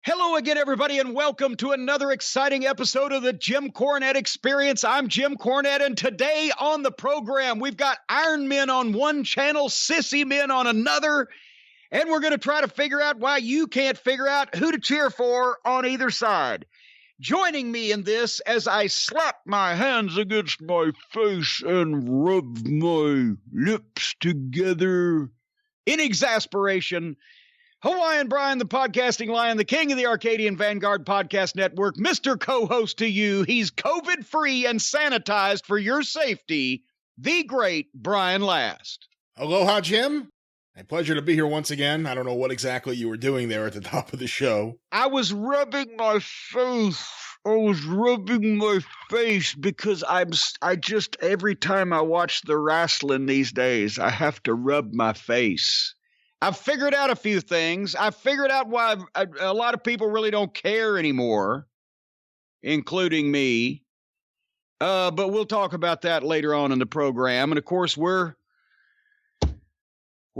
Hello again, everybody, and welcome to another exciting episode of the Jim Cornette Experience. I'm Jim Cornette, and today on the program, we've got Iron Men on one channel, Sissy Men on another, and we're going to try to figure out why you can't figure out who to cheer for on either side. Joining me in this as I slap my hands against my face and rub my lips together in exasperation, Hawaiian Brian, the podcasting lion, the king of the Arcadian Vanguard Podcast Network, Mr. Co-host to you. He's COVID-free and sanitized for your safety, the great Brian Last. Aloha, Jim. A pleasure to be here once again. I don't know what exactly you were doing there at the top of the show. I was rubbing my face. Because I just, every time I watch the wrestling these days, I have to rub my face. I've figured out a few things. I've figured out why a lot of people really don't care anymore, including me. But we'll talk about that later on in the program. And of course, we're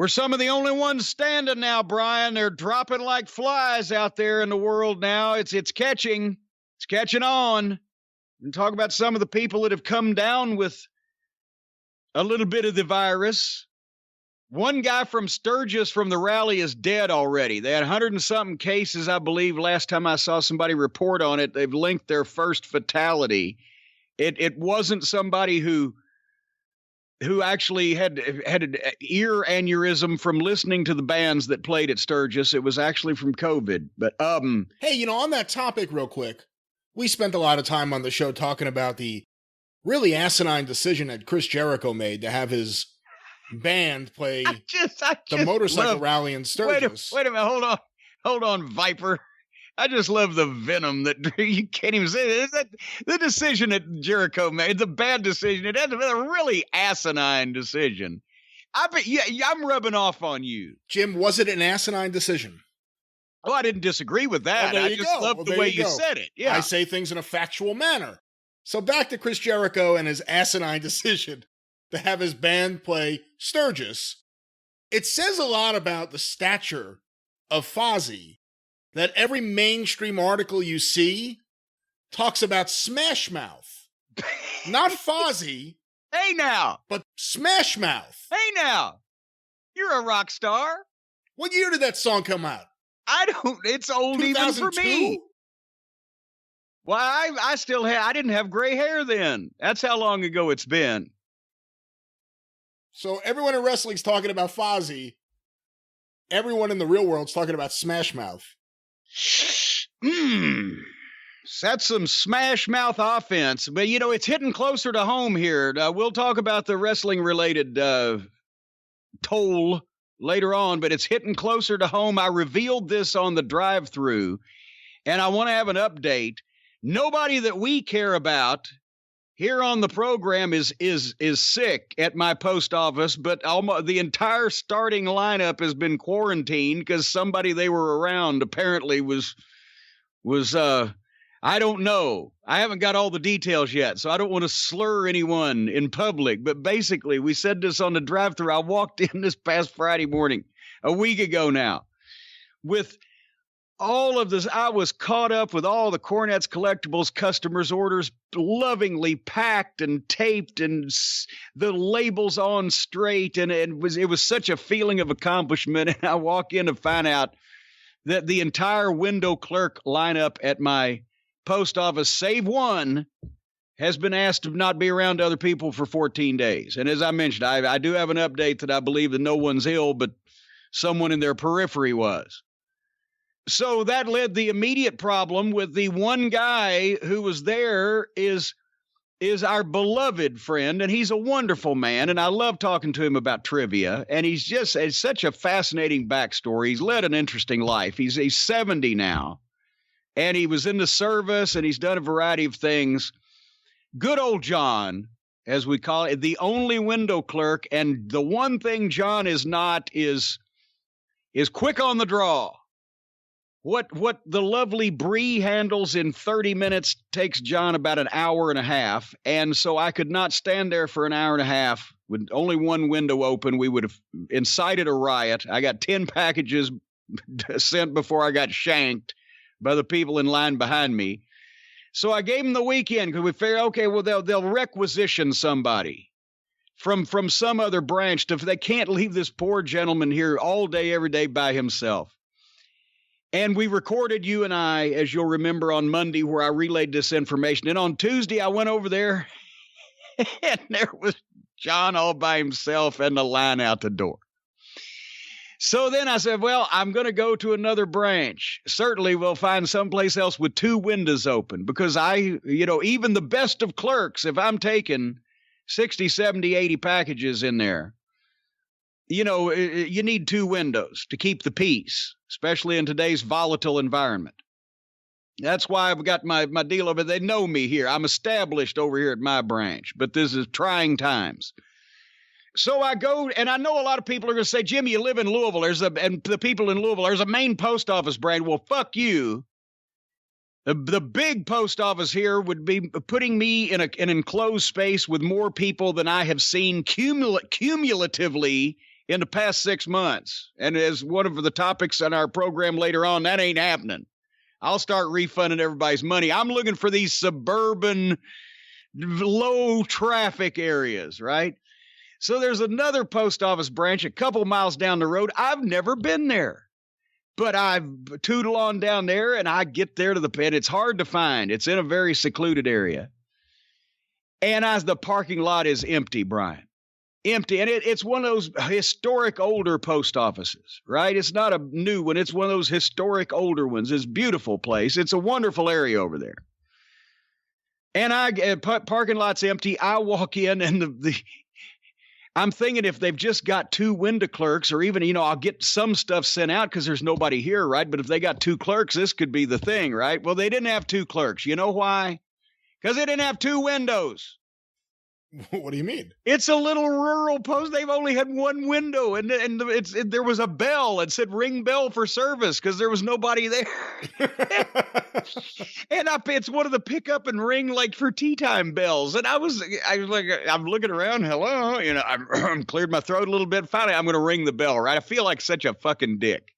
some of the only ones standing now, Brian. They're dropping like flies out there in the world now. It's catching on. And talk about some of the people that have come down with a little bit of the virus. One guy from Sturgis from the rally is dead already. They had 100 and something cases, I believe, last time I saw somebody report on it. They've linked their first fatality. It wasn't somebody who actually had an ear aneurysm from listening to the bands that played at Sturgis. It was actually from COVID. But hey, on that topic real quick, we spent a lot of time on the show talking about the really asinine decision that Chris Jericho made to have his band play the motorcycle rally in Sturgis. Wait a minute, hold on, Viper. I just love the venom that you can't even say it. Is that the decision that Jericho made? The bad decision. It had been a really asinine decision. I'm rubbing off on you, Jim. Was it an asinine decision? Oh, I didn't disagree with that. I just love the way you said it. Yeah, I say things in a factual manner. So back to Chris Jericho and his asinine decision to have his band play Sturgis. It says a lot about the stature of Fozzy that every mainstream article you see talks about Smash Mouth. Not Fozzy. Hey now. But Smash Mouth. Hey now. You're a rock star. What year did that song come out? It's old even for me. Well, I didn't have gray hair then. That's how long ago it's been. So everyone in wrestling's talking about Fozzy. Everyone in the real world's talking about Smash Mouth. That's some Smash Mouth offense. But, it's hitting closer to home here. We'll talk about the wrestling-related toll later on, but it's hitting closer to home. I revealed this on the drive-thru, and I want to have an update. Nobody that we care about here on the program is sick at my post office, but almost the entire starting lineup has been quarantined because somebody they were around apparently was I don't know. I haven't got all the details yet, so I don't want to slur anyone in public. But basically, we said this on the drive-thru. I walked in this past Friday morning, a week ago now, with all of this. I was caught up with all the Cornette's Collectibles customers' orders lovingly packed and taped and the labels on straight. And it was such a feeling of accomplishment. And I walk in to find out that the entire window clerk lineup at my post office, save one, has been asked to not be around other people for 14 days. And as I mentioned, I do have an update that I believe that no one's ill, but someone in their periphery was. So that led the immediate problem with the one guy who was there is our beloved friend, and he's a wonderful man, and I love talking to him about trivia, and it's such a fascinating backstory. He's led an interesting life. He's 70 now, and he was in the service, and he's done a variety of things. Good old John, as we call it, the only window clerk, and the one thing John is not is quick on the draw. What the lovely Bree handles in 30 minutes takes John about an hour and a half. And so I could not stand there for an hour and a half with only one window open. We would have incited a riot. I got 10 packages sent before I got shanked by the people in line behind me. So I gave them the weekend because we figured, okay, well, they'll requisition somebody from some other branch. They can't leave this poor gentleman here all day, every day by himself. And we recorded, you and I, as you'll remember, on Monday, where I relayed this information. And on Tuesday, I went over there, and there was John all by himself and the line out the door. So then I said, well, I'm going to go to another branch. Certainly we'll find someplace else with 2 windows open, because even the best of clerks, if I'm taking 60, 70, 80 packages in there, you need 2 windows to keep the peace, especially in today's volatile environment. That's why I've got my deal over. They know me here. I'm established over here at my branch, but this is trying times. So I go, and I know a lot of people are going to say, Jimmy, you live in Louisville. And the people in Louisville, there's a main post office branch. Well, fuck you. The big post office here would be putting me in an enclosed space with more people than I have seen cumulatively in the past 6 months. And as one of the topics on our program later on, that ain't happening. I'll start refunding everybody's money. I'm looking for these suburban, low traffic areas, right? So there's another post office branch a couple miles down the road. I've never been there, but I've tootled on down there, and I get there to the pit. It's hard to find. It's in a very secluded area. And the parking lot is empty, Brian. Empty. And it's one of those historic older post offices, right? It's not a new one. It's one of those historic older ones. It's a beautiful place. It's a wonderful area over there. And parking lot's empty. I walk in, and I'm thinking if they've just got 2 window clerks, or even, I'll get some stuff sent out because there's nobody here, right? But if they got 2 clerks, this could be the thing, right? Well, they didn't have 2 clerks. You know why? Because they didn't have 2 windows. What do you mean? It's a little rural post. They've only had 1 window, and there was a bell. It said ring bell for service because there was nobody there. And it's one of the pick up and ring like for tea time bells. And I was like, I'm looking around. Hello, I'm cleared my throat a little bit. Finally, I'm going to ring the bell. Right? I feel like such a fucking dick.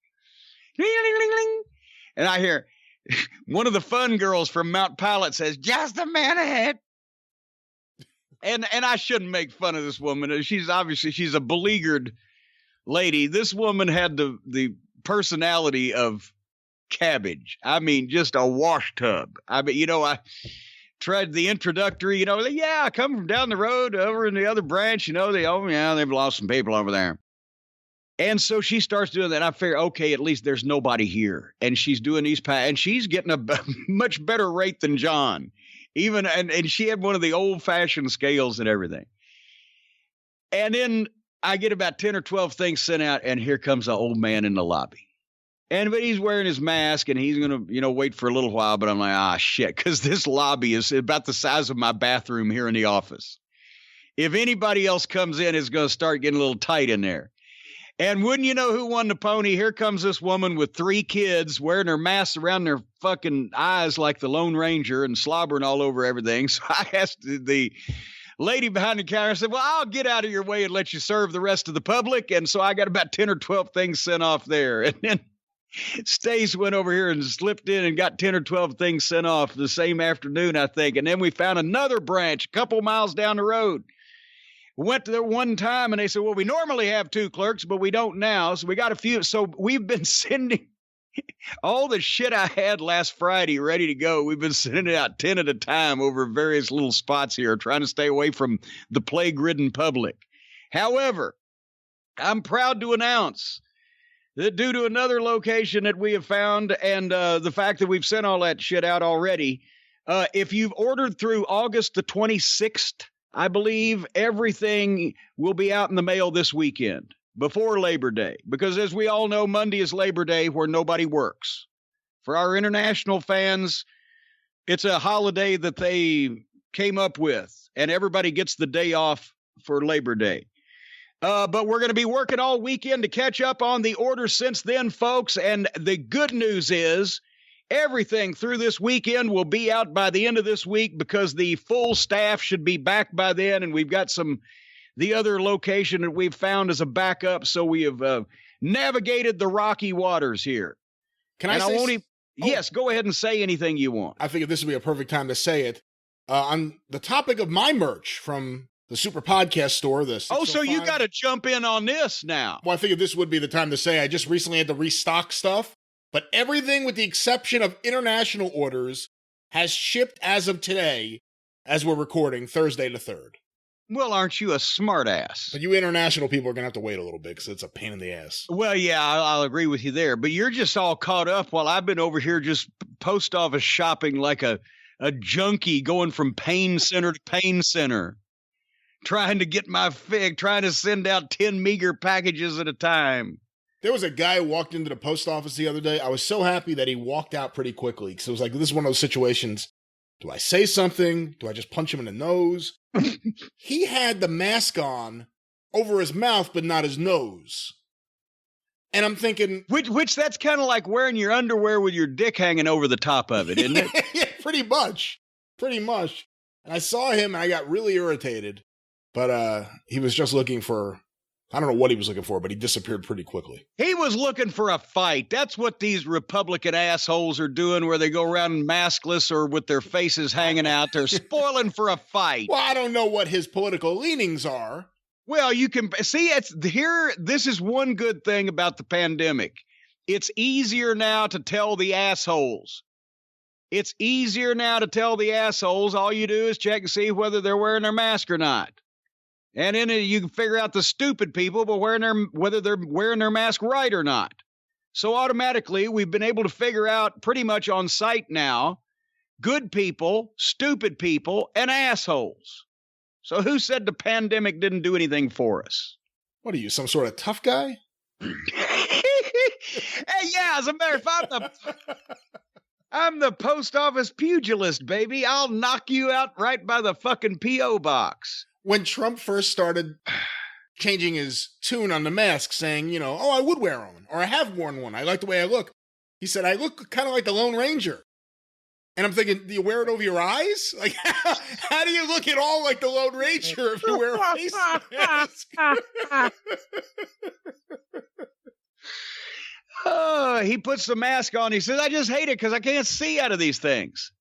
And I hear one of the fun girls from Mount Pilot says, "Just a man ahead." And I shouldn't make fun of this woman. She's a beleaguered lady. This woman had the personality of cabbage. I mean, just a wash tub. I mean, I tried the introductory, yeah, I come from down the road over in the other branch, they've lost some people over there. And so she starts doing that. And I figure, okay, at least there's nobody here. And she's doing these, and she's getting a much better rate than John. And she had one of the old-fashioned scales and everything. And then I get about 10 or 12 things sent out, and here comes the old man in the lobby. But he's wearing his mask, and he's going to, wait for a little while. But I'm like, shit, because this lobby is about the size of my bathroom here in the office. If anybody else comes in, it's going to start getting a little tight in there. And wouldn't you know who won the pony? Here comes this woman with 3 kids wearing her masks around their fucking eyes like the Lone Ranger and slobbering all over everything. So I asked the lady behind the counter, I said, well, I'll get out of your way and let you serve the rest of the public. And so I got about 10 or 12 things sent off there. And then Stace went over here and slipped in and got 10 or 12 things sent off the same afternoon, I think. And then we found another branch a couple miles down the road. Went to there one time, and they said, well, we normally have 2 clerks, but we don't now. So we got a few. So we've been sending all the shit I had last Friday ready to go. We've been sending it out 10 at a time over various little spots here, trying to stay away from the plague-ridden public. However, I'm proud to announce that due to another location that we have found and the fact that we've sent all that shit out already, if you've ordered through August the 26th, I believe everything will be out in the mail this weekend before Labor Day, because as we all know, Monday is Labor Day where nobody works. For our international fans, it's a holiday that they came up with, and everybody gets the day off for Labor Day. But we're going to be working all weekend to catch up on the orders since then, folks. And the good news is everything through this weekend will be out by the end of this week, because the full staff should be back by then. And we've got the other location that we've found as a backup. So we have navigated the rocky waters here. Can I say Yes, go ahead and say anything you want. I figured this would be a perfect time to say it. On the topic of my merch from the Super Podcast store, so you got to jump in on this now. Well, I figured this would be the time to say I just recently had to restock stuff, but everything with the exception of international orders has shipped as of today, as we're recording, Thursday the 3rd. Well, aren't you a smart ass? But you international people are going to have to wait a little bit because it's a pain in the ass. Well, yeah, I'll agree with you there. But you're just all caught up while I've been over here just post office shopping like a junkie going from pain center to pain center, trying to get my fig, trying to send out 10 meager packages at a time. There was a guy who walked into the post office the other day. I was so happy that he walked out pretty quickly because it was like, this is one of those situations. Do I say something? Do I just punch him in the nose? He had the mask on over his mouth, but not his nose. And I'm thinking... Which that's kind of like wearing your underwear with your dick hanging over the top of it, isn't it? Yeah, pretty much. Pretty much. And I saw him and I got really irritated. But he was just looking for... I don't know what he was looking for, but he disappeared pretty quickly. He was looking for a fight. That's what these Republican assholes are doing, where they go around maskless or with their faces hanging out. They're spoiling for a fight. Well, I don't know what his political leanings are. Well, you can see it's here. This is one good thing about the pandemic. It's easier now to tell the assholes. It's easier now to tell the assholes. All you do is check and see whether they're wearing their mask or not. And then you can figure out the stupid people, but whether they're wearing their mask right or not. So automatically, we've been able to figure out pretty much on site now, good people, stupid people, and assholes. So who said the pandemic didn't do anything for us? What are you, some sort of tough guy? Hey, yeah, as a matter of fact, I'm the post office pugilist, baby. I'll knock you out right by the fucking P.O. box. When Trump first started changing his tune on the mask, saying, you know, oh, I would wear one, or I have worn one. I like the way I look. He said, I look kind of like the Lone Ranger. And I'm thinking, do you wear it over your eyes? Like, how do you look at all like the Lone Ranger if you wear a face mask? He puts the mask on. He says, I just hate it because I can't see out of these things.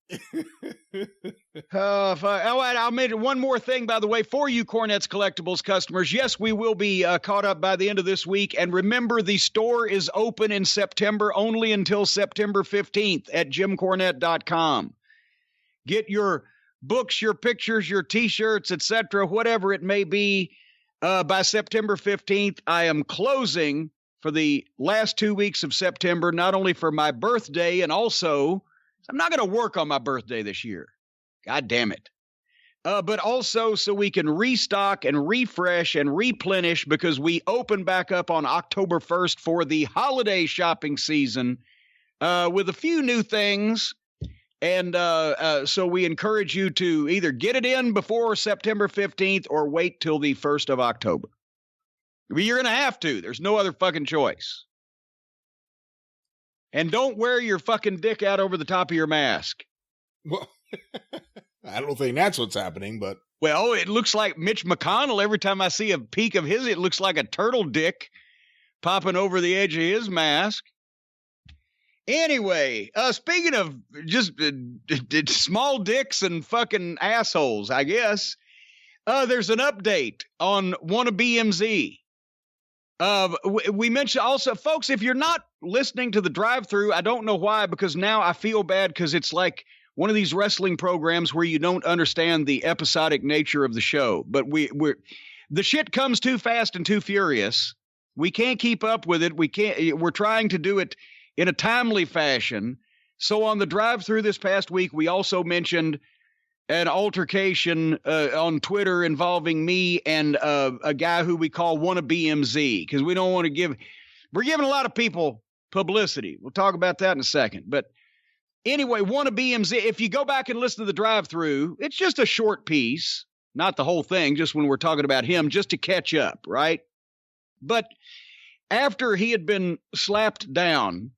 All right, I'll make one more thing, by the way, for you Cornette's Collectibles customers. Yes, we will be caught up by the end of this week. And remember, the store is open in September only until September 15th at jimcornette.com. Get your books, your pictures, your T-shirts, etc., whatever it may be, by September 15th. I am closing for the last 2 weeks of September, not only for my birthday, and also I'm not going to work on my birthday this year. God damn it. But also so we can restock and refresh and replenish, because we open back up on October 1st for the holiday shopping season with a few new things. And so we encourage you to either get it in before September 15th or wait till the 1st of October. You're going to have to. There's no other fucking choice. And don't wear your fucking dick out over the top of your mask. Well, I don't think that's what's happening, but... Well, it looks like Mitch McConnell. Every time I see a peek of his, it looks like a turtle dick popping over the edge of his mask. Anyway, speaking of just small dicks and fucking assholes, I guess, there's an update on Wanna BMZ. We mentioned also, folks, if you're not listening to the drive-through, I don't know why, because now I feel bad, because it's like one of these wrestling programs where you don't understand the episodic nature of the show. But the shit comes too fast and too furious. We can't keep up with it. We're trying to do it in a timely fashion. So on the drive-through this past week, we also mentioned an altercation on Twitter involving me and a guy who we call Wanna BMZ, because we don't want to we're giving a lot of people publicity. We'll talk about that in a second. But anyway, Wanna BMZ, if you go back and listen to the drive-through, it's just a short piece, not the whole thing, just when we're talking about him, just to catch up, right? But after he had been slapped down,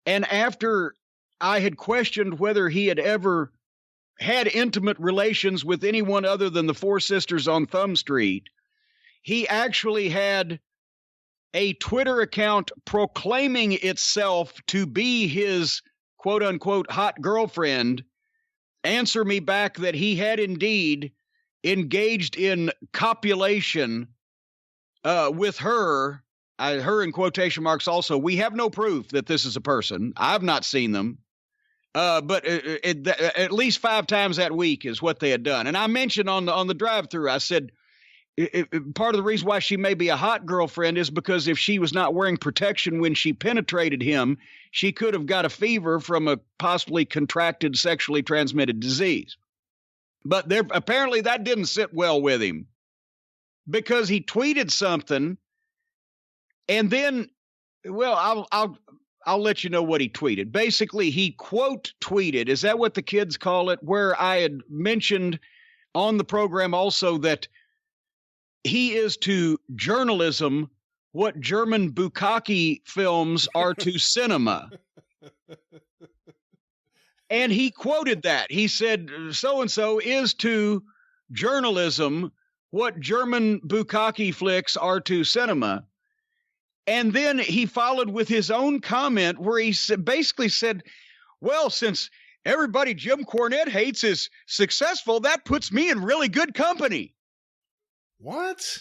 and after I had questioned whether he had ever had intimate relations with anyone other than the Four Sisters on Thumb Street, he actually had a Twitter account proclaiming itself to be his quote unquote hot girlfriend answer me back that he had indeed engaged in copulation with her. Her in quotation marks also. We have no proof that this is a person. I've not seen them. But at least 5 times that week is what they had done. And I mentioned on the drive-thru, I said, part of the reason why she may be a hot girlfriend is because if she was not wearing protection when she penetrated him, she could have got a fever from a possibly contracted sexually transmitted disease. But apparently that didn't sit well with him, because he tweeted something, and then, well, I'll let you know what he tweeted. Basically, he quote tweeted, is that what the kids call it, where I had mentioned on the program also that he is to journalism what German bukkake films are to cinema. And he quoted that. He said, so-and-so is to journalism what German bukkake flicks are to cinema. And then he followed with his own comment where he basically said, well, since everybody Jim Cornette hates is successful, that puts me in really good company. What?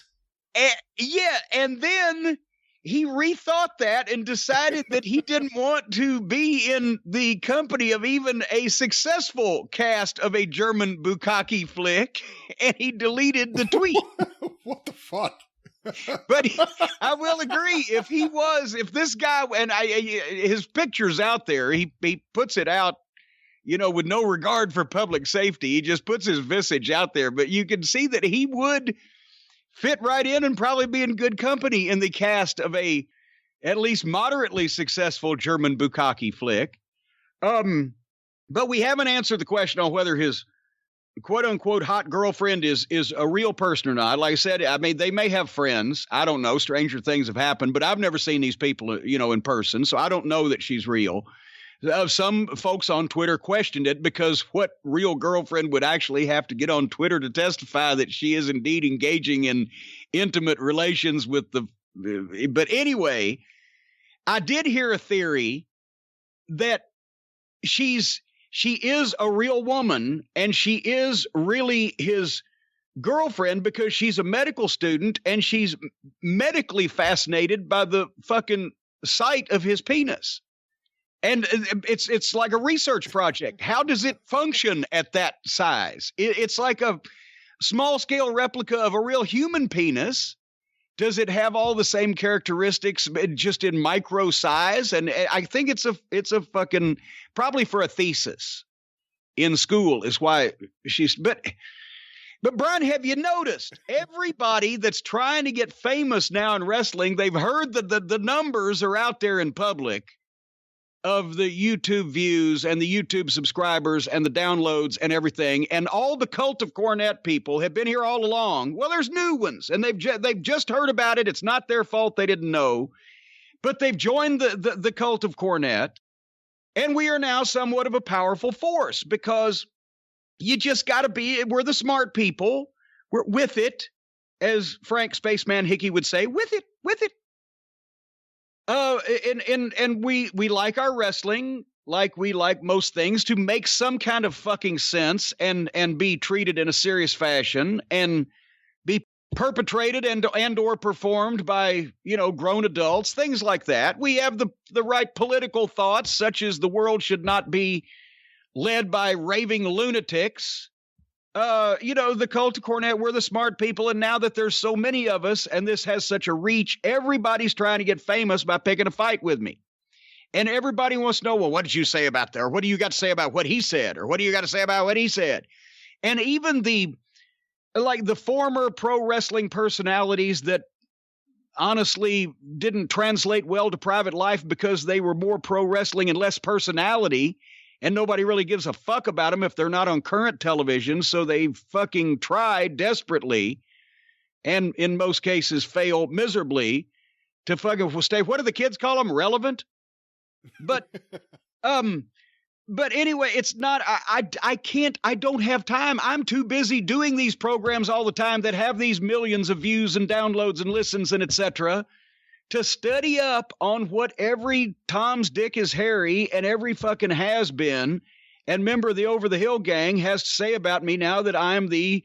Yeah, and then he rethought that and decided that he didn't want to be in the company of even a successful cast of a German bukkake flick, and he deleted the tweet. What the fuck? But I will agree, if this guy, and his picture's out there, he puts it out, with no regard for public safety. He just puts his visage out there, but you can see that he would fit right in and probably be in good company in the cast of a at least moderately successful German bukkake flick. But we haven't answered the question on whether his quote unquote hot girlfriend is a real person or not. Like I said, I mean, they may have friends. I don't know. Stranger things have happened, but I've never seen these people, in person. So I don't know that she's real. Some folks on Twitter questioned it because what real girlfriend would actually have to get on Twitter to testify that she is indeed engaging in intimate relations with but anyway, I did hear a theory that she is a real woman and she is really his girlfriend because she's a medical student and she's medically fascinated by the fucking sight of his penis. And it's like a research project. How does it function at that size? It's like a small scale replica of a real human penis. Does it have all the same characteristics, just in micro size? And I think it's a fucking, probably for a thesis in school is why but Brian, have you noticed everybody that's trying to get famous now in wrestling, they've heard that the numbers are out there in public of the YouTube views and the YouTube subscribers and the downloads and everything. And all the Cult of Cornette people have been here all along. Well, there's new ones and they've just heard about it. It's not their fault. They didn't know, but they've joined the Cult of Cornette. And we are now somewhat of a powerful force because you just got to we're the smart people. We're with it. As Frank Spaceman Hickey would say, with it. And we like our wrestling, like we like most things, to make some kind of fucking sense and be treated in a serious fashion and be perpetrated and or performed by, grown adults, things like that. We have the right political thoughts, such as the world should not be led by raving lunatics. The Cult of Cornette, we're the smart people. And now that there's so many of us and this has such a reach, everybody's trying to get famous by picking a fight with me. And everybody wants to know, well, what did you say about that? Or what do you got to say about what he said? Or what do you got to say about what he said? And even the former pro wrestling personalities that honestly didn't translate well to private life because they were more pro wrestling and less personality. And nobody really gives a fuck about them if they're not on current television. So they fucking try desperately and in most cases fail miserably to fucking stay. What do the kids call them? Relevant? But anyway, it's not, I don't have time. I'm too busy doing these programs all the time that have these millions of views and downloads and listens and etc. to study up on what every Tom's dick is hairy and every fucking has been and member of the Over the Hill gang has to say about me now that I'm the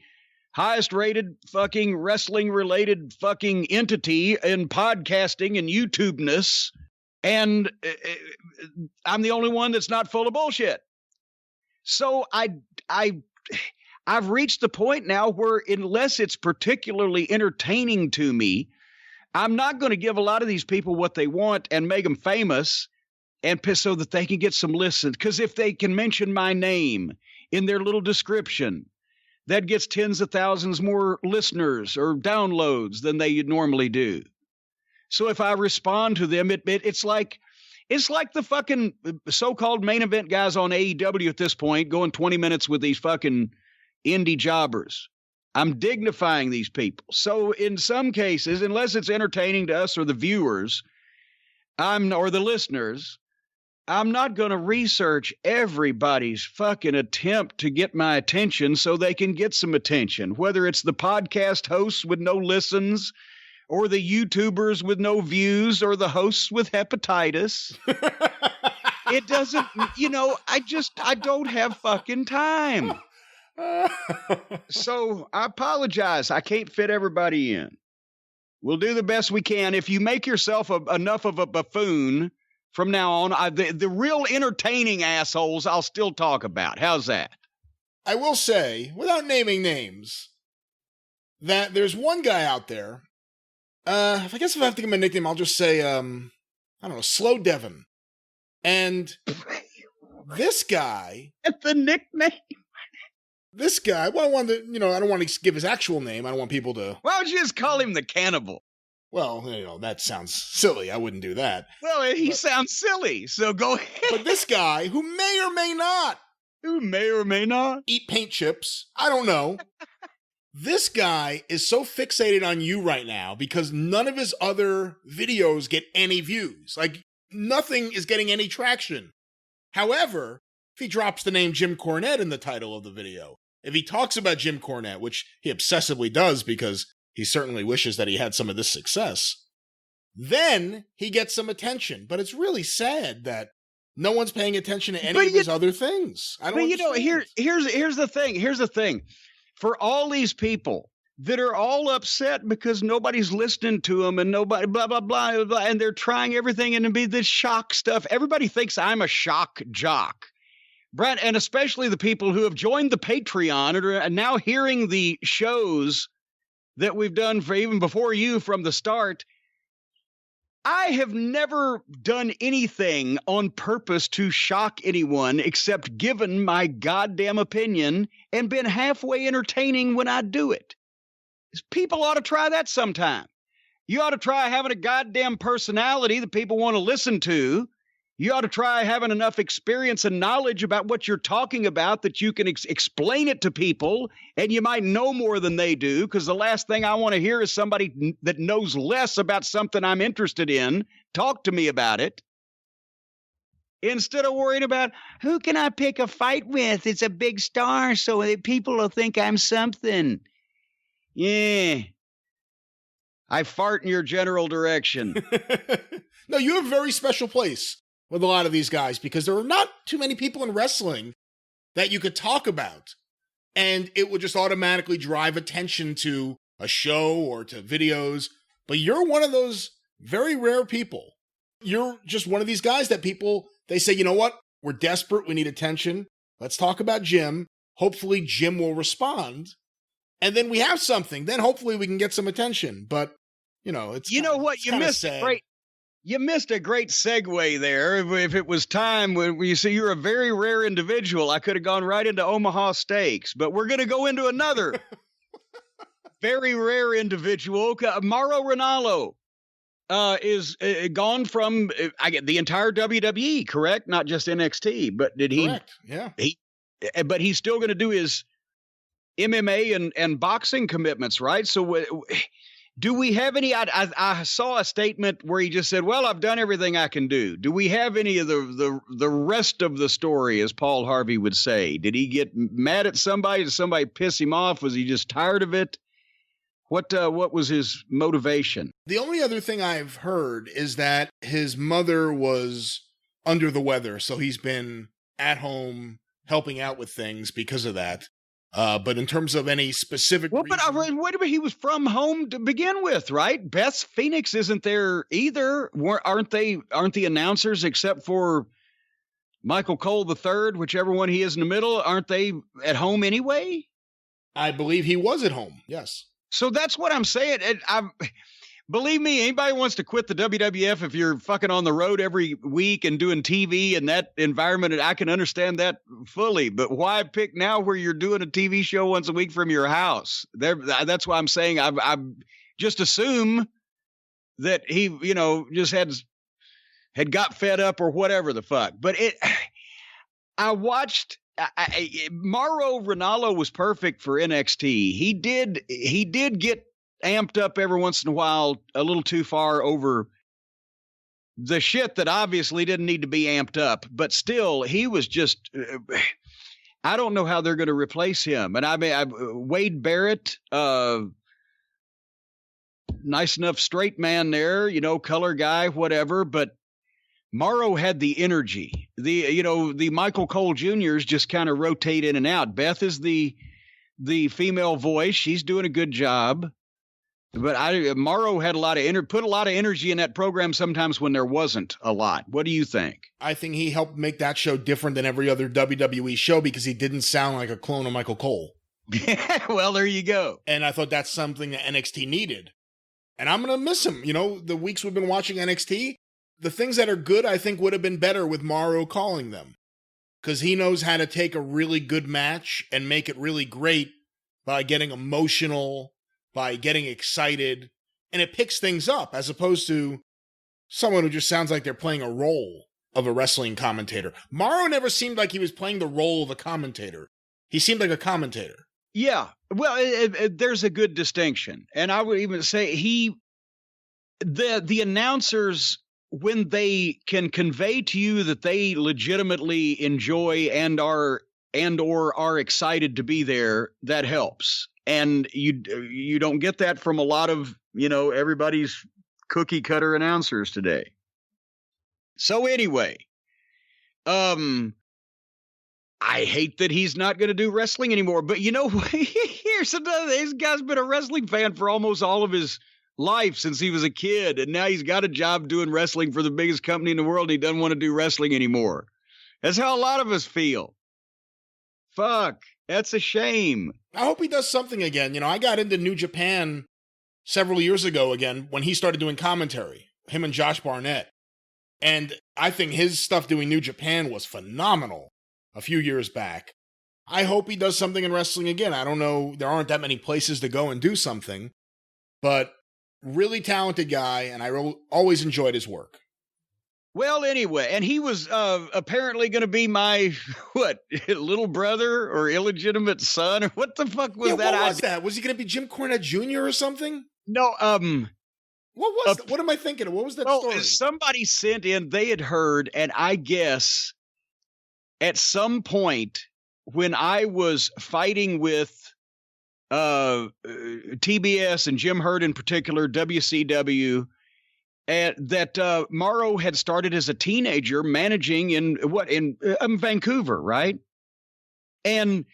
highest rated fucking wrestling related fucking entity in podcasting and YouTube-ness. And I'm the only one that's not full of bullshit. So I've reached the point now where unless it's particularly entertaining to me, I'm not going to give a lot of these people what they want and make them famous and so that they can get some listens. Because if they can mention my name in their little description, that gets tens of thousands more listeners or downloads than they normally do. So if I respond to them, it's like the fucking so-called main event guys on AEW at this point going 20 minutes with these fucking indie jobbers. I'm dignifying these people. So in some cases, unless it's entertaining to us or the viewers, or the listeners, I'm not going to research everybody's fucking attempt to get my attention so they can get some attention, whether it's the podcast hosts with no listens or the YouTubers with no views or the hosts with hepatitis. It doesn't, I don't have fucking time. So I apologize. I can't fit everybody in. We'll do the best we can. If you make yourself enough of a buffoon from now on, the real entertaining assholes I'll still talk about. How's that? I will say, without naming names, that there's one guy out there. I guess if I have to give him a nickname, I'll just say, I don't know, Slow Devon. And this guy... The nickname? This guy, well, I wanted to, I don't want to give his actual name. I don't want people to... Why don't you just call him the Cannibal? Well, that sounds silly. I wouldn't do that. Well, he sounds silly, so go ahead. But this guy, who may or may not eat paint chips, I don't know. This guy is so fixated on you right now because none of his other videos get any views. Like, nothing is getting any traction. However, if he drops the name Jim Cornette in the title of the video, if he talks about Jim Cornette, which he obsessively does because he certainly wishes that he had some of this success, then he gets some attention. But it's really sad that no one's paying attention to any of his other things. I don't understand. Here's the thing. Here's the thing. For all these people that are all upset because nobody's listening to them and nobody blah, blah, blah, blah, and they're trying everything and to be this shock stuff. Everybody thinks I'm a shock jock. Brett, and especially the people who have joined the Patreon and are now hearing the shows that we've done for even before you from the start. I have never done anything on purpose to shock anyone except given my goddamn opinion and been halfway entertaining when I do it. People ought to try that sometime. You ought to try having a goddamn personality that people want to listen to. You ought to try having enough experience and knowledge about what you're talking about that you can explain it to people, and you might know more than they do, because the last thing I want to hear is somebody that knows less about something I'm interested in talk to me about it. Instead of worrying about, who can I pick a fight with? It's a big star, so that people will think I'm something. Yeah. I fart in your general direction. No, you have a very special place with a lot of these guys, because there are not too many people in wrestling that you could talk about, and it would just automatically drive attention to a show or to videos. But you're one of those very rare people. You're just one of these guys that people, they say, you know what? We're desperate. We need attention. Let's talk about Jim. Hopefully Jim will respond. And then we have something. Then hopefully we can get some attention. But, it's You missed a great segue there. If it was time, you see, you're a very rare individual. I could have gone right into Omaha Steaks, but we're going to go into another very rare individual. Mauro Ranallo is gone from the entire WWE, correct? Not just NXT, but did he? Correct. Yeah. But he's still going to do his MMA and boxing commitments, right? So do we have any? I saw a statement where he just said, well, I've done everything I can do. Do we have any of the rest of the story, as Paul Harvey would say? Did he get mad at somebody? Did somebody piss him off? Was he just tired of it? What was his motivation? The only other thing I've heard is that his mother was under the weather, so he's been at home helping out with things because of that. But in terms of any specific Well, reason, but wait a minute, he was from home to begin with, right? Beth Phoenix isn't there either. Aren't the announcers, except for Michael Cole III, whichever one he is in the middle, aren't they at home anyway? I believe he was at home, yes. So that's what I'm saying. Believe me, anybody wants to quit the WWF if you're fucking on the road every week and doing TV in that environment, I can understand that fully. But why pick now where you're doing a TV show once a week from your house? That's why I'm saying I just assume that he, just had got fed up or whatever the fuck. But I watched. Mauro Ranallo was perfect for NXT. He did get amped up every once in a while a little too far over the shit that obviously didn't need to be amped up, but still he was just I don't know how they're going to replace him. And I mean, Wade Barrett, nice enough straight man there, color guy, whatever, but Mauro had the energy. The Michael Cole Jr.'s just kind of rotate in and out. Beth is the female voice. She's doing a good job. But Mauro had put a lot of energy in that program sometimes when there wasn't a lot. What do you think? I think he helped make that show different than every other WWE show because he didn't sound like a clone of Michael Cole. Well, there you go. And I thought that's something that NXT needed. And I'm going to miss him. The weeks we've been watching NXT, the things that are good, I think would have been better with Mauro calling them. Because he knows how to take a really good match and make it really great by getting emotional, by getting excited, and it picks things up as opposed to someone who just sounds like they're playing a role of a wrestling commentator. Mauro never seemed like he was playing the role of a commentator. He seemed like a commentator. Yeah. Well, there's a good distinction. And I would even say the announcers, when they can convey to you that they legitimately enjoy and or are excited to be there, that helps. And you don't get that from a lot of, everybody's cookie cutter announcers today. So anyway, I hate that he's not going to do wrestling anymore. But here's another. This guy's been a wrestling fan for almost all of his life since he was a kid. And now he's got a job doing wrestling for the biggest company in the world. He doesn't want to do wrestling anymore. That's how a lot of us feel. Fuck. That's a shame. I hope he does something again. I got into New Japan several years ago again when he started doing commentary, him and Josh Barnett. And I think his stuff doing New Japan was phenomenal a few years back. I hope he does something in wrestling again. I don't know. There aren't that many places to go and do something. But really talented guy, and I always enjoyed his work. Well, anyway, and he was apparently going to be my, little brother or illegitimate son? Or what the fuck was that? What was that? Was he going to be Jim Cornette Jr. or something? No, what was that? What am I thinking of? What was that story? Somebody sent in, they had heard, and I guess at some point when I was fighting with TBS and Jim Herd in particular, WCW, and that Mauro had started as a teenager managing in Vancouver, right? And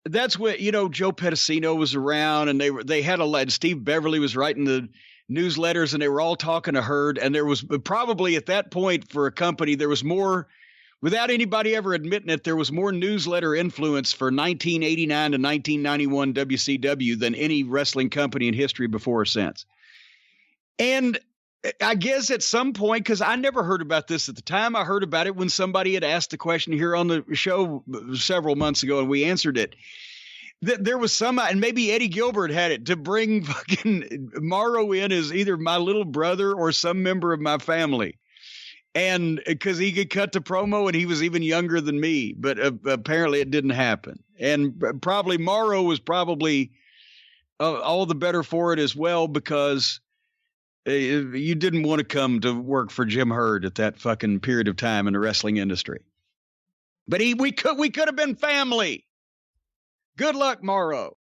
that's what, Joe Pedicino was around, and they had Steve Beverly was writing the newsletters, and they were all talking to Herd. And there was probably at that point for a company, there was more, without anybody ever admitting it, there was more newsletter influence for 1989 to 1991 WCW than any wrestling company in history before or since. And I guess at some point, because I never heard about this at the time, I heard about it when somebody had asked the question here on the show several months ago, and we answered it. That there was and maybe Eddie Gilbert had it, to bring fucking Mauro in as either my little brother or some member of my family. And because he could cut the promo and he was even younger than me, but apparently it didn't happen. And probably Mauro was probably all the better for it as well, because you didn't want to come to work for Jim Herd at that fucking period of time in the wrestling industry. But we could have been family. Good luck, Mauro.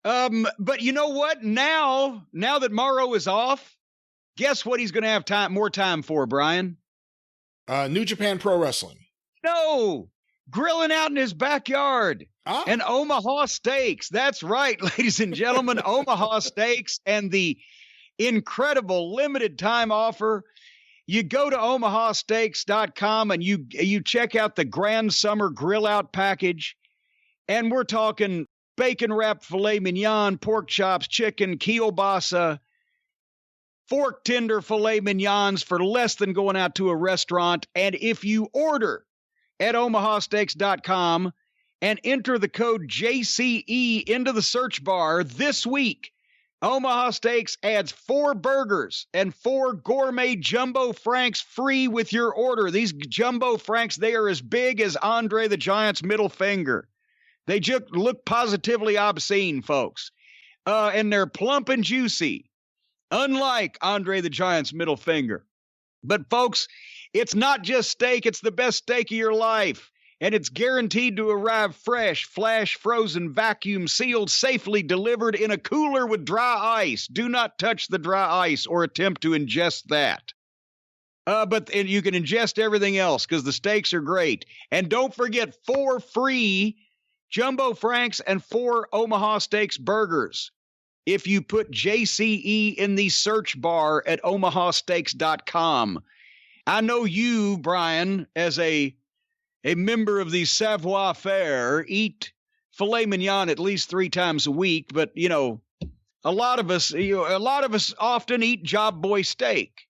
But you know what? Now that Mauro is off, guess what he's going to have more time for, Brian? New Japan Pro Wrestling. No, grilling out in his backyard. And Omaha Steaks. That's right, ladies and gentlemen, Omaha Steaks and the incredible limited time offer. You go to omahasteaks.com and you check out the Grand Summer Grill Out package. And we're talking bacon wrapped filet mignon, pork chops, chicken, kielbasa, fork tender filet mignons for less than going out to a restaurant. And if you order at omahasteaks.com and enter the code JCE into the search bar this week, Omaha Steaks adds 4 burgers and 4 gourmet jumbo franks free with your order. These jumbo franks, they are as big as Andre the Giant's middle finger. They just look positively obscene, folks. And they're plump and juicy, unlike Andre the Giant's middle finger. But, folks, it's not just steak. It's the best steak of your life. And it's guaranteed to arrive fresh, flash frozen, vacuum sealed, safely delivered in a cooler with dry ice. Do not touch the dry ice or attempt to ingest that. But you can ingest everything else because the steaks are great. And don't forget 4 free jumbo franks and 4 Omaha Steaks burgers if you put JCE in the search bar at omahasteaks.com. I know you, Brian, as a member of the savoir faire, eat filet mignon at least 3 times a week, but a lot of us often eat job boy steak.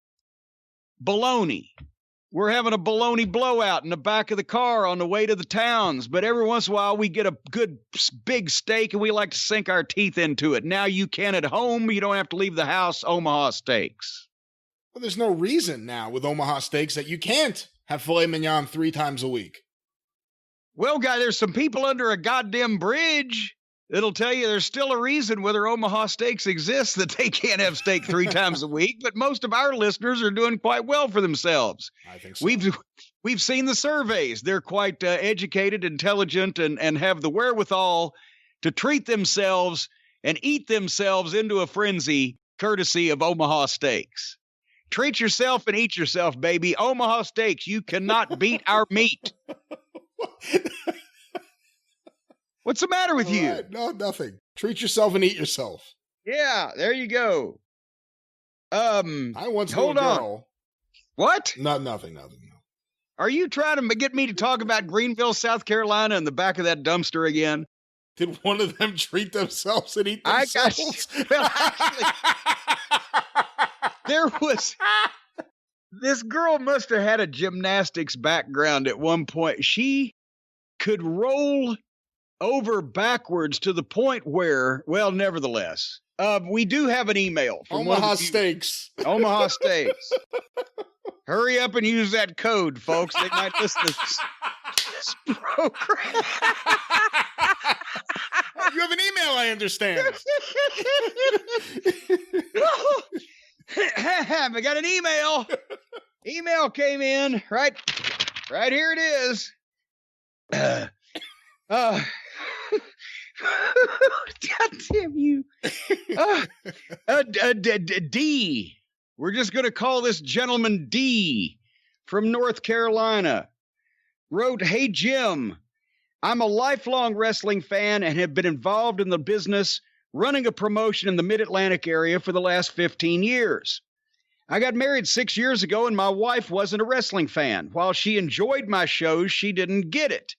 Bologna. We're having a bologna blowout in the back of the car on the way to the towns, but every once in a while we get a good big steak and we like to sink our teeth into it. Now you can at home. You don't have to leave the house. Omaha Steaks. Well, there's no reason now with Omaha Steaks that you can't have filet mignon 3 times a week. Well, guy, there's some people under a goddamn bridge that'll tell you there's still a reason whether Omaha Steaks exists that they can't have steak 3 times a week, but most of our listeners are doing quite well for themselves. I think so. We've seen the surveys. They're quite educated, intelligent, and have the wherewithal to treat themselves and eat themselves into a frenzy courtesy of Omaha Steaks. Treat yourself and eat yourself, baby. Omaha Steaks, you cannot beat our meat. What's the matter with you? Right. No, nothing. Treat yourself and eat yourself. Yeah, there you go. I once hold knew a on. girl. What? Nothing. Are you trying to get me to talk about Greenville, South Carolina, and the back of that dumpster again? Did one of them treat themselves and eat themselves? Well, actually, there was. This girl must have had a gymnastics background at one point. She could roll over backwards to the point where, well, nevertheless, we do have an email from Omaha Steaks. Omaha Steaks. Hurry up and use that code, folks. They might listen to this program. You have an email, I understand. I got an email. Email came in. Right here it is. God damn you. D. We're just going to call this gentleman D from North Carolina. Wrote, "Hey, Jim, I'm a lifelong wrestling fan and have been involved in the business running a promotion in the Mid-Atlantic area for the last 15 years. I got married 6 years ago and my wife wasn't a wrestling fan. While she enjoyed my shows, she didn't get it.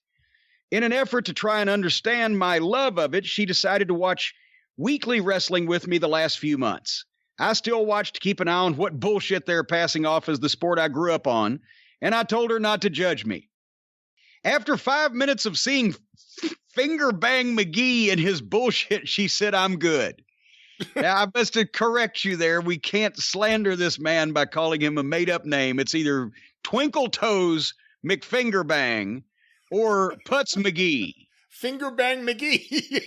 In an effort to try and understand my love of it, she decided to watch weekly wrestling with me the last few months. I still watch to keep an eye on what bullshit they're passing off as the sport I grew up on, and I told her not to judge me. After 5 minutes of seeing Finger Bang McGee and his bullshit, she said, I'm good. Now, I must correct you there. We can't slander this man by calling him a made-up name. It's either Twinkle Toes McFingerbang or Putz McGee. Finger Bang McGee.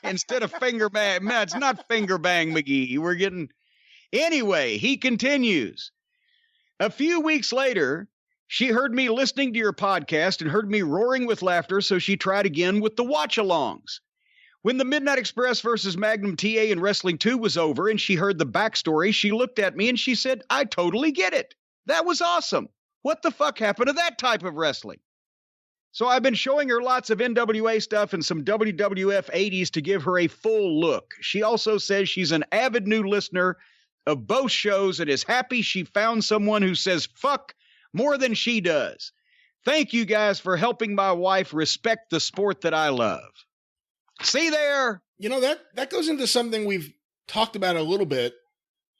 Instead of Finger Bang. No, it's not Finger Bang McGee. We're getting... Anyway, he continues. A few weeks later, she heard me listening to your podcast and heard me roaring with laughter, so she tried again with the watch-alongs. When the Midnight Express versus Magnum TA in Wrestling 2 was over and she heard the backstory, she looked at me and she said, I totally get it. That was awesome. What the fuck happened to that type of wrestling? So I've been showing her lots of NWA stuff and some WWF 80s to give her a full look. She also says she's an avid new listener of both shows and is happy she found someone who says fuck more than she does. Thank you guys for helping my wife respect the sport that I love. See there? You know, that goes into something we've talked about a little bit.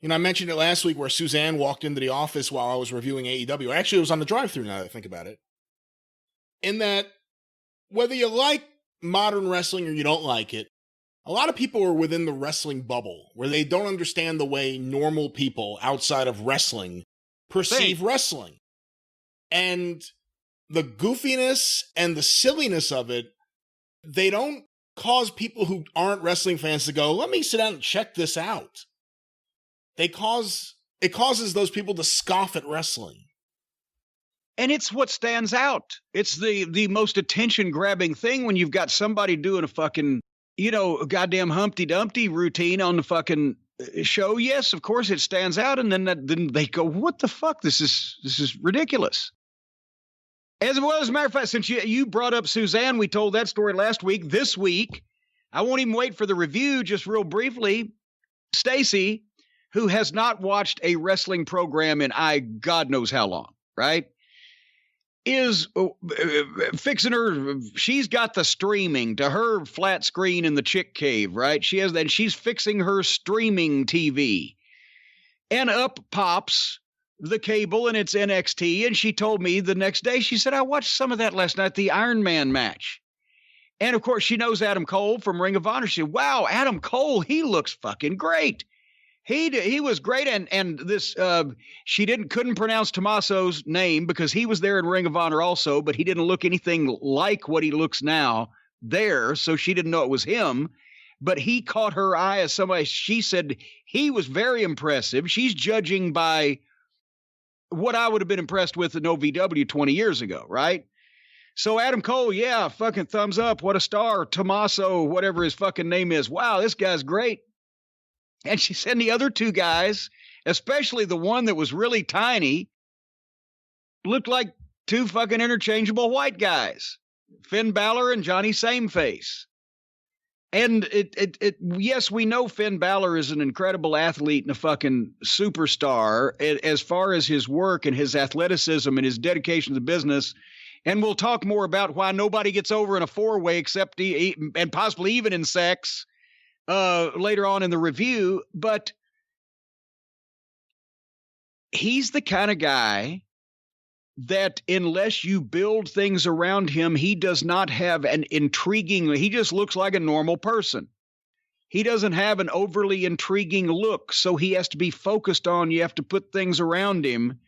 You know, I mentioned it last week where Suzanne walked into the office while I was reviewing AEW. Actually, it was on the drive-thru now that I think about it. In that, whether you like modern wrestling or you don't like it, a lot of people are within the wrestling bubble where they don't understand the way normal people outside of wrestling perceive wrestling. And the goofiness and the silliness of it, they don't cause people who aren't wrestling fans to go, let me sit down and check this out. It causes those people to scoff at wrestling. And it's what stands out. It's the most attention-grabbing thing when you've got somebody doing a fucking, goddamn Humpty Dumpty routine on the fucking show. Yes, of course it stands out. And then they go, what the fuck? This is ridiculous. As a matter of fact, since you brought up Suzanne, we told that story last week. This week, I won't even wait for the review, just real briefly. Stacy, who has not watched a wrestling program in God knows how long, right? Is fixing her. She's got the streaming to her flat screen in the chick cave, right? She's fixing her streaming TV. And up pops the cable and it's NXT. And she told me the next day, she said, I watched some of that last night, the Iron Man match. And of course, she knows Adam Cole from Ring of Honor. She said, wow, Adam Cole, he looks fucking great. He was great. And this, she couldn't pronounce Tommaso's name because he was there in Ring of Honor also, but he didn't look anything like what he looks now there. So she didn't know it was him. But he caught her eye as somebody. She said he was very impressive. She's judging by what I would have been impressed with in OVW 20 years ago, right? So Adam Cole, yeah, fucking thumbs up. What a star. Tommaso, whatever his fucking name is. Wow, this guy's great. And she said the other two guys, especially the one that was really tiny, looked like two fucking interchangeable white guys. Finn Balor and Johnny Sameface. And yes, we know Finn Balor is an incredible athlete and a fucking superstar as far as his work and his athleticism and his dedication to the business. And we'll talk more about why nobody gets over in a four-way except and possibly even in sex later on in the review. But he's the kind of guy that unless you build things around him, he does not have an intriguing, he just looks like a normal person. He doesn't have an overly intriguing look, so he has to be focused on, you have to put things around him,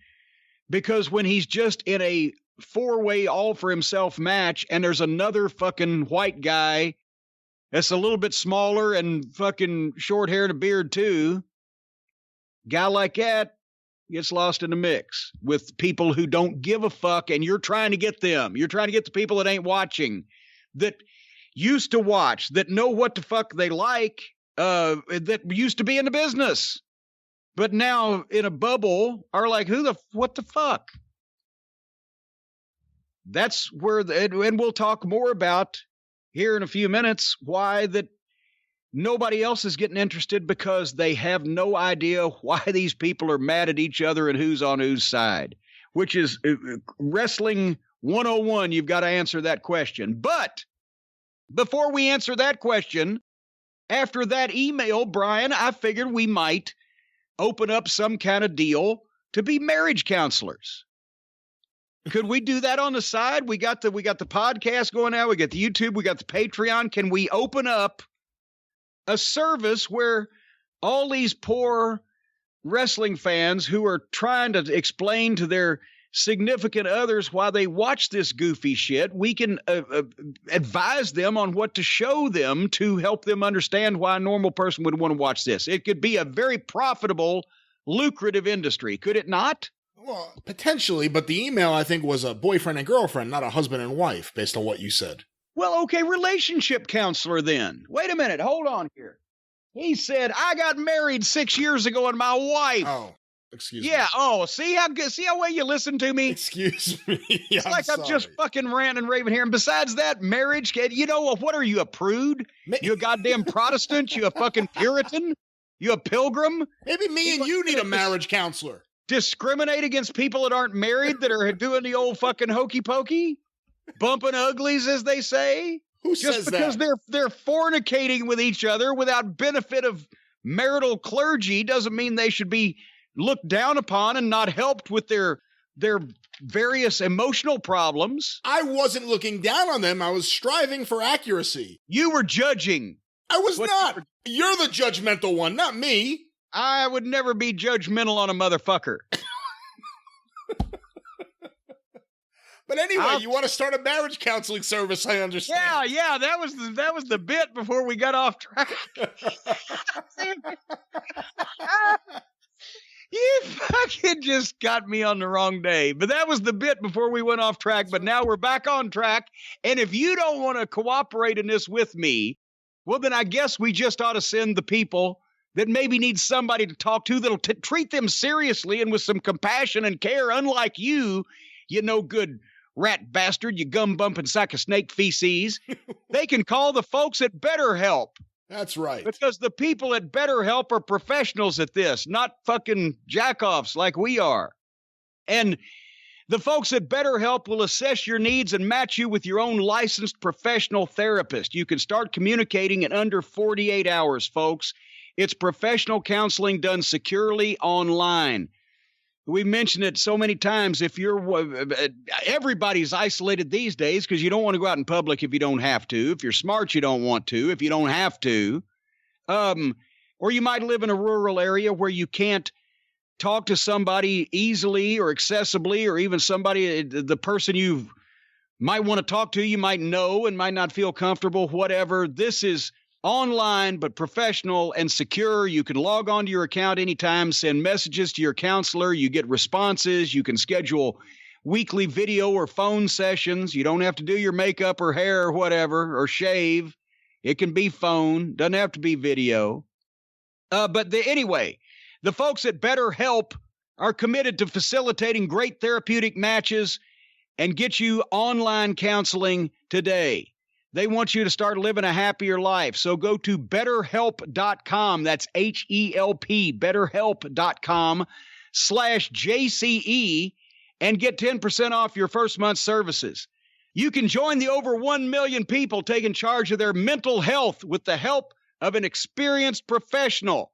because when he's just in a four-way all for himself match and there's another fucking white guy that's a little bit smaller and fucking short hair and a beard too, guy like that gets lost in the mix with people who don't give a fuck, and you're trying to get them. You're trying to get the people that ain't watching, that used to watch, that know what the fuck they like, that used to be in the business, but now in a bubble are like, what the fuck? That's where, and we'll talk more about here in a few minutes, why that nobody else is getting interested, because they have no idea why these people are mad at each other and who's on whose side, which is Wrestling 101. You've got to answer that question. But before we answer that question, after that email, Brian, I figured we might open up some kind of deal to be marriage counselors. Could we do that on the side? We got the podcast going now. We got the YouTube. We got the Patreon. Can we open up a service where all these poor wrestling fans who are trying to explain to their significant others why they watch this goofy shit, we can advise them on what to show them to help them understand why a normal person would want to watch this. It could be a very profitable, lucrative industry, could it not? Well, potentially, but the email, I think, was a boyfriend and girlfriend, not a husband and wife, based on what you said. Well, okay, relationship counselor then. Wait a minute. Hold on here. He said, I got married 6 years ago and my wife. Oh, excuse me. Yeah. Oh, see how well you listen to me? Excuse me. It's like I'm just fucking ranting and raving here. And besides that, marriage, you know, what are you, a prude? You a goddamn Protestant? You a fucking Puritan? You a pilgrim? Maybe me and you need a marriage counselor. Discriminate against people that aren't married that are doing the old fucking hokey pokey? Bumping uglies, as they say? Who just says because that? they're fornicating with each other without benefit of marital clergy doesn't mean they should be looked down upon and not helped with their various emotional problems. I wasn't looking down on them. I was striving for accuracy. You were judging. I was not. You're the judgmental one, not me. I would never be judgmental on a motherfucker. But anyway, you want to start a marriage counseling service, I understand. Yeah, that was the bit before we got off track. You fucking just got me on the wrong day. But that was the bit before we went off track, but now we're back on track. And if you don't want to cooperate in this with me, well, then I guess we just ought to send the people that maybe need somebody to talk to that'll treat them seriously and with some compassion and care, unlike you no good rat bastard, you gum-bumping sack of snake feces. They can call the folks at BetterHelp. That's right. Because the people at BetterHelp are professionals at this, not fucking jackoffs like we are. And the folks at BetterHelp will assess your needs and match you with your own licensed professional therapist. You can start communicating in under 48 hours, folks. It's professional counseling done securely online. We mentioned it so many times. If everybody's isolated these days because you don't want to go out in public if you don't have to. If you're smart, you don't want to. If you don't have to. Or you might live in a rural area where you can't talk to somebody easily or accessibly, or even somebody, the person you might want to talk to, you might know and might not feel comfortable, whatever. This is online, but professional and secure. You can log on to your account anytime, send messages to your counselor. You get responses. You can schedule weekly video or phone sessions. You don't have to do your makeup or hair or whatever, or shave. It can be phone. Doesn't have to be video. Anyway, the folks at BetterHelp are committed to facilitating great therapeutic matches and get you online counseling today. They want you to start living a happier life. So go to betterhelp.com. That's HELP, betterhelp.com/JCE, and get 10% off your first month's services. You can join the over 1 million people taking charge of their mental health with the help of an experienced professional.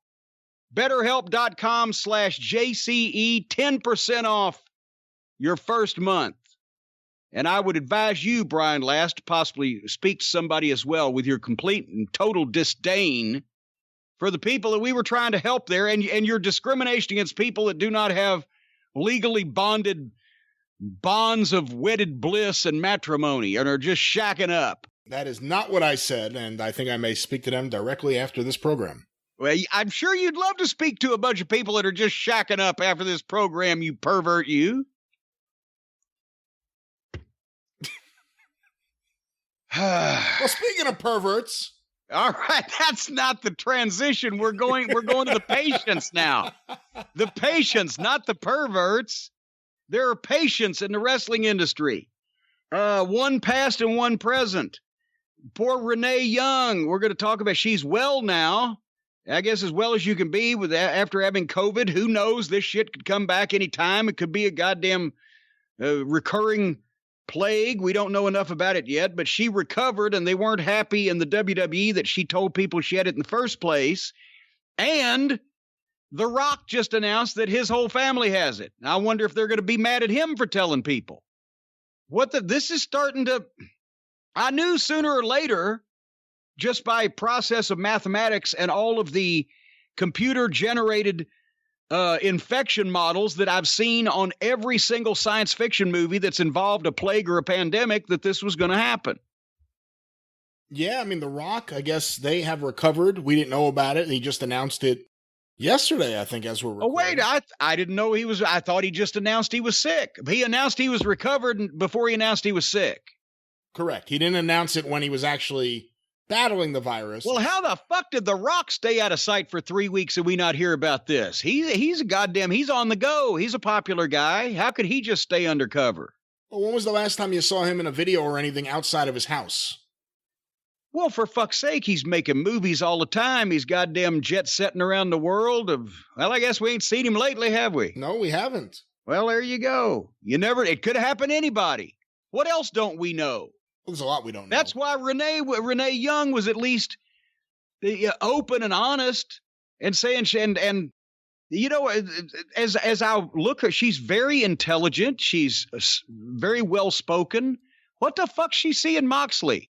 BetterHelp.com/JCE, 10% off your first month. And I would advise you, Brian Last, to possibly speak to somebody as well with your complete and total disdain for the people that we were trying to help there, and your discrimination against people that do not have legally bonded bonds of wedded bliss and matrimony and are just shacking up. That is not what I said, and I think I may speak to them directly after this program. Well, I'm sure you'd love to speak to a bunch of people that are just shacking up after this program, you pervert, you. Well, speaking of perverts. All right, that's not the transition. We're going to the patients now. The patients, not the perverts. There are patients in the wrestling industry. One past and one present. Poor Renee Young. We're going to talk about, she's well now. I guess as well as you can be after having COVID. Who knows? This shit could come back anytime. It could be a goddamn recurring plague. We don't know enough about it yet, but she recovered, and they weren't happy in the WWE that she told people she had it in the first place. And The Rock just announced that his whole family has it. I wonder if they're going to be mad at him for telling people. This is starting to, I knew sooner or later, just by process of mathematics and all of the computer generated infection models that I've seen on every single science fiction movie that's involved a plague or a pandemic, that this was going to happen. Yeah, I mean, The Rock, I guess they have recovered. We didn't know about it. He just announced it yesterday, I think, as we're recording. Oh, wait, I didn't know he was, I thought he just announced he was sick. He announced he was recovered before he announced he was sick. Correct. He didn't announce it when he was actually battling the virus. Well, how the fuck did The Rock stay out of sight for 3 weeks and we not hear about this? He's on the go. He's a popular guy. How could he just stay undercover? Well, when was the last time you saw him in a video or anything outside of his house? Well, for fuck's sake, he's making movies all the time. He's goddamn jet setting around the world well, I guess we ain't seen him lately, have we? No, we haven't. Well, there you go. It could happen to anybody. What else don't we know? Well, there's a lot we don't know. That's why Renee Young was at least open and honest and saying, and you know, as I look at, she's very intelligent. She's very well spoken. What the fuck she see in Moxley?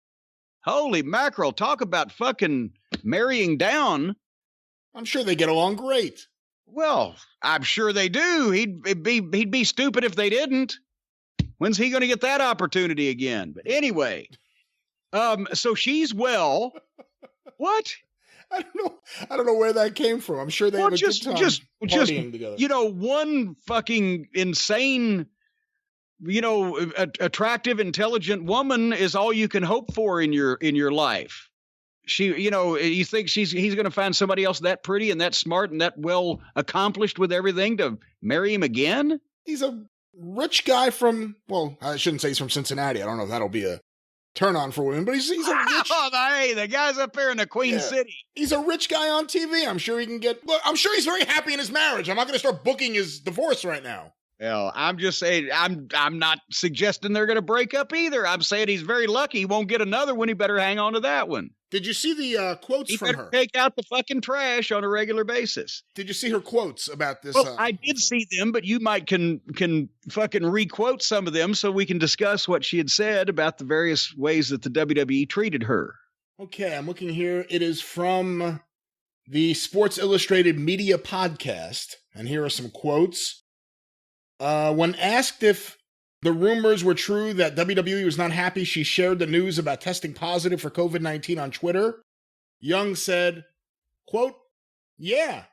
Holy mackerel! Talk about fucking marrying down. I'm sure they get along great. Well, I'm sure they do. He'd be stupid if they didn't. When's he going to get that opportunity again? But anyway, so she's well. What? I don't know where that came from. I'm sure they have a good time partying together. You know, one fucking insane, attractive, intelligent woman is all you can hope for in your life. You think he's going to find somebody else that pretty and that smart and that well accomplished with everything to marry him again? He's a rich guy from, well, I shouldn't say he's from Cincinnati. I don't know if that'll be a turn on for women, but he's a rich. Oh, hey, the guy's up there in the Queen City. He's a rich guy on TV. I'm sure he can look, I'm sure he's very happy in his marriage. I'm not going to start booking his divorce right now. Well, I'm just saying, I'm not suggesting they're going to break up either. I'm saying he's very lucky he won't get another one. He better hang on to that one. Did you see the quotes from her? Take out the fucking trash on a regular basis. Did you see her quotes about this? Well, I did see them, but you might can fucking re-quote some of them so we can discuss what she had said about the various ways that the WWE treated her. Okay, I'm looking here. It is from the Sports Illustrated Media Podcast, and here are some quotes. When asked if the rumors were true that WWE was not happy she shared the news about testing positive for COVID-19 on Twitter, Young said, quote, "Yeah,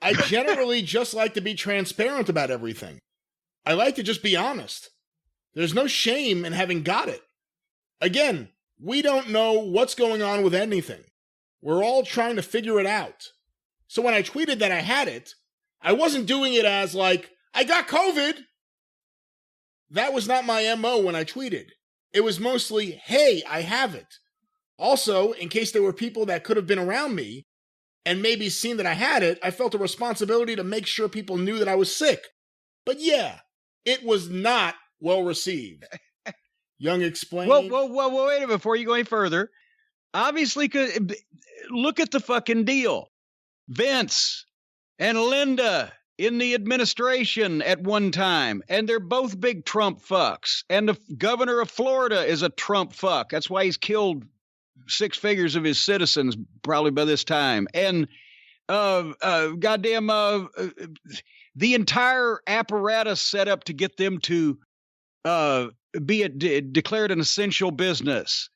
I generally just like to be transparent about everything. I like to just be honest. There's no shame in having got it. Again, we don't know what's going on with anything. We're all trying to figure it out. So when I tweeted that I had it, I wasn't doing it as like, I got COVID. That was not my MO when I tweeted. It was mostly, hey, I have it. Also, in case there were people that could have been around me and maybe seen that I had it, I felt a responsibility to make sure people knew that I was sick. But yeah, it was not well received." Young explained. Well, wait a minute before you go any further. Obviously, look at the fucking deal. Vince and Linda in the administration at one time, and they're both big Trump fucks. And the governor of Florida is a Trump fuck. That's why he's killed 6 figures of his citizens probably by this time. And the entire apparatus set up to get them to be declared an essential business,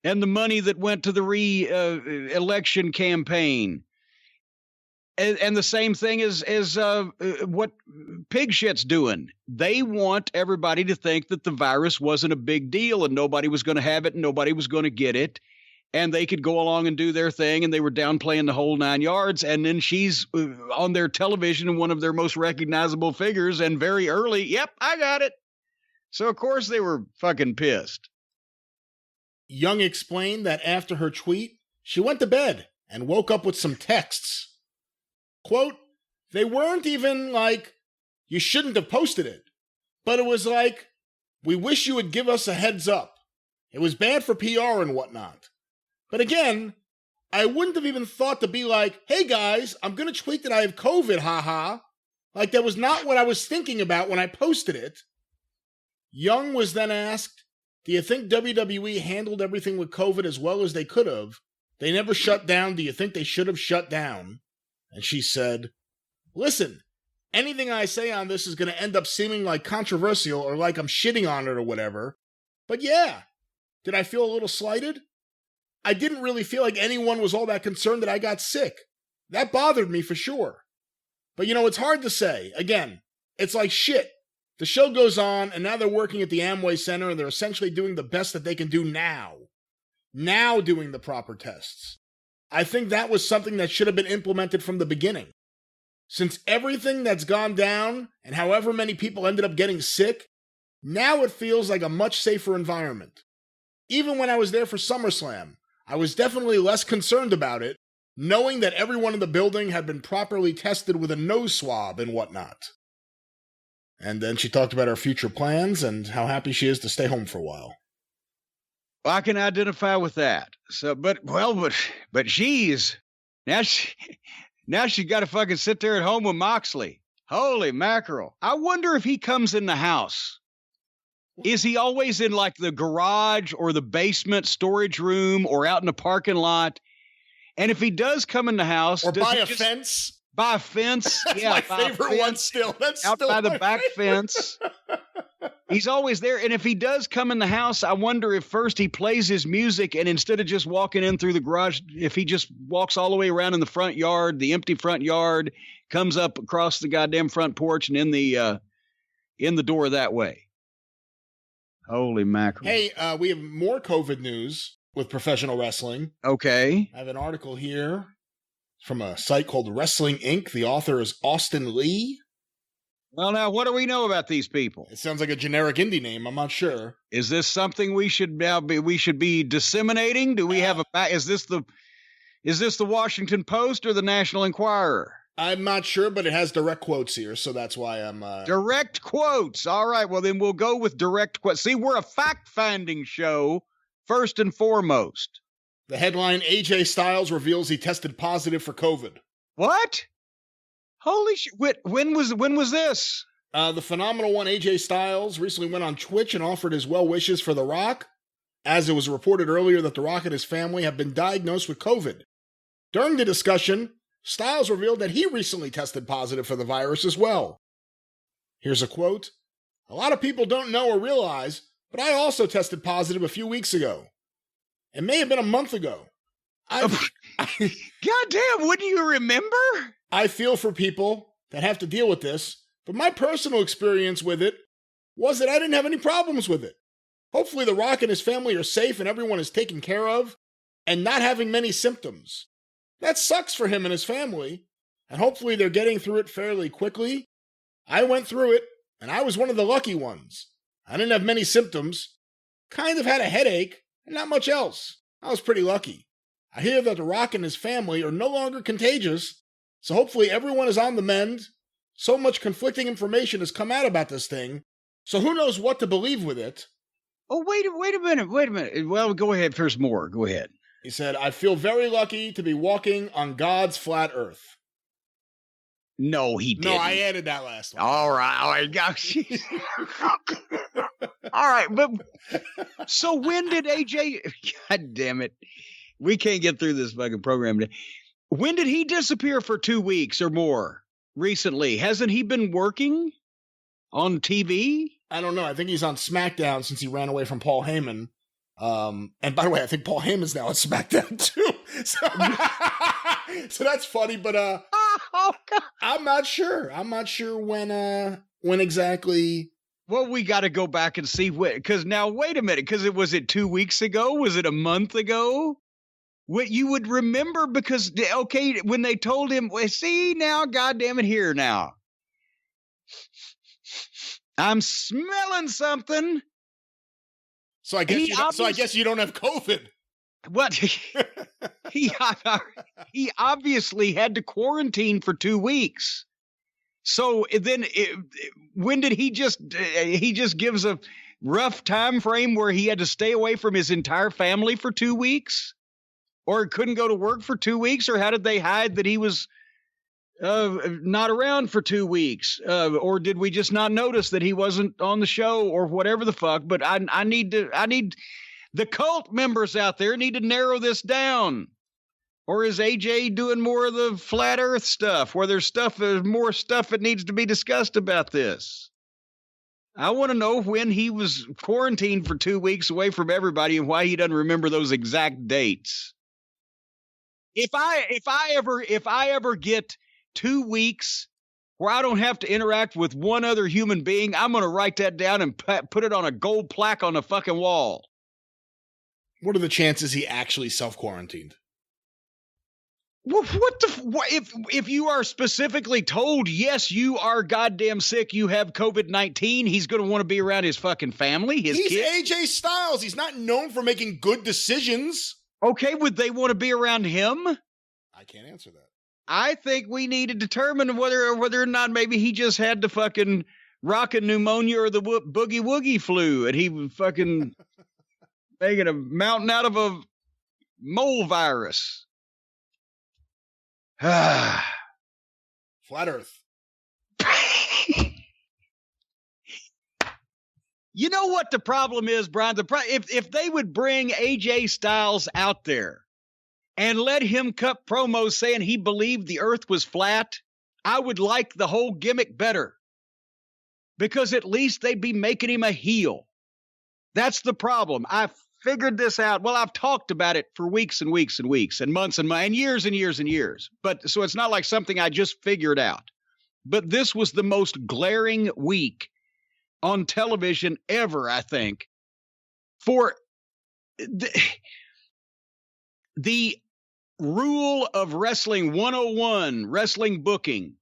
and the money that went to the election campaign. And the same thing as what Pig Shit's doing. They want everybody to think that the virus wasn't a big deal and nobody was going to have it and nobody was going to get it. And they could go along and do their thing, and they were downplaying the whole 9 yards. And then she's on their television, one of their most recognizable figures, and very early, yep, I got it. So, of course, they were fucking pissed. Young explained that after her tweet, she went to bed and woke up with some texts. Quote, "They weren't even like, you shouldn't have posted it, but it was like, we wish you would give us a heads up. It was bad for PR and whatnot. But again, I wouldn't have even thought to be like, hey guys, I'm going to tweet that I have COVID, haha. Like that was not what I was thinking about when I posted it." Young was then asked, do you think WWE handled everything with COVID as well as they could have? They never shut down. Do you think they should have shut down? And she said, listen, anything I say on this is going to end up seeming like controversial or like I'm shitting on it or whatever. But yeah, did I feel a little slighted? I didn't really feel like anyone was all that concerned that I got sick. That bothered me for sure. But it's hard to say. Again, it's like shit. The show goes on, and now they're working at the Amway Center, and they're essentially doing the best that they can do now. Now doing the proper tests. I think that was something that should have been implemented from the beginning. Since everything that's gone down, and however many people ended up getting sick, now it feels like a much safer environment. Even when I was there for SummerSlam, I was definitely less concerned about it, knowing that everyone in the building had been properly tested with a nose swab and whatnot. And then she talked about her future plans and how happy she is to stay home for a while. Well, I can identify with that. So, but she's now she's got to fucking sit there at home with Moxley. Holy mackerel! I wonder if he comes in the house. Is he always in like the garage or the basement storage room or out in the parking lot? And if he does come in the house, or by a fence. By a fence. That's yeah, my favorite one still. That's out still by the my back favorite. fence. He's always there. And if he does come in the house, I wonder if first he plays his music and instead of just walking in through the garage, if he just walks all the way around in the front yard, the empty front yard, comes up across the goddamn front porch and in the door that way. Holy mackerel. Hey, we have more COVID news with professional wrestling. Okay. I have an article here from a site called Wrestling Inc. The author is Austin Lee. Well, now, what do we know about these people? It sounds like a generic indie name. I'm not sure. Is this something we should be disseminating? Do we have is this the Washington Post or the National Enquirer? I'm not sure, but it has direct quotes here, so that's why I'm... Direct quotes. All right, well, then we'll go with direct quotes. See, we're a fact-finding show, first and foremost. The headline, AJ Styles reveals he tested positive for COVID. What? Holy shit. When was this? The phenomenal one, AJ Styles, recently went on Twitch and offered his well wishes for The Rock, as it was reported earlier that The Rock and his family have been diagnosed with COVID. During the discussion, Styles revealed that he recently tested positive for the virus as well. Here's a quote. "A lot of people don't know or realize, but I also tested positive a few weeks ago. It may have been a month ago. Goddamn, wouldn't you remember? I feel for people that have to deal with this, but my personal experience with it was that I didn't have any problems with it. Hopefully The Rock and his family are safe and everyone is taken care of and not having many symptoms. That sucks for him and his family, and hopefully they're getting through it fairly quickly. I went through it, and I was one of the lucky ones. I didn't have many symptoms, kind of had a headache, and not much else. I was pretty lucky. I hear that The Rock and his family are no longer contagious, so hopefully everyone is on the mend. So much conflicting information has come out about this thing, so who knows what to believe with it." Oh, wait a minute. Well, go ahead. There's more. Go ahead. He said, "I feel very lucky to be walking on God's flat earth." No, he didn't. No, I added that last one. All right. Gosh. All right. But so when did AJ, God damn it. We can't get through this fucking program today. When did he disappear for 2 weeks or more recently? Hasn't he been working on TV? I don't know. I think he's on SmackDown since he ran away from Paul Heyman. And by the way, I think Paul Heyman's now on SmackDown too. So that's funny, but oh, God. I'm not sure. I'm not sure when exactly. Well, we got to go back and see what, because now, wait a minute, because was it 2 weeks ago? Was it a month ago? What you would remember, because, okay, when they told him, well, see now, goddamn it, here now. I'm smelling something. So I guess you don't have COVID. What? He obviously had to quarantine for 2 weeks. So then when did he just gives a rough time frame where he had to stay away from his entire family for 2 weeks, or couldn't go to work for 2 weeks, or how did they hide that he was not around for 2 weeks, or did we just not notice that he wasn't on the show, or whatever the fuck? But I need the cult members out there need to narrow this down. Or is AJ doing more of the flat earth stuff, where there's more stuff that needs to be discussed about this? I want to know when he was quarantined for 2 weeks away from everybody and why he doesn't remember those exact dates. If I ever get 2 weeks where I don't have to interact with one other human being. I'm going to write that down and put it on a gold plaque on the fucking wall. What are the chances he actually self-quarantined? If you are specifically told, yes, you are goddamn sick, you have COVID-19, he's going to want to be around his fucking family, his kids. He's AJ Styles. He's not known for making good decisions. Okay, would they want to be around him? I can't answer that. I think we need to determine whether or not maybe he just had the fucking rockin' pneumonia or the boogie woogie flu, and he was fucking making a mountain out of a mole virus. Flat Earth. You know what the problem is, Brian? If they would bring AJ Styles out there and let him cut promos saying he believed the earth was flat, I would like the whole gimmick better. Because at least they'd be making him a heel. That's the problem. I figured this out. Well, I've talked about it for weeks and weeks and weeks and months and years and years and years. But so it's not like something I just figured out. But this was the most glaring week on television ever, I think, for the rule of Wrestling 101, wrestling booking,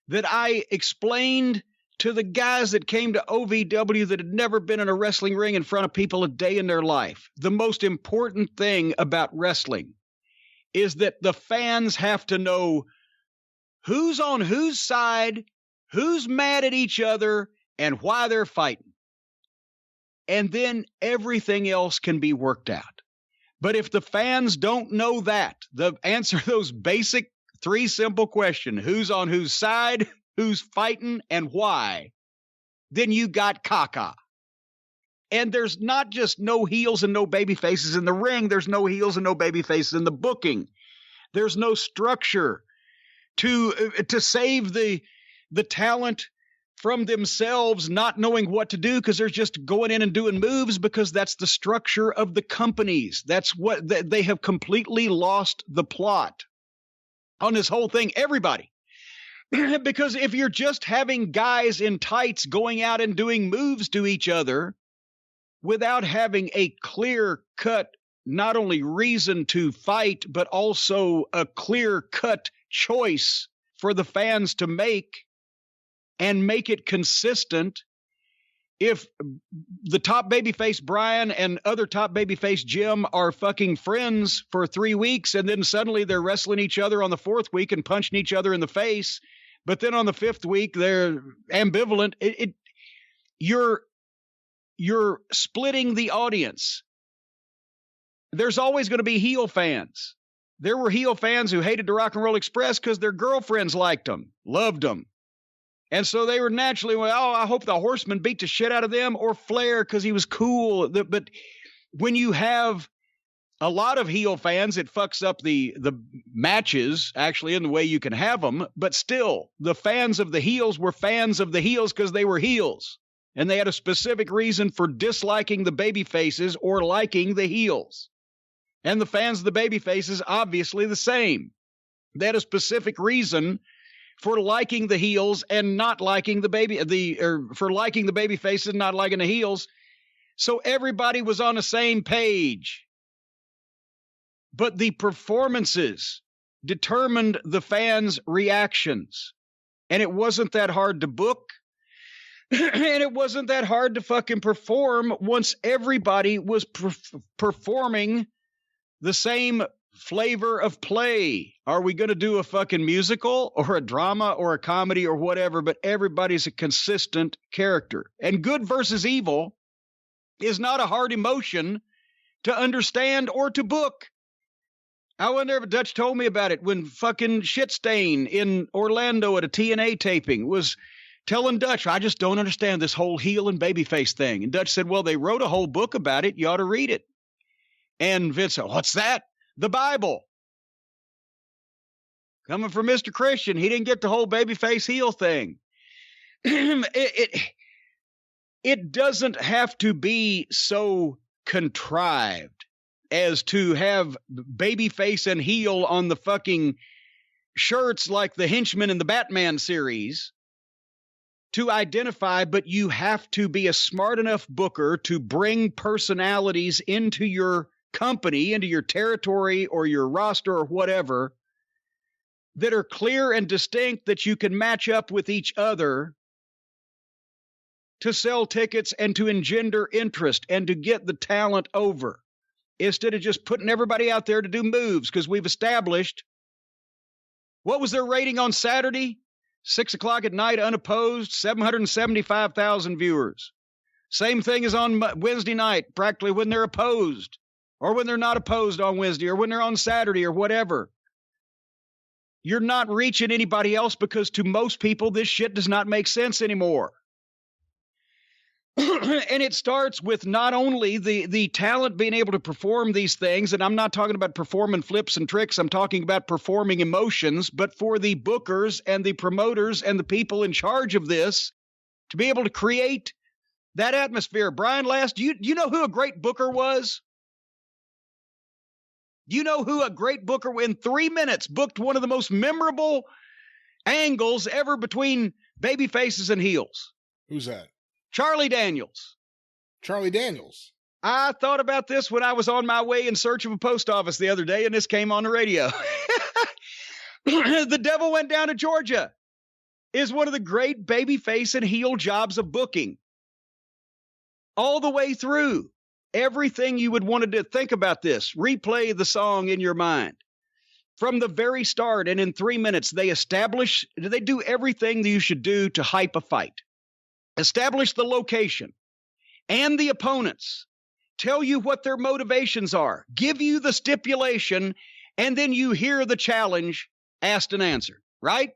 that I explained to the guys that came to OVW that had never been in a wrestling ring in front of people a day in their life. The most important thing about wrestling is that the fans have to know who's on whose side, who's mad at each other, and why they're fighting. And then everything else can be worked out. But if the fans don't know that, the answer those basic three simple questions, who's on whose side, who's fighting, and why, then you got caca. And there's not just no heels and no baby faces in the ring. There's no heels and no baby faces in the booking. There's no structure to save the talent from themselves not knowing what to do because they're just going in and doing moves because that's the structure of the companies. That's what they have completely lost the plot on this whole thing. Everybody. Because if you're just having guys in tights going out and doing moves to each other without having a clear-cut, not only reason to fight, but also a clear-cut choice for the fans to make and make it consistent, if the top babyface Brian and other top babyface Jim are fucking friends for 3 weeks and then suddenly they're wrestling each other on the 4th week and punching each other in the face, but then on the 5th week they're ambivalent, you're splitting the audience. There's always going to be heel fans. There were heel fans who hated the Rock and Roll Express because their girlfriends liked them, loved them. And so they were naturally, well, I hope the Horseman beat the shit out of them, or Flair because he was cool. But when you have a lot of heel fans, it fucks up the matches, actually, in the way you can have them. But still, the fans of the heels were fans of the heels because they were heels. And they had a specific reason for disliking the baby faces or liking the heels. And the fans of the baby faces, obviously the same. They had a specific reason for liking the heels and not liking for liking the baby faces and not liking the heels. So everybody was on the same page. But the performances determined the fans' reactions. And it wasn't that hard to book. And it wasn't that hard to fucking perform once everybody was performing the same flavor of play. Are we going to do a fucking musical or a drama or a comedy or whatever? But everybody's a consistent character. And good versus evil is not a hard emotion to understand or to book. I wonder if Dutch told me about it when fucking Shitstain in Orlando at a TNA taping was telling Dutch, I just don't understand this whole heel and babyface thing. And Dutch said, well, they wrote a whole book about it. You ought to read it. And Vince said, what's that? The Bible. Coming from Mr. Christian, he didn't get the whole babyface heel thing. It doesn't have to be so contrived as to have babyface and heel on the fucking shirts like the Henchmen in the Batman series. to identify, but you have to be a smart enough booker to bring personalities into your company, into your territory or your roster or whatever, that are clear and distinct that you can match up with each other to sell tickets and to engender interest and to get the talent over, instead of just putting everybody out there to do moves. Because we've established, what was their rating on Saturday? 6 o'clock at night, unopposed, 775,000 viewers. Same thing as on Wednesday night, practically when they're opposed, or when they're not opposed on Wednesday, or when they're on Saturday, or whatever. You're not reaching anybody else because to most people, this shit does not make sense anymore. And it starts with not only the talent being able to perform these things, and I'm not talking about performing flips and tricks, I'm talking about performing emotions, but for the bookers and the promoters and the people in charge of this to be able to create that atmosphere. Brian, do you know who a great booker was? Do you know who a great booker in 3 minutes booked one of the most memorable angles ever between baby faces and heels? Who's that? Charlie Daniels. Charlie Daniels. I thought about this when I was on my way in search of a post office the other day, and this came on the radio. The Devil Went Down to Georgia is one of the great babyface and heel jobs of booking. All the way through. Everything you would want to think about this. Replay the song in your mind. From the very start, and in 3 minutes, they do everything that you should do to hype a fight. Establish the location and the opponents. Tell you what their motivations are. Give you the stipulation, and then you hear the challenge asked and answered, right?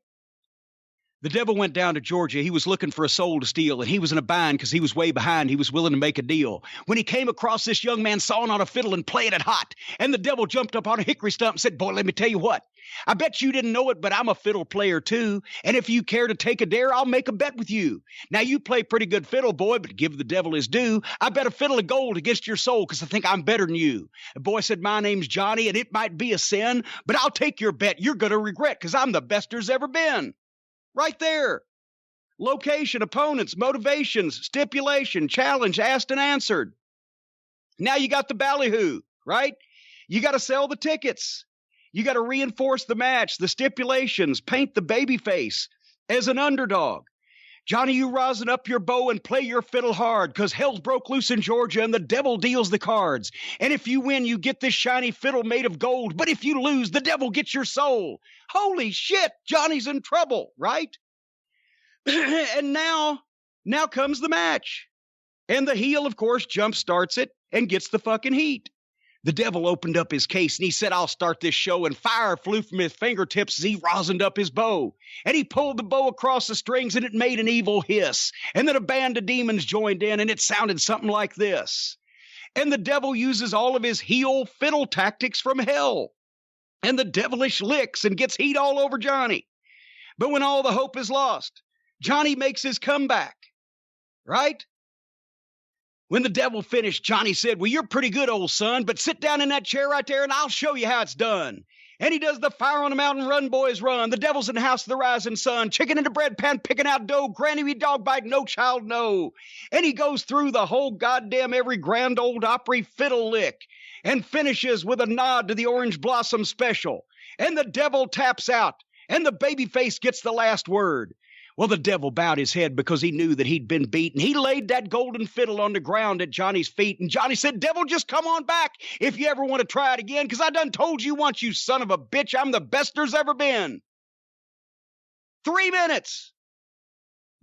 The Devil Went Down to Georgia. He was looking for a soul to steal, and he was in a bind because he was way behind. He was willing to make a deal. When he came across this young man sawing on a fiddle and playing it hot, and the devil jumped up on a hickory stump and said, "Boy, let me tell you what. I bet you didn't know it, but I'm a fiddle player too, and if you care to take a dare, I'll make a bet with you. Now, you play pretty good fiddle, boy, but give the devil his due. I bet a fiddle of gold against your soul because I think I'm better than you." The boy said, "My name's Johnny, and it might be a sin, but I'll take your bet. You're going to regret because I'm the best there's ever been." Right there. Location, opponents, motivations, stipulation, challenge, asked and answered. Now you got the ballyhoo, right? You got to sell the tickets. You got to reinforce the match, the stipulations, paint the babyface as an underdog. Johnny, you rosin up your bow and play your fiddle hard, because hell's broke loose in Georgia and the devil deals the cards. And if you win, you get this shiny fiddle made of gold. But if you lose, the devil gets your soul. Holy shit, Johnny's in trouble, right? And now comes the match. And the heel, of course, jump starts it and gets the fucking heat. The devil opened up his case and he said, "I'll start this show." And fire flew from his fingertips as he rosined up his bow. And he pulled the bow across the strings and it made an evil hiss. And then a band of demons joined in and it sounded something like this. And the devil uses all of his heel fiddle tactics from hell. And the devilish licks and gets heat all over Johnny. But when all the hope is lost, Johnny makes his comeback, right? When the devil finished, Johnny said, "Well, you're pretty good, old son, but sit down in that chair right there and I'll show you how it's done." And he does the fire on the mountain, run, boys, run. The devil's in the house of the rising sun, chicken in the bread pan, picking out dough, granny me dog bite, no child no. And he goes through the whole goddamn every grand old Opry fiddle lick and finishes with a nod to the Orange Blossom Special. And the devil taps out and the babyface gets the last word. Well, the devil bowed his head because he knew that he'd been beaten. He laid that golden fiddle on the ground at Johnny's feet, and Johnny said, "Devil, just come on back if you ever want to try it again, because I done told you once, you son of a bitch, I'm the best there's ever been." 3 minutes.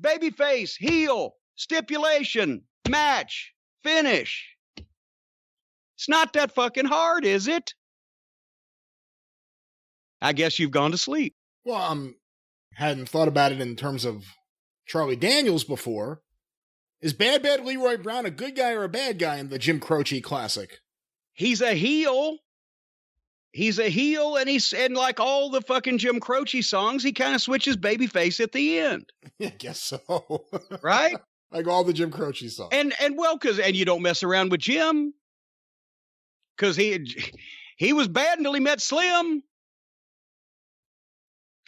Babyface, heel, stipulation, match, finish. It's not that fucking hard, is it? I guess you've gone to sleep. Well, hadn't thought about it in terms of Charlie Daniels before. Is Bad Leroy Brown a good guy or a bad guy in the Jim Croce classic? He's a heel. He's a heel, and like all the fucking Jim Croce songs, he kind of switches babyface at the end. I guess so. Right? Like all the Jim Croce songs. And you don't mess around with Jim. Because he was bad until he met Slim.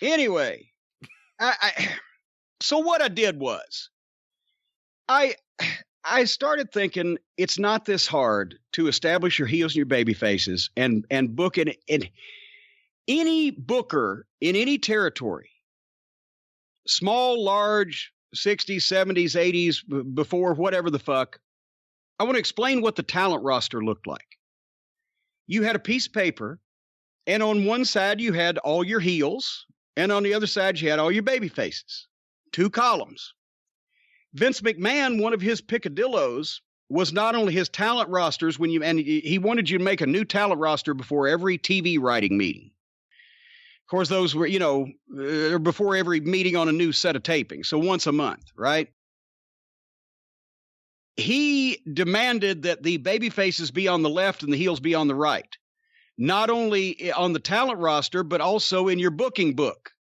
Anyway. So what I did was I started thinking it's not this hard to establish your heels and your baby faces and book it. And any booker in any territory, small, large, 60s, 70s, 80s, before whatever the fuck, I want to explain what the talent roster looked like. You had a piece of paper, and on one side you had all your heels, and on the other side you had all your baby faces. 2 columns. Vince McMahon, one of his picadillos was not only his talent rosters and he wanted you to make a new talent roster before every TV writing meeting. Of course, those were, before every meeting on a new set of taping. So once a month, right? He demanded that the baby faces be on the left and the heels be on the right. Not only on the talent roster, but also in your booking book.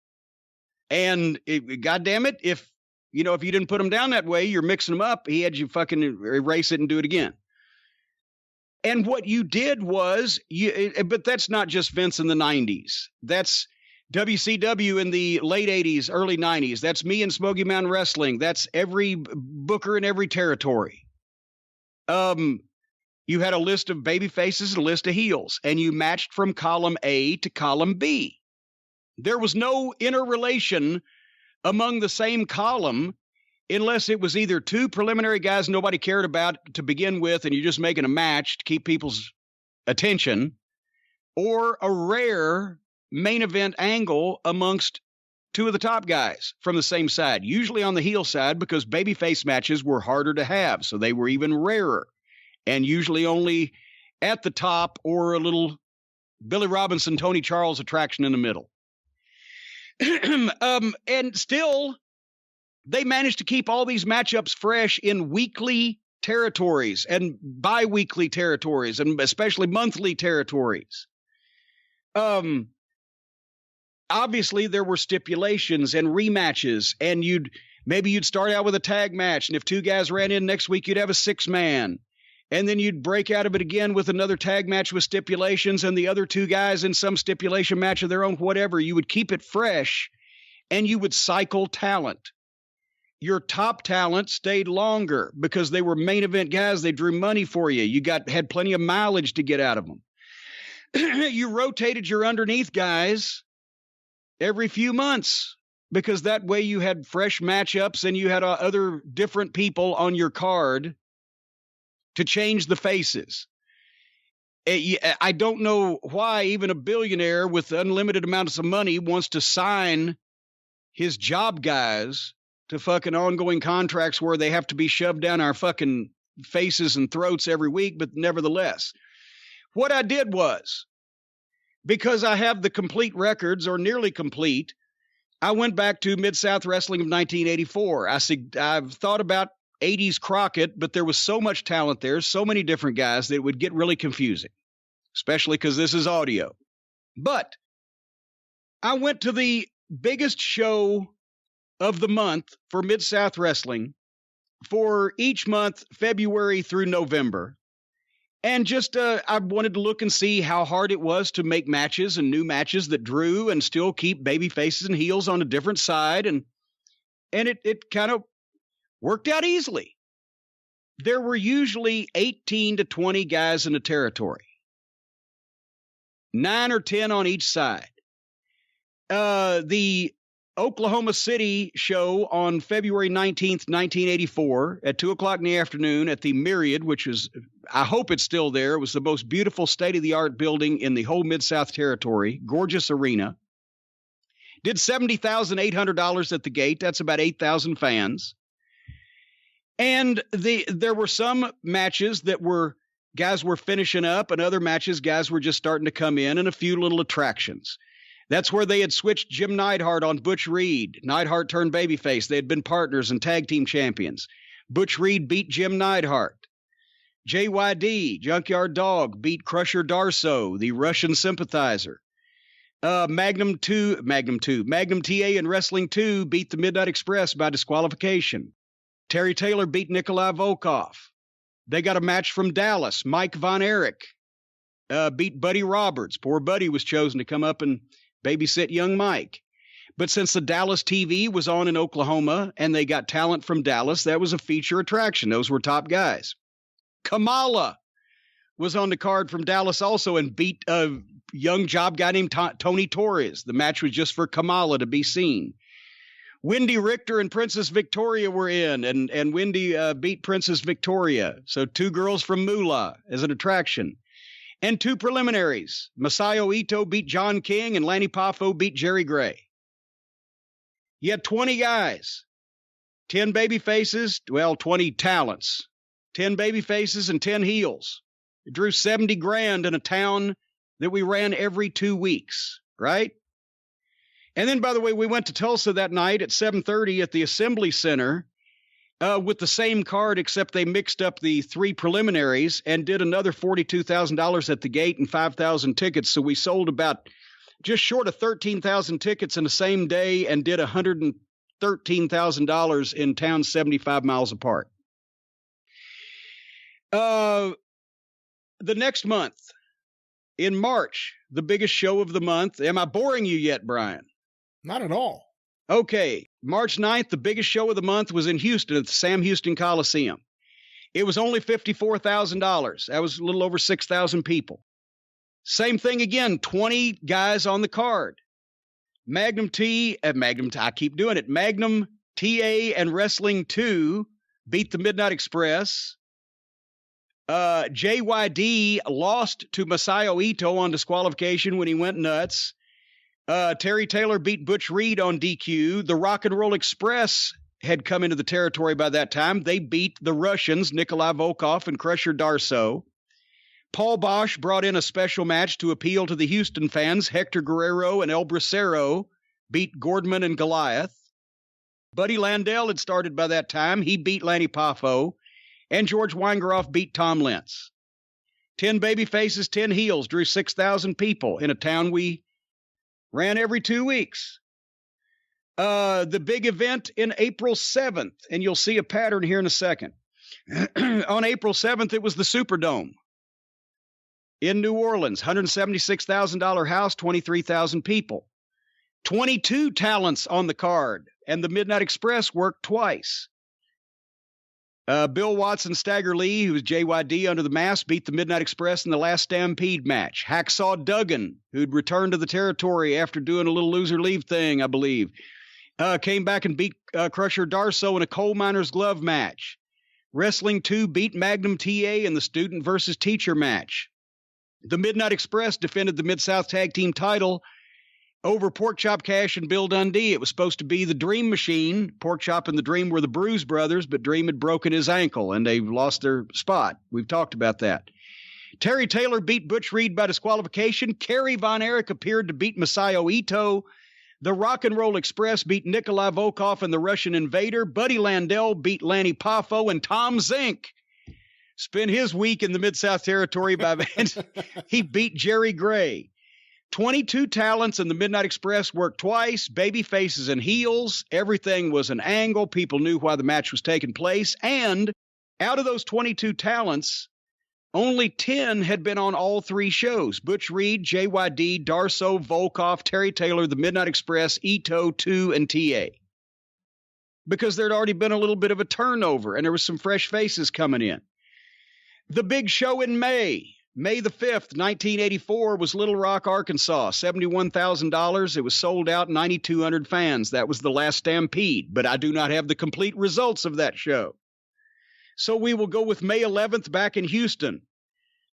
And God damn it, if you didn't put them down that way, you're mixing them up. He had you fucking erase it and do it again. And what you did was, but that's not just Vince in the 90s. That's WCW in the late 80s, early 90s. That's me in Smoky Mountain Wrestling. That's every booker in every territory. You had a list of baby faces and a list of heels, and you matched from column A to column B. There was no interrelation among the same column unless it was either 2 preliminary guys nobody cared about to begin with and you're just making a match to keep people's attention, or a rare main event angle amongst 2 of the top guys from the same side, usually on the heel side because babyface matches were harder to have, so they were even rarer and usually only at the top or a little Billy Robinson, Tony Charles attraction in the middle. And still, they managed to keep all these matchups fresh in weekly territories and bi-weekly territories and especially monthly territories. Obviously, there were stipulations and rematches, and you'd start out with a tag match, and if 2 guys ran in next week, you'd have a 6-man. And then you'd break out of it again with another tag match with stipulations and the other 2 guys in some stipulation match of their own, whatever. You would keep it fresh and you would cycle talent. Your top talent stayed longer because they were main event guys. They drew money for you. You had plenty of mileage to get out of them. You rotated your underneath guys every few months because that way you had fresh matchups and you had other different people on your card to change the faces. I don't know why even a billionaire with unlimited amounts of money wants to sign his job guys to fucking ongoing contracts where they have to be shoved down our fucking faces and throats every week, but nevertheless. What I did was, because I have the complete records or nearly complete, I went back to Mid-South Wrestling of 1984. I've thought about 80s Crockett, but there was so much talent there, so many different guys that it would get really confusing, especially because this is audio. But I went to the biggest show of the month for Mid-South Wrestling for each month, February through November. And just I wanted to look and see how hard it was to make matches and new matches that drew and still keep baby faces and heels on a different side. And it kind of worked out easily. There were usually 18 to 20 guys in the territory, 9 or 10 on each side. The Oklahoma City show on February 19th, 1984 at 2:00 in the afternoon at the Myriad, which was, I hope it's still there. It was the most beautiful state-of-the-art building in the whole Mid-South territory. Gorgeous arena. Did $70,800 at the gate. That's about 8,000 fans. And there were some matches that guys were finishing up, and other matches guys were just starting to come in, and a few little attractions. That's where they had switched Jim Neidhart on Butch Reed. Neidhart turned babyface. They had been partners and tag team champions. Butch Reed beat Jim Neidhart. JYD, Junkyard Dog, beat Crusher Darso, the Russian sympathizer. Magnum TA and Wrestling 2 beat the Midnight Express by disqualification. Terry Taylor beat Nikolai Volkov. They got a match from Dallas. Mike Von Erich beat Buddy Roberts. Poor Buddy was chosen to come up and babysit young Mike. But since the Dallas TV was on in Oklahoma and they got talent from Dallas, that was a feature attraction. Those were top guys. Kamala was on the card from Dallas also and beat a young job guy named Tony Torres. The match was just for Kamala to be seen. Wendy Richter and Princess Victoria were in, and Wendy beat Princess Victoria. So 2 girls from Moolah as an attraction. And 2 preliminaries. Masayo Ito beat John King, and Lanny Poffo beat Jerry Gray. You had 20 guys, 10 baby faces, 20 talents, 10 baby faces and 10 heels. It drew $70,000 in a town that we ran every 2 weeks, right? And then, by the way, we went to Tulsa that night at 7:30 at the Assembly Center with the same card, except they mixed up the 3 preliminaries and did another $42,000 at the gate and 5,000 tickets. So we sold about just short of 13,000 tickets in the same day and did $113,000 in towns 75 miles apart. The next month, in March, the biggest show of the month. Am I boring you yet, Brian? Not at all. Okay, March 9th, the biggest show of the month was in Houston at the Sam Houston Coliseum. It was only $54,000. That was a little over 6,000 people. Same thing again, 20 guys on the card. Magnum TA and Wrestling 2 beat the Midnight Express. JYD lost to Masayo Ito on disqualification when he went nuts. Terry Taylor beat Butch Reed on DQ. The Rock and Roll Express had come into the territory by that time. They beat the Russians, Nikolai Volkov and Crusher Darsow. Paul Bosch brought in a special match to appeal to the Houston fans. Hector Guerrero and El Bracero beat Gordman and Goliath. Buddy Landell had started by that time. He beat Lanny Poffo. And George Weingeroff beat Tom Lentz. 10 baby faces, 10 heels, drew 6,000 people in a town we ran every 2 weeks. The big event in April 7th, and you'll see a pattern here in a second. On April 7th, it was the Superdome in New Orleans, $176,000 house, 23,000 people. 22 talents on the card, and the Midnight Express worked twice. Bill Watson Stagger Lee, who was JYD under the mask, beat the Midnight Express in the last Stampede match. Hacksaw Duggan, who'd returned to the territory after doing a little loser leave thing, I believe, came back and beat Crusher Darsow in a coal miner's glove match. Wrestling 2 beat Magnum TA in the student versus teacher match. The Midnight Express defended the Mid-South Tag Team title over Porkchop Cash and Bill Dundee. It was supposed to be the Dream Machine. Porkchop and the Dream were the Bruise Brothers, but Dream had broken his ankle, and they lost their spot. We've talked about that. Terry Taylor beat Butch Reed by disqualification. Kerry Von Erich appeared to beat Masayo Ito. The Rock and Roll Express beat Nikolai Volkov and the Russian Invader. Buddy Landell beat Lanny Poffo, and Tom Zink spent his week in the Mid-South Territory he beat Jerry Gray. 22 talents in the Midnight Express worked twice, baby faces and heels. Everything was an angle. People knew why the match was taking place. And out of those 22 talents, only 10 had been on all 3 shows. Butch Reed, JYD, Darsow, Volkov, Terry Taylor, the Midnight Express, Ito, 2, and TA. Because there'd already been a little bit of a turnover, and there was some fresh faces coming in. The big show in May the 5th, 1984, was Little Rock, Arkansas, $71,000. It was sold out, 9,200 fans. That was the last Stampede, but I do not have the complete results of that show. So we will go with May 11th back in Houston,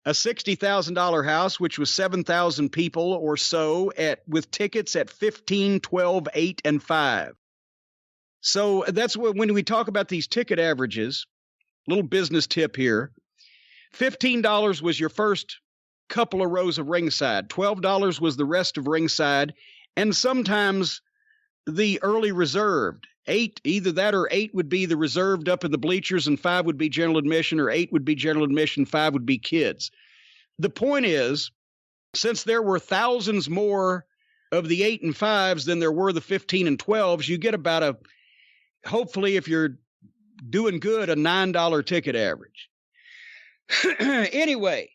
a $60,000 house, which was 7,000 people or so, with tickets at 15, 12, 8, and 5. So that's when we talk about these ticket averages, little business tip here. $15 was your first couple of rows of ringside. $12 was the rest of ringside, and sometimes the early reserved. 8, either that or 8 would be the reserved up in the bleachers, and 5 would be general admission, or 8 would be general admission, 5 would be kids. The point is, since there were thousands more of the 8 and 5s than there were the 15 and 12s, you get about hopefully if you're doing good, a $9 ticket average. Anyway,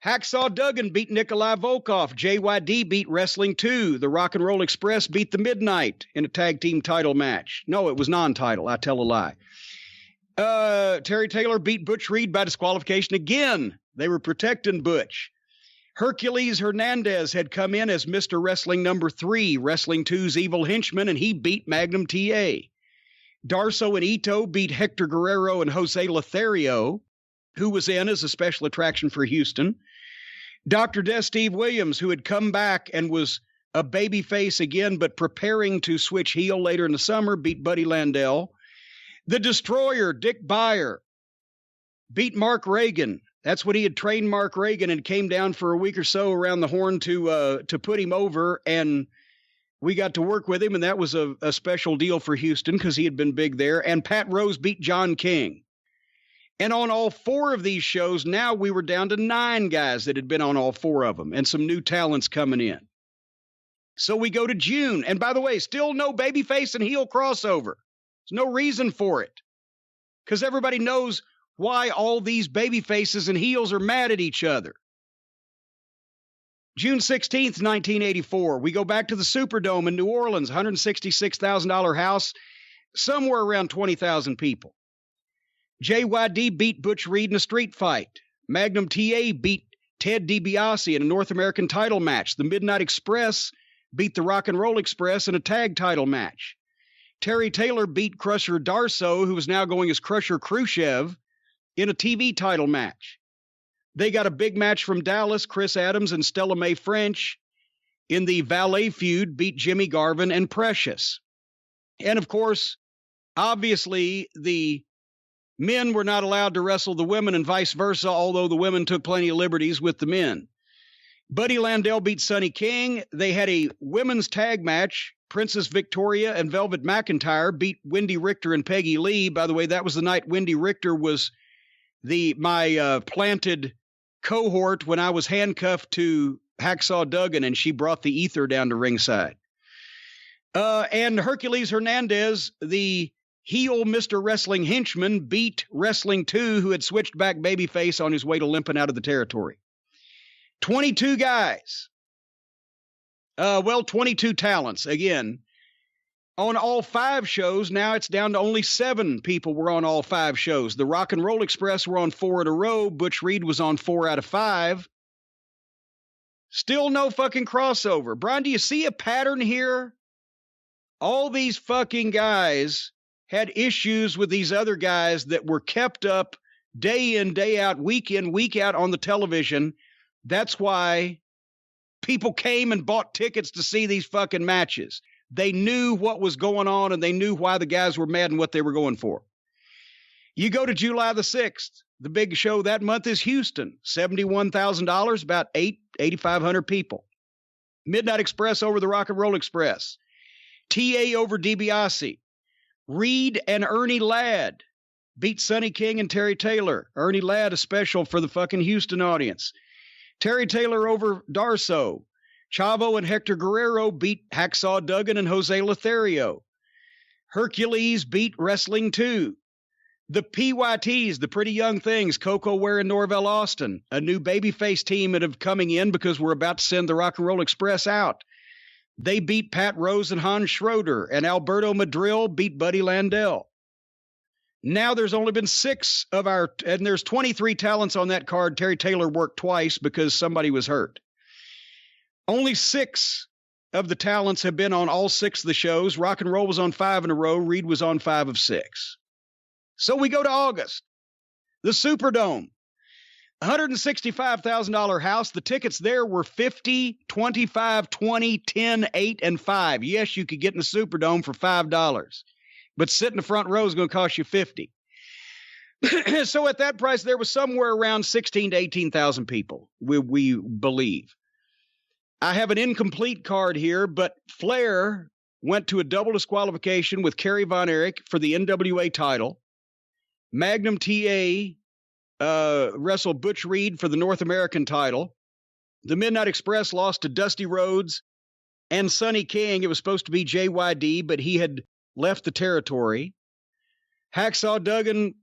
Hacksaw Duggan beat Nikolai Volkov. JYD beat Wrestling 2. The Rock and Roll Express beat the Midnight in a tag team title match. No, it was non-title. I tell a lie. Terry Taylor beat Butch Reed by disqualification again. They were protecting Butch. Hercules Hernandez had come in as Mr. Wrestling number 3, Wrestling 2's evil henchman, and he beat Magnum TA. Darso and Ito beat Hector Guerrero and Jose Lothario, who was in as a special attraction for Houston. Dr. Death Steve Williams, who had come back and was a babyface again, but preparing to switch heel later in the summer, beat Buddy Landell. The Destroyer, Dick Beyer, beat Mark Reagan. That's what he had trained Mark Reagan and came down for a week or so around the horn to put him over, and we got to work with him, and that was a special deal for Houston because he had been big there. And Pat Rose beat John King. And on all 4 of these shows, now we were down to 9 guys that had been on all 4 of them, and some new talents coming in. So we go to June, and by the way, still no babyface and heel crossover. There's no reason for it, because everybody knows why all these babyfaces and heels are mad at each other. June 16th, 1984, we go back to the Superdome in New Orleans, $166,000 house, somewhere around 20,000 people. JYD beat Butch Reed in a street fight. Magnum TA beat Ted DiBiase in a North American title match. The Midnight Express beat the Rock and Roll Express in a tag title match. Terry Taylor beat Crusher Darso, who was now going as Crusher Khrushchev, in a TV title match. They got a big match from Dallas. Chris Adams and Stella Mae French in the Valet feud beat Jimmy Garvin and Precious. And of course, obviously, the men were not allowed to wrestle the women and vice versa, although the women took plenty of liberties with the men. Buddy Landell beat Sonny King. They had a women's tag match. Princess Victoria and Velvet McIntyre beat Wendy Richter and Peggy Lee. By the way, that was the night Wendy Richter was my planted cohort when I was handcuffed to Hacksaw Duggan, and she brought the ether down to ringside. And Hercules Hernandez, the heel Mr. Wrestling henchman, beat Wrestling 2, who had switched back babyface on his way to limping out of the territory. 22 guys. 22 talents. Again, on all 5 shows, now it's down to only 7 people were on all 5 shows. The Rock and Roll Express were on 4 in a row. Butch Reed was on 4 out of 5. Still no fucking crossover. Brian, do you see a pattern here? All these fucking guys had issues with these other guys that were kept up day in, day out, week in, week out on the television. That's why people came and bought tickets to see these fucking matches. They knew what was going on, and they knew why the guys were mad and what they were going for. You go to July the 6th. The big show that month is Houston. $71,000, about 8,500 people. Midnight Express over the Rock and Roll Express. TA over DiBiase. Reed and Ernie Ladd beat Sonny King and Terry Taylor. Ernie Ladd, a special for the fucking Houston audience. Terry Taylor over Darso. Chavo and Hector Guerrero beat Hacksaw Duggan and Jose Lothario. Hercules beat Wrestling 2. The PYTs, the Pretty Young Things, Coco Ware and Norvell Austin, a new babyface team that have coming in because we're about to send the Rock and Roll Express out. They beat Pat Rose and Hans Schroeder, and Alberto Madril beat Buddy Landell. Now there's only been 6 of and there's 23 talents on that card. Terry Taylor worked twice because somebody was hurt. Only 6 of the talents have been on all 6 of the shows. Rock and Roll was on 5 in a row. Reed was on 5 of 6. So we go to August. The Superdome. $165,000 house. The tickets there were 50, 25, 20, 10, 8, and 5. Yes, you could get in the Superdome for $5. But sitting in the front row is going to cost you $50. So at that price, there was somewhere around 16 to 18,000 people, we believe. I have an incomplete card here, but Flair went to a double disqualification with Kerry Von Erich for the NWA title. Magnum TA wrestled Butch Reed for the North American title. The Midnight Express lost to Dusty Rhodes and Sonny King. It was supposed to be JYD, but he had left the territory. Hacksaw Duggan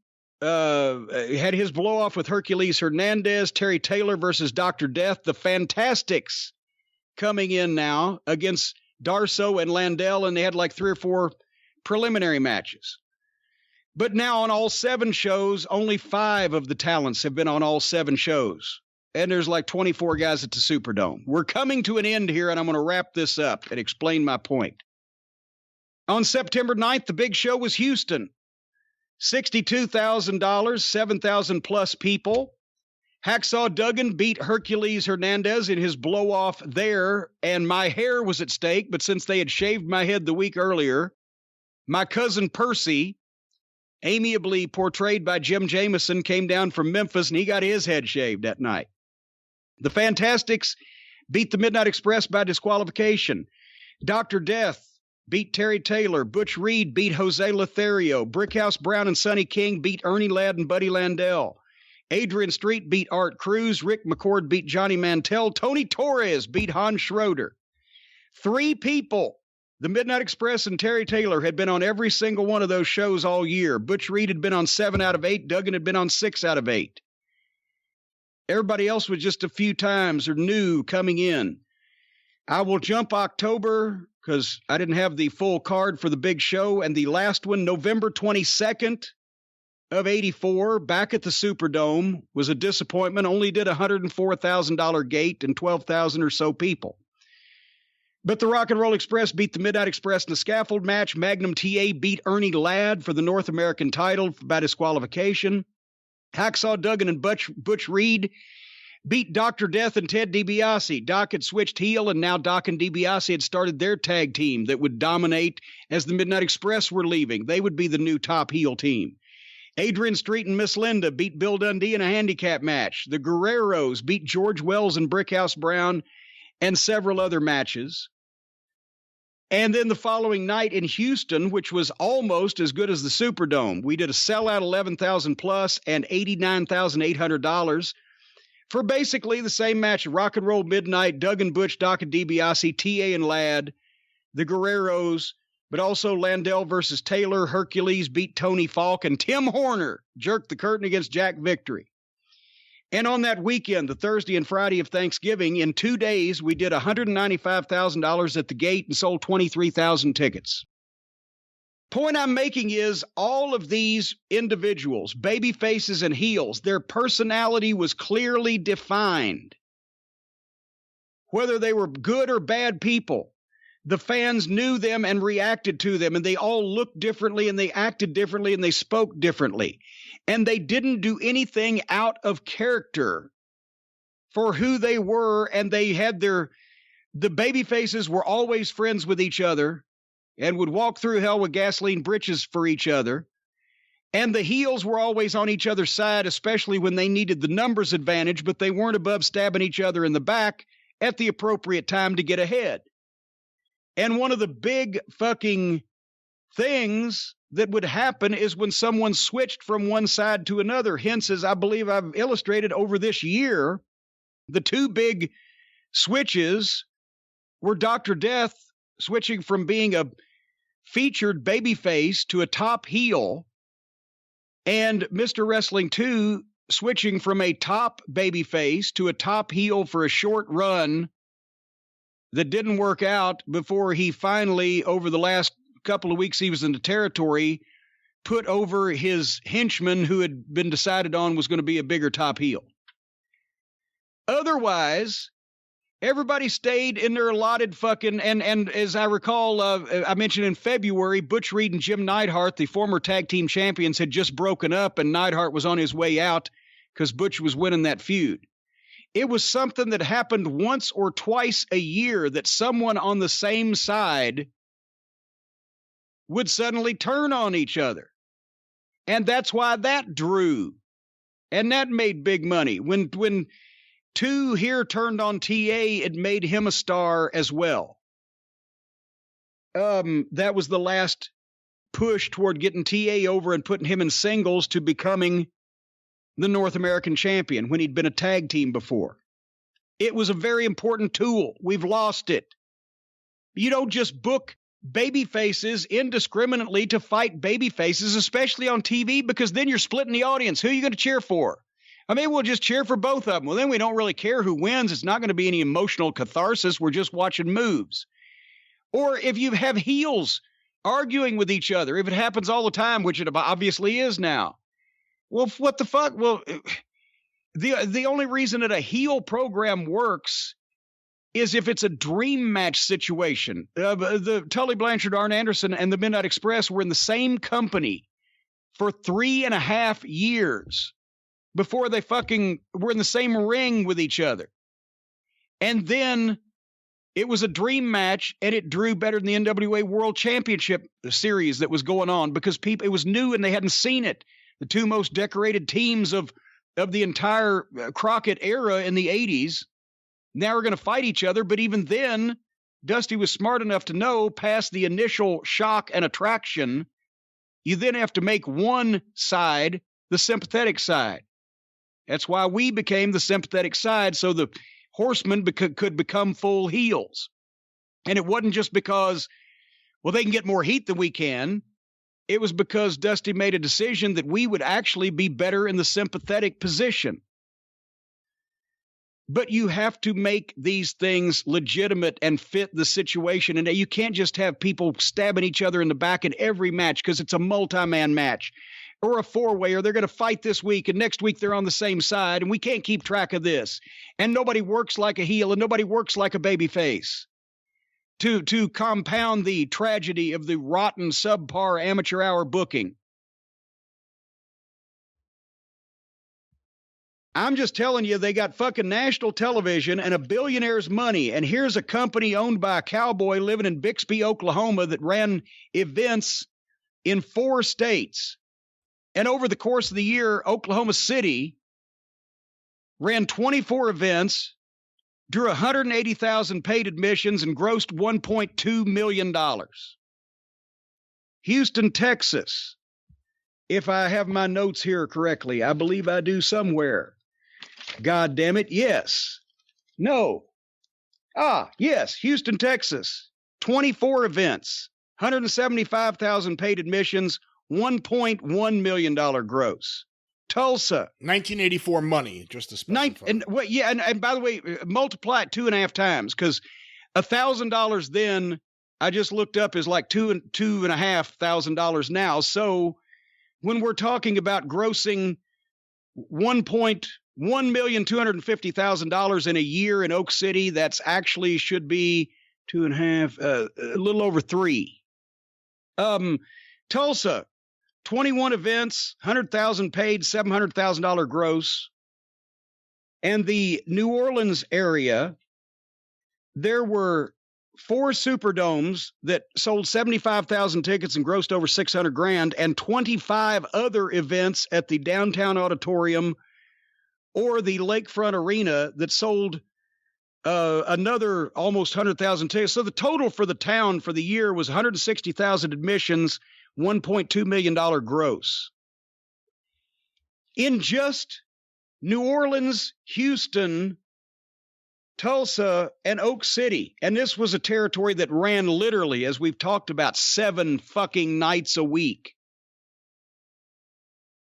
had his blow-off with Hercules Hernandez, Terry Taylor versus Dr. Death. The Fantastics coming in now against Darso and Landell, and they had like 3 or 4 preliminary matches. But now on all 7 shows, only 5 of the talents have been on all 7 shows. And there's like 24 guys at the Superdome. We're coming to an end here, and I'm going to wrap this up and explain my point. On September 9th, the big show was Houston. $62,000, 7,000 plus people. Hacksaw Duggan beat Hercules Hernandez in his blow-off there, and my hair was at stake, but since they had shaved my head the week earlier, my cousin Percy, amiably portrayed by Jim Jameson, came down from Memphis, and he got his head shaved that night. The Fantastics beat the Midnight Express by disqualification. Dr. Death beat Terry Taylor. Butch Reed beat Jose Lothario. Brickhouse Brown and Sonny King beat Ernie Ladd and Buddy Landell. Adrian Street beat Art Cruz. Rick McCord beat Johnny Mantell. Tony Torres beat Hans Schroeder. 3 people, the Midnight Express and Terry Taylor, had been on every single one of those shows all year. Butch Reed had been on 7 out of 8. Duggan had been on 6 out of 8. Everybody else was just a few times or new coming in. I will jump October because I didn't have the full card for the big show. And the last one, November 22nd of 84, back at the Superdome, was a disappointment. Only did a $104,000 gate and 12,000 or so people. But the Rock and Roll Express beat the Midnight Express in a scaffold match. Magnum TA beat Ernie Ladd for the North American title by disqualification. Hacksaw Duggan and Butch Reed beat Dr. Death and Ted DiBiase. Doc had switched heel, and now Doc and DiBiase had started their tag team that would dominate as the Midnight Express were leaving. They would be the new top heel team. Adrian Street and Miss Linda beat Bill Dundee in a handicap match. The Guerreros beat George Wells and Brickhouse Brown and several other matches. And then the following night in Houston, which was almost as good as the Superdome, we did a sellout 11,000 plus and $89,800 for basically the same match. Rock and Roll Midnight, Duggan, Butch, Doc, and DiBiase, TA and Ladd, the Guerreros, but also Landell versus Taylor. Hercules beat Tony Falk, and Tim Horner jerked the curtain against Jack Victory. And on that weekend, the Thursday and Friday of Thanksgiving, in 2 days, we did $195,000 at the gate and sold 23,000 tickets. Point I'm making is all of these individuals, baby faces and heels, their personality was clearly defined. Whether they were good or bad people, the fans knew them and reacted to them, and they all looked differently, and they acted differently, and they spoke differently. And they didn't do anything out of character for who they were, and they had the baby faces were always friends with each other and would walk through hell with gasoline britches for each other. And the heels were always on each other's side, especially when they needed the numbers advantage, but they weren't above stabbing each other in the back at the appropriate time to get ahead. And one of the big fucking things that would happen is when someone switched from one side to another. Hence, as I believe I've illustrated over this year, the 2 big switches were Dr. Death switching from being a featured babyface to a top heel, and Mr. Wrestling 2 switching from a top babyface to a top heel for a short run that didn't work out before he finally, over the last couple of weeks he was in the territory, put over his henchman who had been decided on was going to be a bigger top heel. Otherwise, everybody stayed in their allotted fucking, and as I recall, I mentioned in February, Butch Reed and Jim Neidhart, the former tag team champions, had just broken up, and Neidhart was on his way out because Butch was winning that feud. It was something that happened once or twice a year that someone on the same side would suddenly turn on each other. And that's why that drew. And that made big money. When 2 here turned on TA, it made him a star as well. That was the last push toward getting TA over and putting him in singles to becoming the North American champion when he'd been a tag team before. It was a very important tool. We've lost it. You don't just book baby faces indiscriminately to fight baby faces, especially on TV, because then you're splitting the audience. Who are you going to cheer for? I mean, we'll just cheer for both of them. Well, then we don't really care who wins. It's not going to be any emotional catharsis. We're just watching moves. Or if you have heels arguing with each other, if it happens all the time, which it obviously is now. Well, what the fuck? Well, the only reason that a heel program works is if it's a dream match situation. The Tully Blanchard, Arn Anderson, and the Midnight Express were in the same company for 3.5 years before they fucking were in the same ring with each other. And then it was a dream match, and it drew better than the NWA World Championship series that was going on because it was new and they hadn't seen it. The two most decorated teams of the entire Crockett era in the 80s now are going to fight each other. But even then, Dusty was smart enough to know, past the initial shock and attraction, you then have to make one side the sympathetic side. That's why we became the sympathetic side, so the Horsemen could become full heels. And it wasn't just because, well, they can get more heat than we can. It was because Dusty made a decision that we would actually be better in the sympathetic position. But you have to make these things legitimate and fit the situation. And you can't just have people stabbing each other in the back in every match because it's a multi-man match or a four-way, or they're going to fight this week and next week they're on the same side, and we can't keep track of this. And nobody works like a heel and nobody works like a babyface. To compound the tragedy of the rotten, subpar amateur hour booking. I'm just telling you, they got fucking national television and a billionaire's money. And here's a company owned by a cowboy living in Bixby, Oklahoma, that ran events in 4 states. And over the course of the year, Oklahoma City ran 24 events, drew 180,000 paid admissions, and grossed $1.2 million. Houston, Texas. If I have my notes here correctly, I believe I do somewhere. God damn it, yes. No. Yes, Houston, Texas. 24 events, 175,000 paid admissions, $1.1 million gross. Tulsa. 1984 money, just to specify. And by the way, multiply it 2.5 times, because $1,000 then, I just looked up, is like $2,500 now. So when we're talking about grossing $1,250,000 in a year in Oak City, that's actually should be 2.5, a little over 3. Tulsa, 21 events, 100,000 paid, $700,000 gross. And the New Orleans area, there were 4 Superdomes that sold 75,000 tickets and grossed over $600,000, and 25 other events at the Downtown Auditorium or the Lakefront Arena that sold another almost 100,000 tickets. So the total for the town for the year was 160,000 admissions, $1.2 million gross. In just New Orleans, Houston, Tulsa, and Oak City. And this was a territory that ran literally, as we've talked about, 7 fucking nights a week.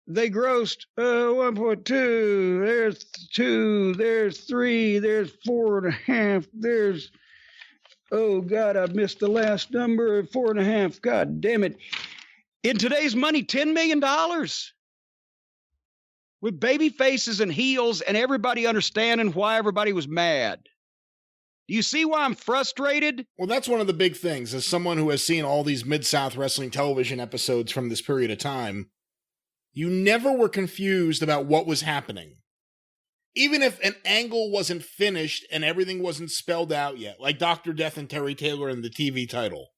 They grossed 1.2, there's 2, there's 3, there's 4.5, there's, oh God, I missed the last number, 4.5, God damn it. In today's money, $10 million. With baby faces and heels and everybody understanding why everybody was mad. Do you see why I'm frustrated? Well, that's one of the big things. As someone who has seen all these Mid-South Wrestling television episodes from this period of time, you never were confused about what was happening. Even if an angle wasn't finished and everything wasn't spelled out yet, like Dr. Death and Terry Taylor in the TV title,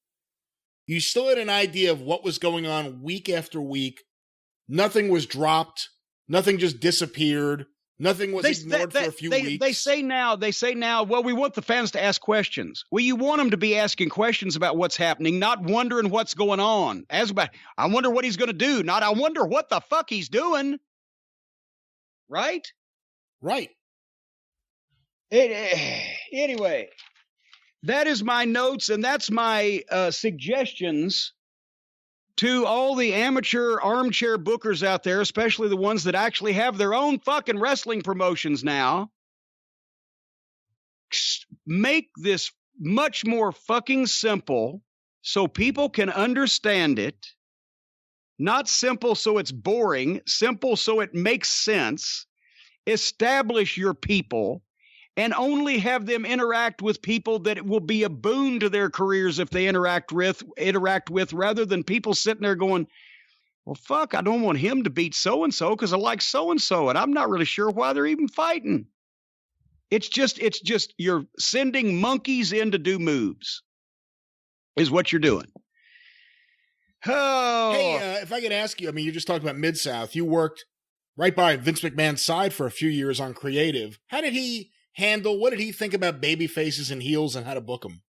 you still had an idea of what was going on week after week. Nothing was dropped. Nothing just disappeared. Nothing was ignored for a few weeks. They say now, well, we want the fans to ask questions. Well, you want them to be asking questions about what's happening, not wondering what's going on. I wonder what he's going to do, not I wonder what the fuck he's doing. Right? Right. Anyway, That is my notes, and that's my suggestions to all the amateur armchair bookers out there, especially the ones that actually have their own fucking wrestling promotions now. Make this much more fucking simple so people can understand it. Not simple so it's boring, simple so it makes sense. Establish your people and only have them interact with people that it will be a boon to their careers if they interact with, rather than people sitting there going, well, fuck, I don't want him to beat so-and-so because I like so-and-so, and I'm not really sure why they're even fighting. It's just you're sending monkeys in to do moves is what you're doing. Oh. Hey, if I could ask you, I mean, you just talked about Mid-South. You worked right by Vince McMahon's side for a few years on creative. How did he handle, what did he think about baby faces and heels and how to book them?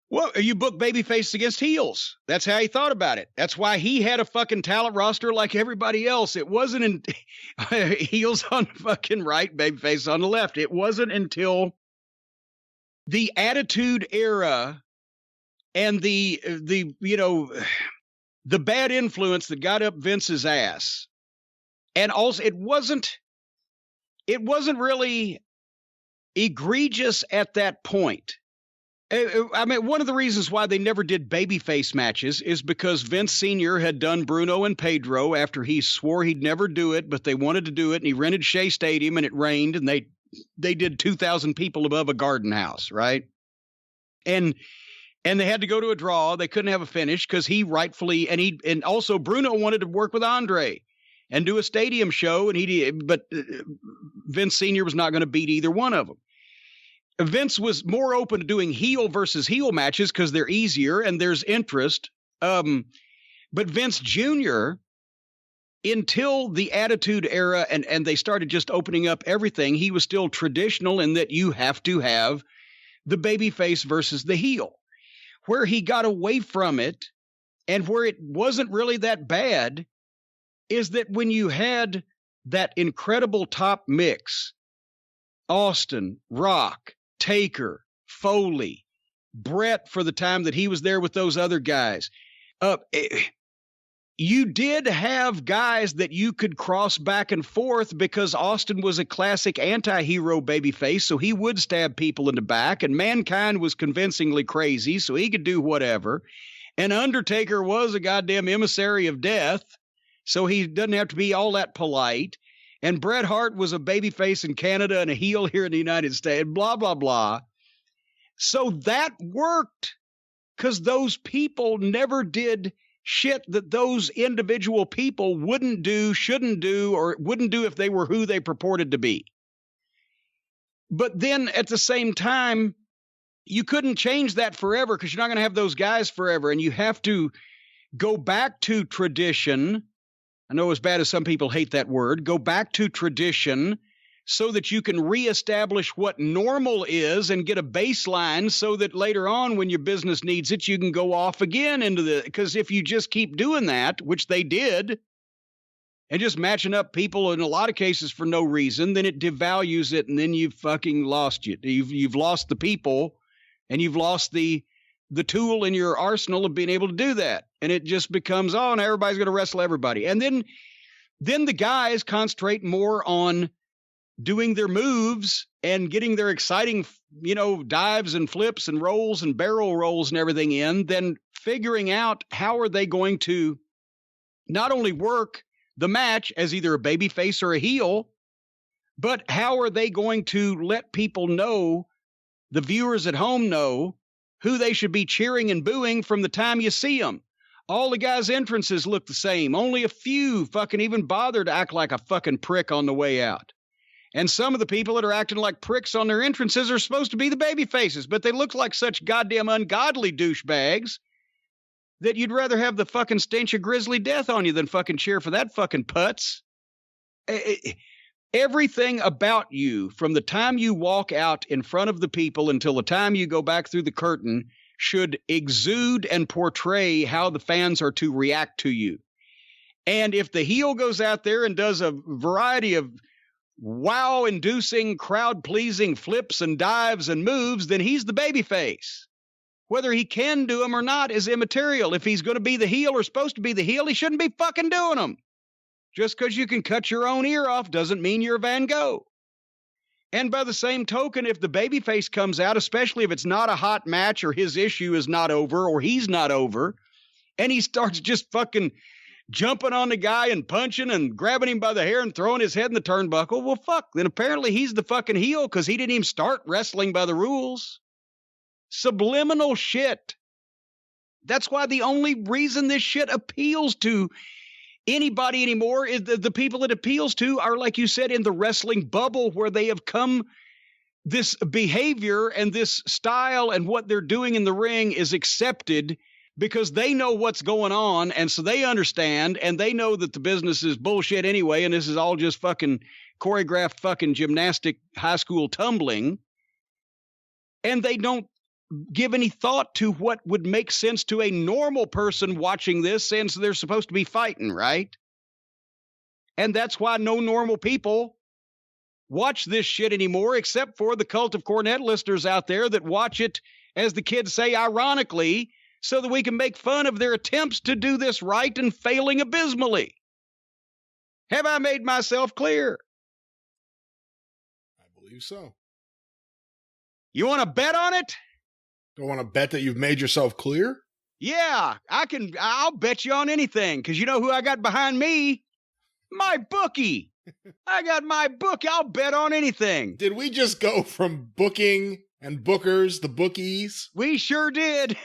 Well, you book baby faces against heels. That's how he thought about it. That's why he had a fucking talent roster like everybody else. It wasn't in heels on the fucking right, baby faces on the left. It wasn't until the Attitude Era and the bad influence that got up Vince's ass. And also it wasn't really egregious at that point. I mean, one of the reasons why they never did babyface matches is because Vince Sr. had done Bruno and Pedro after he swore he'd never do it, but they wanted to do it, and he rented Shea Stadium, and it rained, and they did 2,000 people above a garden house, right? And they had to go to a draw. They couldn't have a finish because he rightfully, and also Bruno wanted to work with Andre and do a stadium show, but Vince Sr. was not going to beat either one of them. Vince was more open to doing heel versus heel matches because they're easier and there's interest. But Vince Jr., until the Attitude Era and they started just opening up everything, he was still traditional in that you have to have the babyface versus the heel. Where he got away from it and where it wasn't really that bad is that when you had that incredible top mix, Austin, Rock, Taker, Foley, Brett for the time that he was there with those other guys. You did have guys that you could cross back and forth because Austin was a classic anti-hero babyface, so he would stab people in the back, and Mankind was convincingly crazy, so he could do whatever. And Undertaker was a goddamn emissary of death, so he doesn't have to be all that polite. And Bret Hart was a babyface in Canada and a heel here in the United States, blah, blah, blah. So that worked because those people never did shit that those individual people wouldn't do, shouldn't do, or wouldn't do if they were who they purported to be. But then at the same time, you couldn't change that forever because you're not going to have those guys forever. And you have to go back to tradition. I know as bad as some people hate that word, go back to tradition so that you can reestablish what normal is and get a baseline so that later on when your business needs it, you can go off again because if you just keep doing that, which they did, and just matching up people in a lot of cases for no reason, then it devalues it and then you've fucking lost it. You've lost the people and you've lost the tool in your arsenal of being able to do that. And it just becomes, oh, now everybody's going to wrestle everybody. And then the guys concentrate more on doing their moves and getting their exciting, dives and flips and rolls and barrel rolls and everything in than figuring out how are they going to not only work the match as either a babyface or a heel, but how are they going to let people know, the viewers at home know, who they should be cheering and booing from the time you see them. All the guys' entrances look the same. Only a few fucking even bother to act like a fucking prick on the way out. And some of the people that are acting like pricks on their entrances are supposed to be the baby faces, but they look like such goddamn ungodly douchebags that you'd rather have the fucking stench of grisly death on you than fucking cheer for that fucking putz. Everything about you, from the time you walk out in front of the people until the time you go back through the curtain, should exude and portray how the fans are to react to you. And if the heel goes out there and does a variety of wow-inducing, crowd-pleasing flips and dives and moves, then he's the babyface. Whether he can do them or not is immaterial. If he's going to be the heel or supposed to be the heel, he shouldn't be fucking doing them. Just because you can cut your own ear off doesn't mean you're Van Gogh. And by the same token, if the babyface comes out, especially if it's not a hot match or his issue is not over or he's not over, and he starts just fucking jumping on the guy and punching and grabbing him by the hair and throwing his head in the turnbuckle, well, fuck, then apparently he's the fucking heel because he didn't even start wrestling by the rules. Subliminal shit. That's why the only reason this shit appeals to anybody anymore is the people it appeals to are, like you said, in the wrestling bubble where they have come, this behavior and this style and what they're doing in the ring is accepted because they know what's going on, and so they understand, and they know that the business is bullshit anyway, and this is all just fucking choreographed fucking gymnastic high school tumbling, and they don't give any thought to what would make sense to a normal person watching this, since they're supposed to be fighting, right? And that's why no normal people watch this shit anymore, except for the cult of Cornette listeners out there that watch it, as the kids say, ironically, so that we can make fun of their attempts to do this right and failing abysmally. Have I made myself clear? I believe so. You want to bet on it? Don't want to bet that you've made yourself clear? Yeah, I'll bet you on anything, because you know who I got behind me? My bookie. I got my book. I'll bet on anything. Did we just go from booking and bookers, the bookies? We sure did.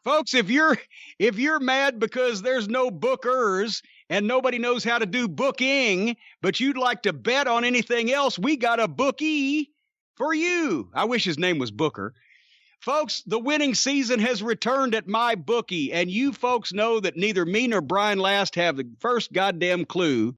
Folks, if you're mad because there's no bookers and nobody knows how to do booking, but you'd like to bet on anything else, we got a bookie for you. I wish his name was Booker. Folks, the winning season has returned at my bookie, and you folks know that neither me nor Brian Last have the first goddamn clue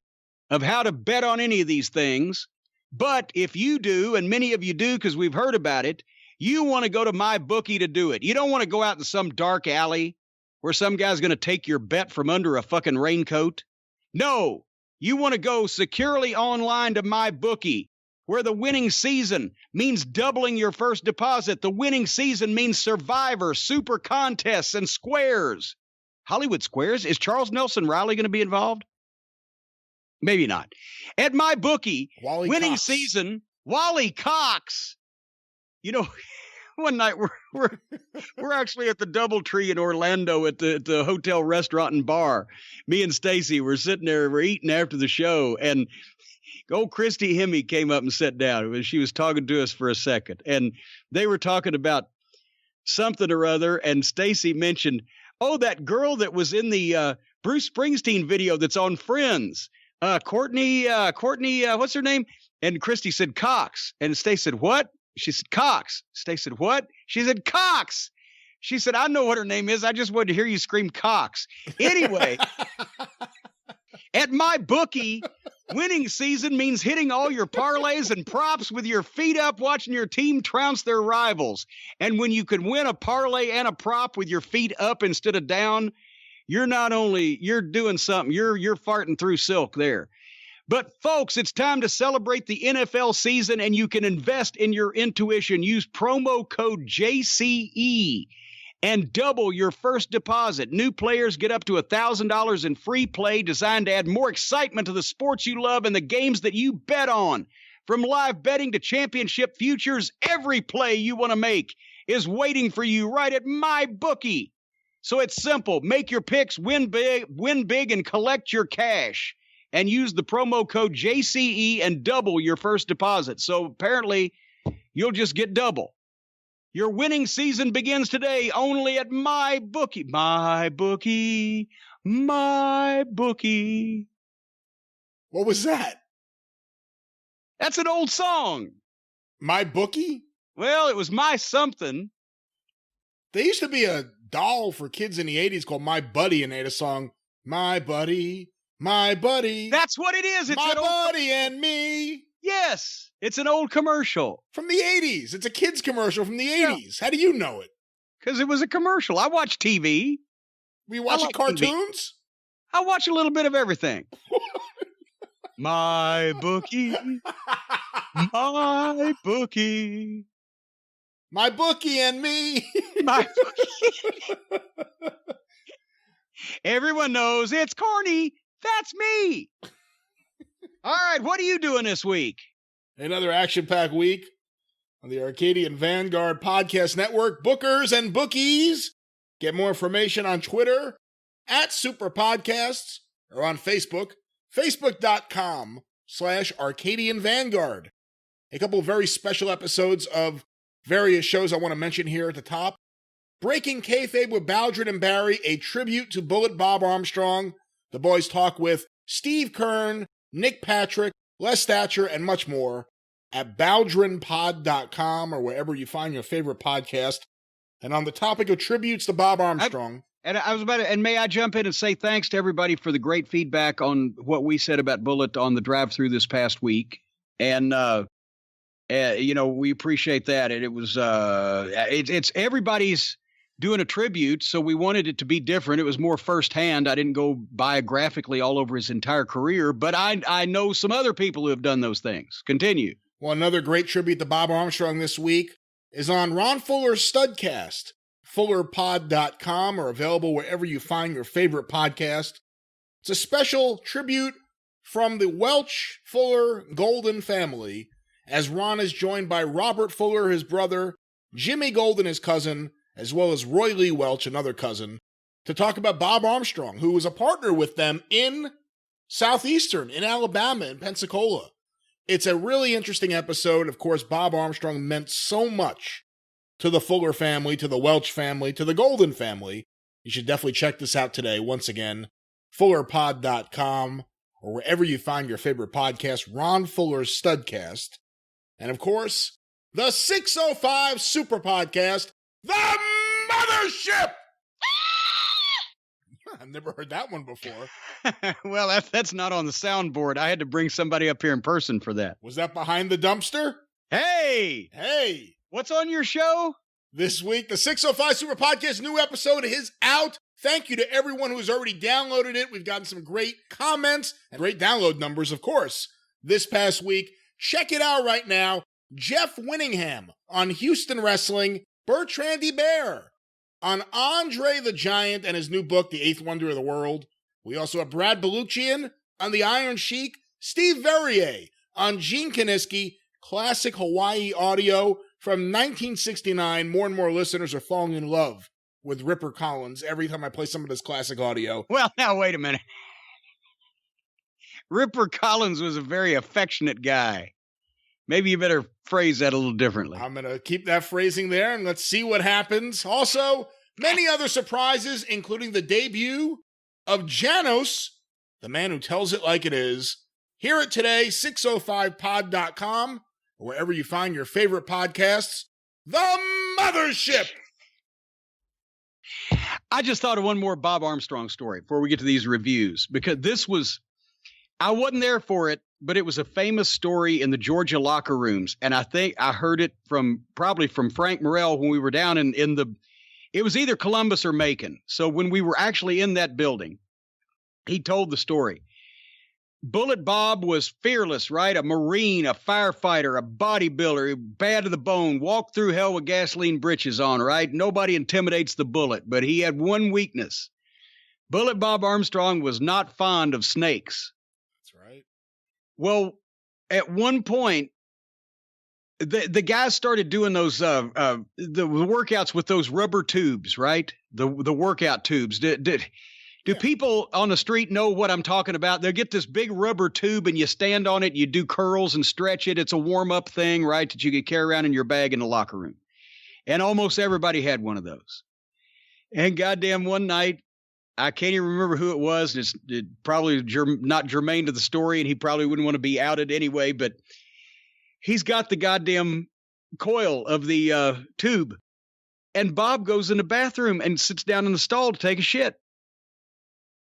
of how to bet on any of these things. But if you do, and many of you do because we've heard about it, you want to go to my bookie to do it. You don't want to go out in some dark alley where some guy's going to take your bet from under a fucking raincoat. No, you want to go securely online to my bookie, where the winning season means doubling your first deposit. The winning season means Survivor, Super Contests, and Squares. Hollywood Squares? Is Charles Nelson Riley going to be involved? Maybe not. At my bookie, Wally winning Cox. season, Wally Cox. You know, one night we're actually at the DoubleTree in Orlando at the hotel restaurant and bar. Me and Stacy were sitting there, we're eating after the show, and old Christy Hemme came up and sat down. She was talking to us for a second, and they were talking about something or other, and Stacy mentioned, oh, that girl that was in the Bruce Springsteen video that's on Friends. Courtney, what's her name? And Christy said Cox. And Stacy said, what? She said Cox. Stacy said, what? She said Cox. She said, I know what her name is. I just wanted to hear you scream Cox. Anyway, at my bookie, winning season means hitting all your parlays and props with your feet up, watching your team trounce their rivals. And when you can win a parlay and a prop with your feet up instead of down, you're doing something. You're farting through silk there. But folks, it's time to celebrate the NFL season, and you can invest in your intuition. Use promo code JCE and double your first deposit. New players get up to $1,000 in free play designed to add more excitement to the sports you love and the games that you bet on. From live betting to championship futures, every play you want to make is waiting for you right at my bookie. So it's simple. Make your picks, win big, and collect your cash. And use the promo code JCE and double your first deposit. So apparently, you'll just get double. Your winning season begins today only at my bookie. My bookie, my bookie. What was that? That's an old song. My bookie? Well, it was my something. There used to be a doll for kids in the 80s called My Buddy, and they had a song, My Buddy, My Buddy. That's what it is. It's My an old... Buddy and Me. Yes, it's an old commercial. From the 80s. It's a kid's commercial from the 80s. How do you know it? Because it was a commercial. I watch TV. Were you watching like cartoons? I watch a little bit of everything. My bookie. My bookie. My bookie and me. My bookie. Everyone knows it's corny. That's me. All right, what are you doing this week? Another action-packed week on the Arcadian Vanguard Podcast Network. Bookers and bookies. Get more information on Twitter at Superpodcasts or on Facebook, facebook.com/Arcadian Vanguard. A couple of very special episodes of various shows I want to mention here at the top. Breaking Kayfabe with Baldrin and Barry, a tribute to Bullet Bob Armstrong. The boys talk with Steve Kern, Nick Patrick, Les Thatcher, and much more at baldrinpod.com or wherever you find your favorite podcast. And on the topic of tributes to Bob Armstrong. And may I jump in and say thanks to everybody for the great feedback on what we said about Bullet on the drive-through this past week. And, we appreciate that. And it was, it's everybody's doing a tribute, so we wanted it to be different. It was more firsthand. I didn't go biographically all over his entire career, but I know some other people who have done those things. Continue. Well, another great tribute to Bob Armstrong this week is on Ron Fuller's Studcast, fullerpod.com, or available wherever you find your favorite podcast. It's a special tribute from the Welch Fuller Golden family, as Ron is joined by Robert Fuller, his brother, Jimmy Golden, his cousin, as well as Roy Lee Welch, another cousin, to talk about Bob Armstrong, who was a partner with them in Southeastern, in Alabama, in Pensacola. It's a really interesting episode. Of course, Bob Armstrong meant so much to the Fuller family, to the Welch family, to the Golden family. You should definitely check this out today. Once again, fullerpod.com, or wherever you find your favorite podcast, Ron Fuller's Studcast. And of course, the 605 Super Podcast, The Mothership! I've never heard that one before. Well, that's not on the soundboard. I had to bring somebody up here in person for that. Was that behind the dumpster? Hey! What's on your show? This week, the 605 Super Podcast new episode is out. Thank you to everyone who's already downloaded it. We've gotten some great comments and great download numbers, of course, this past week. Check it out right now. Jeff Winningham on Houston Wrestling. Bertrandy Bear on Andre the Giant and his new book, The Eighth Wonder of the World. We also have Brad Baluchian on The Iron Sheik. Steve Verrier on Gene Kaniski, classic Hawaii audio from 1969. More and more listeners are falling in love with Ripper Collins every time I play some of this classic audio. Well, now, wait a minute. Ripper Collins was a very affectionate guy. Maybe you better phrase that a little differently. I'm going to keep that phrasing there, and let's see what happens. Also, many other surprises, including the debut of Janos, the man who tells it like it is. Hear it today, 605pod.com, or wherever you find your favorite podcasts. The Mothership! I just thought of one more Bob Armstrong story before we get to these reviews, because this was, I wasn't there for it, but it was a famous story in the Georgia locker rooms. And I think I heard it probably from Frank Morrell when we were down it was either Columbus or Macon. So when we were actually in that building, he told the story. Bullet Bob was fearless, right? A Marine, a firefighter, a bodybuilder, bad to the bone, walked through hell with gasoline britches on, right? Nobody intimidates the Bullet, but he had one weakness. Bullet Bob Armstrong was not fond of snakes. Well, at one point, the guys started doing those the workouts with those rubber tubes, right? The workout tubes. Do people on the street know what I'm talking about? They'll get this big rubber tube and you stand on it, you do curls and stretch it. It's a warm-up thing, right, that you could carry around in your bag in the locker room. And almost everybody had one of those. And goddamn, one night, I can't even remember who it was. It's probably not germane to the story, and he probably wouldn't want to be outed anyway, but he's got the goddamn coil of the tube. And Bob goes in the bathroom and sits down in the stall to take a shit.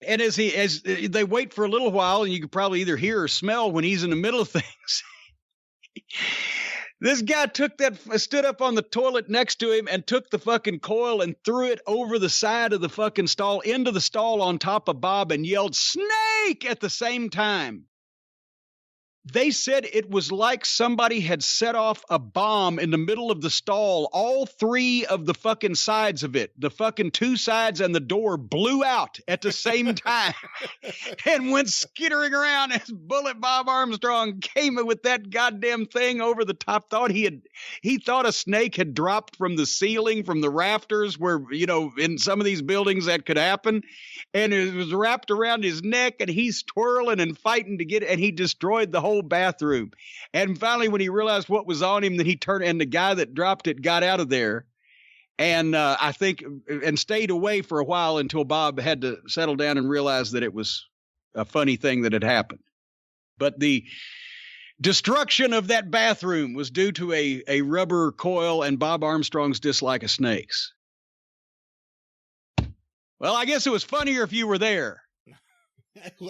And as they wait for a little while, and you could probably either hear or smell when he's in the middle of things, this guy stood up on the toilet next to him and took the fucking coil and threw it over the side of the fucking stall, into the stall on top of Bob, and yelled, "Snake!" at the same time. They said it was like somebody had set off a bomb in the middle of the stall. All three of the fucking sides of it, the fucking two sides and the door, blew out at the same time and went skittering around as Bullet Bob Armstrong came with that goddamn thing over the top. He thought a snake had dropped from the ceiling, from the rafters, where, you know, in some of these buildings that could happen. And it was wrapped around his neck, and he's twirling and fighting to get it, and he destroyed the whole bathroom. And finally, when he realized what was on him, then he turned, and the guy that dropped it got out of there, and I think, and stayed away for a while until Bob had to settle down and realize that it was a funny thing that had happened. But the destruction of that bathroom was due to a rubber coil and Bob Armstrong's dislike of snakes. Well, I guess it was funnier if you were there.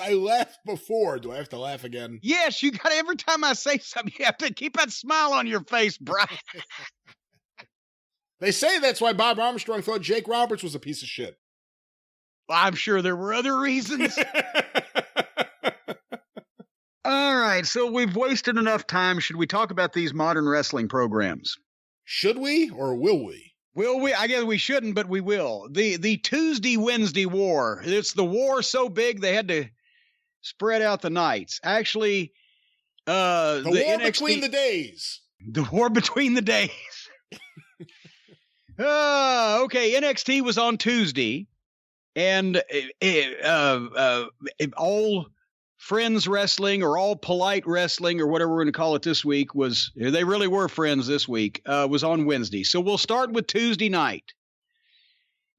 I laughed before. Do I have to laugh again? Yes, you got, every time I say something, you have to keep that smile on your face, Brian. They say that's why Bob Armstrong thought Jake Roberts was a piece of shit. Well, I'm sure there were other reasons. All right, so we've wasted enough time. Should we talk about these modern wrestling programs? Should we, or will we? Will we? I guess we shouldn't, but we will. The Tuesday-Wednesday war. It's the war so big they had to spread out the nights. Actually, the war NXT, between the days. The war between the days. Okay, NXT was on Tuesday, and all Friends Wrestling, or All Polite Wrestling, or whatever we're going to call it this week, they really were friends this week, was on Wednesday. So we'll start with Tuesday night.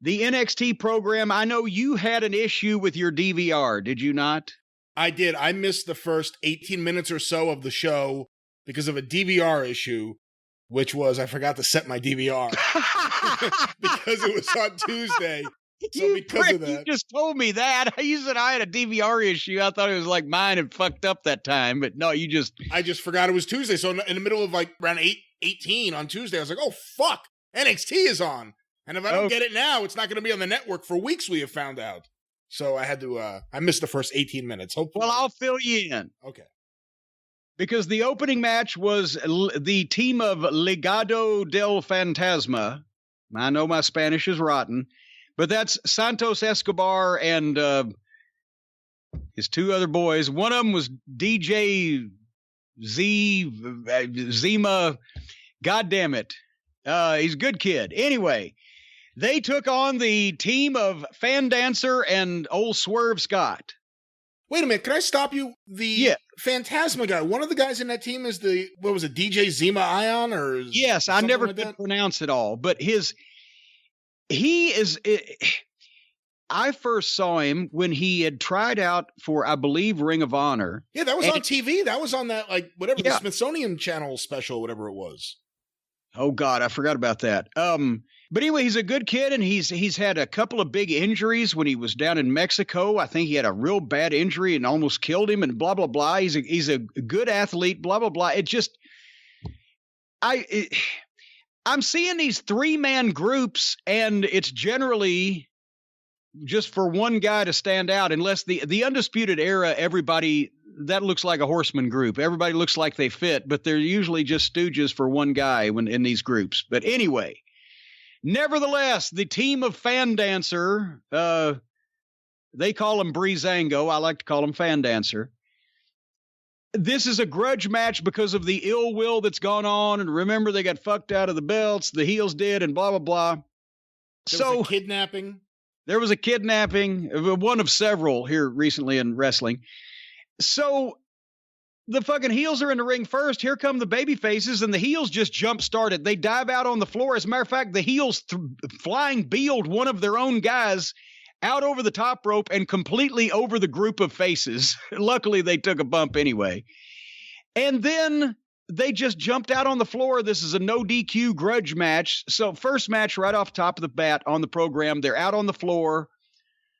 The NXT program, I know you had an issue with your DVR, did you not? I did. I missed the first 18 minutes or so of the show because of a DVR issue, which was I forgot to set my DVR because it was on Tuesday. So because of that, you just told me that. You said I had a DVR issue. I thought it was like mine had fucked up that time, but no, I just forgot it was Tuesday. So in the middle of like around 8:18 on Tuesday, I was like, oh fuck, NXT is on. And if I don't get it now, it's not going to be on the network for weeks, we have found out. So I had to, I missed the first 18 minutes. Hopefully. Well, I'll fill you in. Okay. Because the opening match was the team of Legado del Fantasma. I know my Spanish is rotten. But that's Santos Escobar and his two other boys. One of them was DJ Zima. God damn it. He's a good kid. Anyway, they took on the team of Fan Dancer and old Swerve Scott. Wait a minute. Can I stop you? The Phantasma guy, one of the guys in that team is DJ Zima Ion? Or yes, I never could pronounce it all. But I first saw him when he had tried out for, I believe, Ring of Honor. Yeah, that was on TV. That was on that, the Smithsonian Channel special, whatever it was. Oh, God, I forgot about that. But anyway, he's a good kid, and he's had a couple of big injuries when he was down in Mexico. I think he had a real bad injury and almost killed him, and blah, blah, blah. He's a good athlete, blah, blah, blah. I'm seeing these three-man groups, and it's generally just for one guy to stand out, unless the Undisputed Era, everybody, that looks like a horseman group. Everybody looks like they fit, but they're usually just stooges for one guy when in these groups. But anyway, nevertheless, the team of Fan Dancer, they call him Breezango. I like to call him Fan Dancer. This is a grudge match because of the ill will that's gone on. And remember, they got fucked out of the belts. The heels did, and blah, blah, blah. There was a kidnapping. There was a kidnapping, one of several here recently in wrestling. So the fucking heels are in the ring first. Here come the babyfaces, and the heels just jump-started. They dive out on the floor. As a matter of fact, the heels flying beeled one of their own guys out over the top rope and completely over the group of faces. Luckily, they took a bump anyway. And then they just jumped out on the floor. This is a no DQ grudge match. So first match right off top of the bat on the program, they're out on the floor,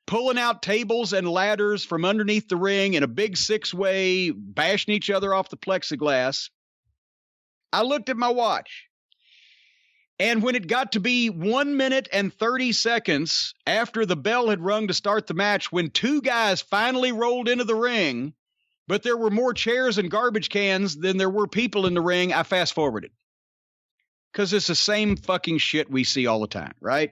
pulling out tables and ladders from underneath the ring in a big six-way, bashing each other off the plexiglass. I looked at my watch. And when it got to be 1 minute and 30 seconds after the bell had rung to start the match, when two guys finally rolled into the ring, but there were more chairs and garbage cans than there were people in the ring. I fast forwarded because it's the same fucking shit we see all the time, right?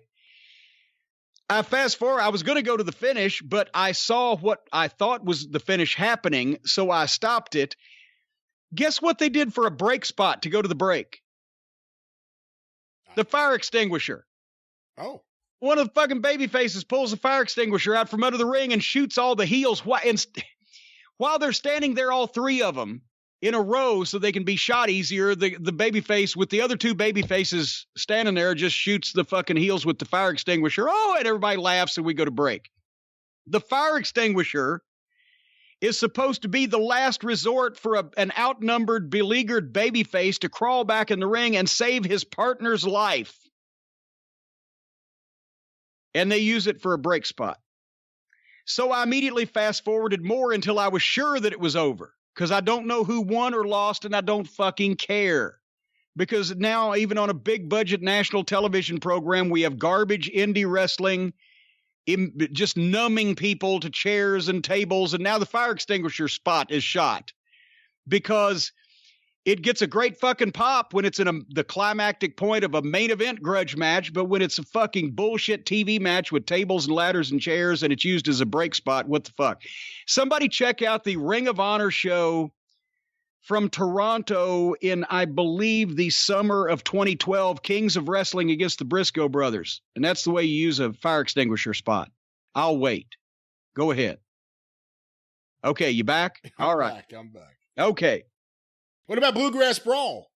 I fast forward. I was going to go to the finish, but I saw what I thought was the finish happening, so I stopped it. Guess what they did for a break spot to go to the break? The fire extinguisher. Oh. One of the fucking babyfaces pulls the fire extinguisher out from under the ring and shoots all the heels while they're standing there, all three of them in a row so they can be shot easier. The babyface with the other two babyfaces standing there just shoots the fucking heels with the fire extinguisher. Oh, and everybody laughs and we go to break. The fire extinguisher is supposed to be the last resort for an outnumbered, beleaguered babyface to crawl back in the ring and save his partner's life. And they use it for a break spot. So I immediately fast forwarded more until I was sure that it was over. Because I don't know who won or lost, and I don't fucking care. Because now, even on a big budget national television program, we have garbage indie wrestling, just numbing people to chairs and tables, and now the fire extinguisher spot is shot. Because it gets a great fucking pop when it's in the climactic point of a main event grudge match, but when it's a fucking bullshit TV match with tables and ladders and chairs and it's used as a break spot, what the fuck? Somebody check out the Ring of Honor show from Toronto in, I believe, the summer of 2012, Kings of Wrestling against the Briscoe brothers. And that's the way you use a fire extinguisher spot. I'll wait. Go ahead. Okay, you back? All right. I'm back. Okay. What about Bluegrass Brawl?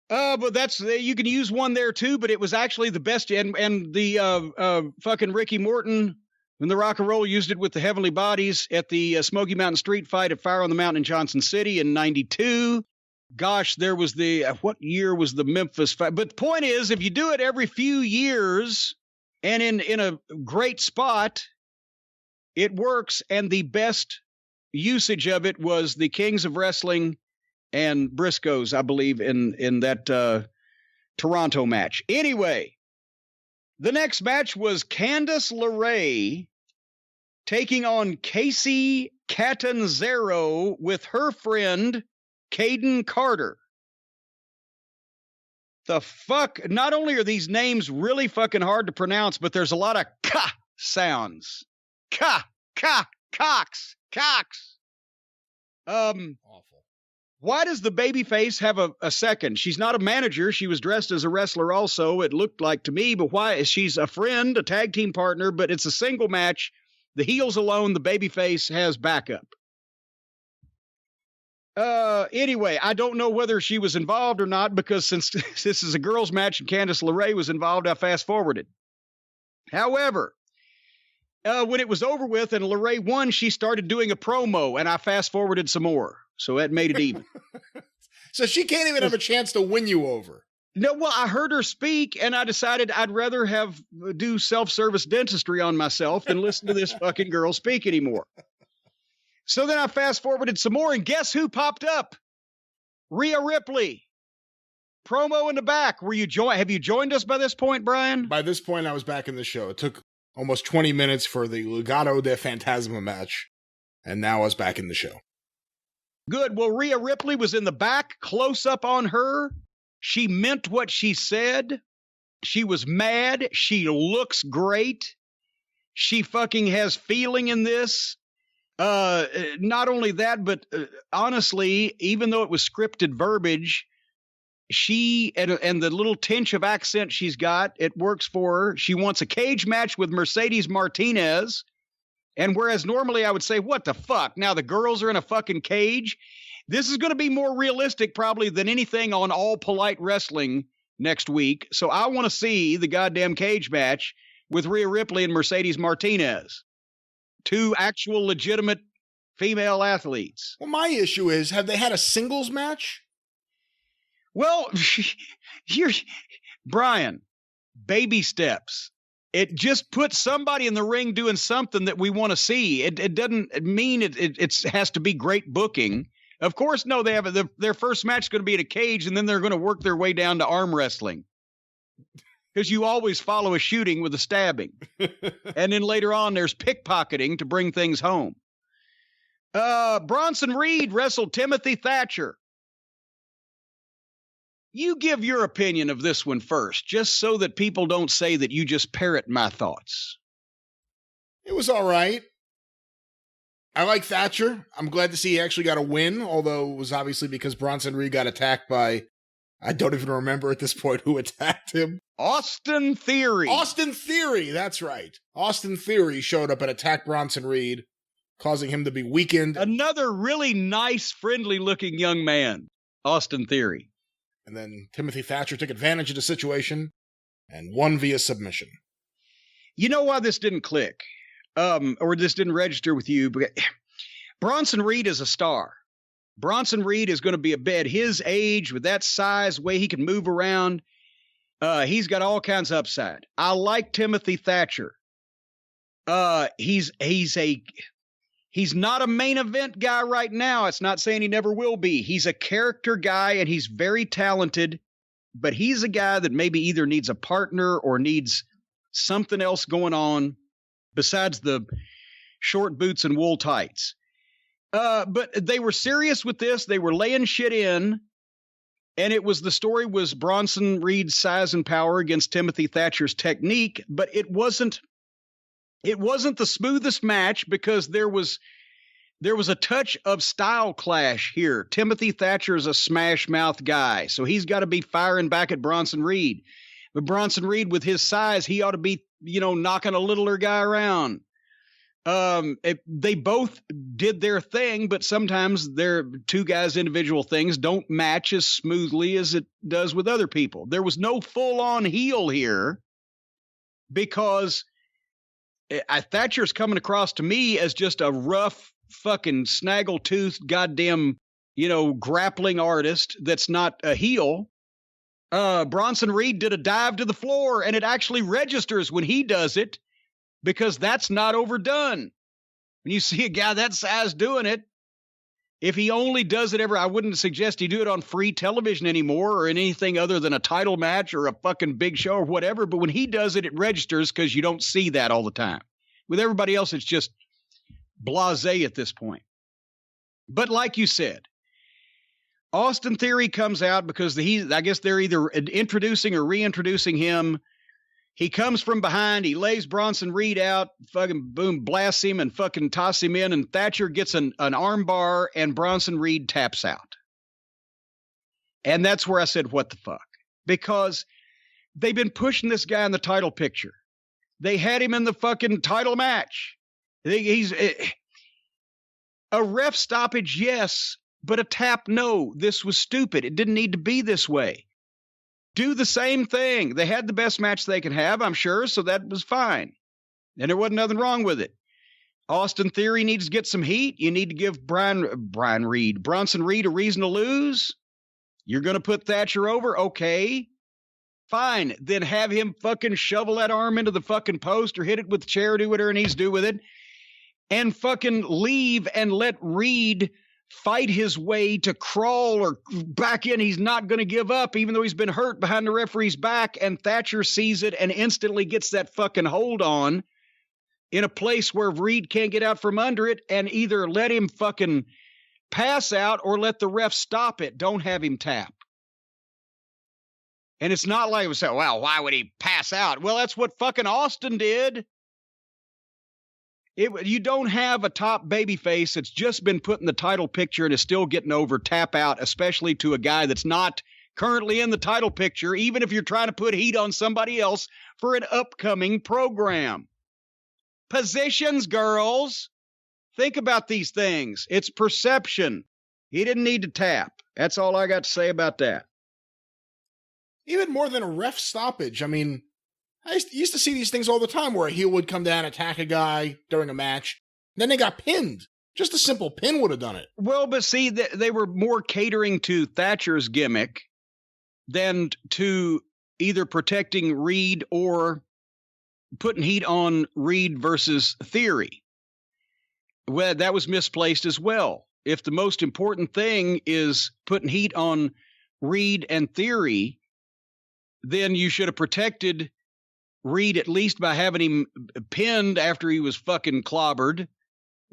But that's, you can use one there too, but it was actually the best. And the fucking Ricky Morton, when the Rock and Roll used it with the Heavenly Bodies at the Smoky Mountain Street fight at Fire on the Mountain in Johnson City in 92. Gosh, there was what year was the Memphis fight? But the point is, if you do it every few years and in a great spot, it works. And the best usage of it was the Kings of Wrestling and Briscoes, I believe, in that Toronto match. Anyway, the next match was Candice LeRae taking on Casey Catanzaro with her friend Caden Carter. The fuck? Not only are these names really fucking hard to pronounce, but there's a lot of ka sounds. Ka, cox. Awful. Why does the babyface have a second? She's not a manager. She was dressed as a wrestler also, it looked like to me. But why? She's a friend, a tag team partner, but it's a single match. The heels alone, the babyface has backup. Anyway, I don't know whether she was involved or not, because since this is a girls' match and Candice LeRae was involved, I fast-forwarded. However, when it was over with and LeRae won, she started doing a promo, and I fast-forwarded some more. So that made it even. So she can't even have a chance to win you over. No, well, I heard her speak, and I decided I'd rather do self-service dentistry on myself than listen to this fucking girl speak anymore. So then I fast-forwarded some more, and guess who popped up? Ria Ripley. Promo in the back. Have you joined us by this point, Brian? By this point, I was back in the show. It took almost 20 minutes for the Legado de Fantasma match, and now I was back in the show. Good. Well, Ria Ripley was in the back, close up on her. She meant what she said. She was mad. She looks great. She fucking has feeling in this. Not only that, but honestly, even though it was scripted verbiage, she and the little tinge of accent she's got, it works for her. She wants a cage match with Mercedes Martinez. And whereas normally I would say, what the fuck? Now the girls are in a fucking cage. This is going to be more realistic probably than anything on All Polite Wrestling next week. So I want to see the goddamn cage match with Rhea Ripley and Mercedes Martinez. Two actual legitimate female athletes. Well, my issue is, have they had a singles match? Well, Brian, baby steps. It just puts somebody in the ring doing something that we want to see. It doesn't mean it has to be great booking. Of course, no, they have their first match is going to be in a cage, and then they're going to work their way down to arm wrestling. Because you always follow a shooting with a stabbing. And then later on, there's pickpocketing to bring things home. Bronson Reed wrestled Timothy Thatcher. You give your opinion of this one first, just so that people don't say that you just parrot my thoughts. It was all right. I like Thatcher. I'm glad to see he actually got a win, although it was obviously because Bronson Reed got attacked by, I don't even remember at this point who attacked him. Austin Theory. Austin Theory, that's right. Austin Theory showed up and attacked Bronson Reed, causing him to be weakened. Another really nice, friendly-looking young man, Austin Theory. And then Timothy Thatcher took advantage of the situation and won via submission. You know why this didn't click? Or this didn't register with you? Bronson Reed is a star. Bronson Reed is going to be a bed. His age, with that size, way he can move around, he's got all kinds of upside. I like Timothy Thatcher. He's not a main event guy right now. It's not saying he never will be. He's a character guy, and he's very talented, but he's a guy that maybe either needs a partner or needs something else going on besides the short boots and wool tights. But they were serious with this. They were laying shit in, and the story was Bronson Reed's size and power against Timothy Thatcher's technique, but it wasn't the smoothest match because there was a touch of style clash here. Timothy Thatcher is a smash mouth guy, so he's got to be firing back at Bronson Reed. But Bronson Reed, with his size, he ought to be, knocking a littler guy around. They both did their thing, but sometimes their two guys' individual things don't match as smoothly as it does with other people. There was no full-on heel here because Thatcher's coming across to me as just a rough fucking snaggle-toothed goddamn, grappling artist that's not a heel. Bronson Reed did a dive to the floor, and it actually registers when he does it because that's not overdone. When you see a guy that size doing it, if he only does it I wouldn't suggest he do it on free television anymore or in anything other than a title match or a fucking big show or whatever. But when he does it, it registers because you don't see that all the time. With everybody else, it's just blasé at this point. But like you said, Austin Theory comes out because I guess they're either introducing or reintroducing him. He comes from behind. He lays Bronson Reed out, fucking boom, blasts him and fucking tosses him in. And Thatcher gets an arm bar and Bronson Reed taps out. And that's where I said, what the fuck? Because they've been pushing this guy in the title picture. They had him in the fucking title match. He's a ref stoppage, yes, but a tap, no. This was stupid. It didn't need to be this way. Do the same thing. They had the best match they could have, I'm sure, so that was fine. And there wasn't nothing wrong with it. Austin Theory needs to get some heat. You need to give Bronson Reed a reason to lose. You're going to put Thatcher over? Okay. Fine. Then have him fucking shovel that arm into the fucking post or hit it with the chair, do whatever he needs to do with it. And fucking leave and let Reed fight his way to crawl or back in. He's not going to give up, even though he's been hurt behind the referee's back. And Thatcher sees it and instantly gets that fucking hold on in a place where Reed can't get out from under it, and either let him fucking pass out or let the ref stop it. Don't have him tap. And it's not like it was, well, why would he pass out? Well, that's what fucking Austin did. You don't have a top babyface that's just been put in the title picture and is still getting over tap out, especially to a guy that's not currently in the title picture, even if you're trying to put heat on somebody else for an upcoming program. Positions, girls. Think about these things. It's perception. He didn't need to tap. That's all I got to say about that. Even more than a ref stoppage. I mean, I used to see these things all the time where a heel would come down, attack a guy during a match, then they got pinned. Just a simple pin would have done it. Well, but see, they were more catering to Thatcher's gimmick than to either protecting Reed or putting heat on Reed versus Theory. Well, that was misplaced as well. If the most important thing is putting heat on Reed and Theory, then you should have protected Reed at least by having him pinned after he was fucking clobbered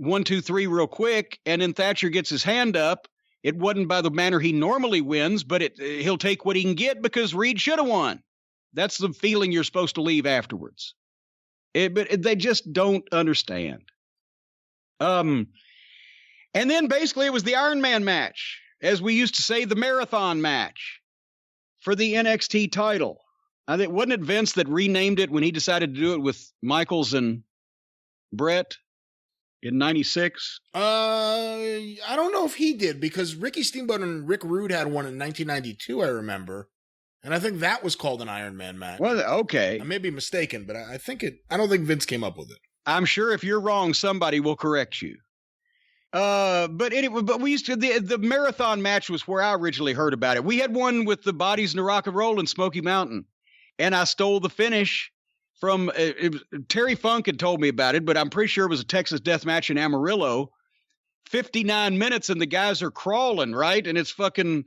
1, 2, 3 real quick, and then Thatcher gets his hand up. It wasn't by the manner he normally wins, but he'll take what he can get because Reed should have won. That's the feeling you're supposed to leave afterwards. But they just don't understand. And then basically it was the Iron Man match, as we used to say, the marathon match for the NXT title. I think, wasn't it Vince that renamed it when he decided to do it with Michaels and Brett in 96? I don't know if he did, because Ricky Steamboat and Rick Rude had one in 1992, I remember. And I think that was called an Iron Man match. Well, okay. I may be mistaken, but I don't think Vince came up with it. I'm sure if you're wrong, somebody will correct you. But anyway, but we used to, the marathon match was where I originally heard about it. We had one with the Bodies and the Rock and Roll in Smoky Mountain, and I stole the finish from Terry Funk had told me about it, but I'm pretty sure it was a Texas death match in Amarillo. 59 minutes and the guys are crawling, right? And it's fucking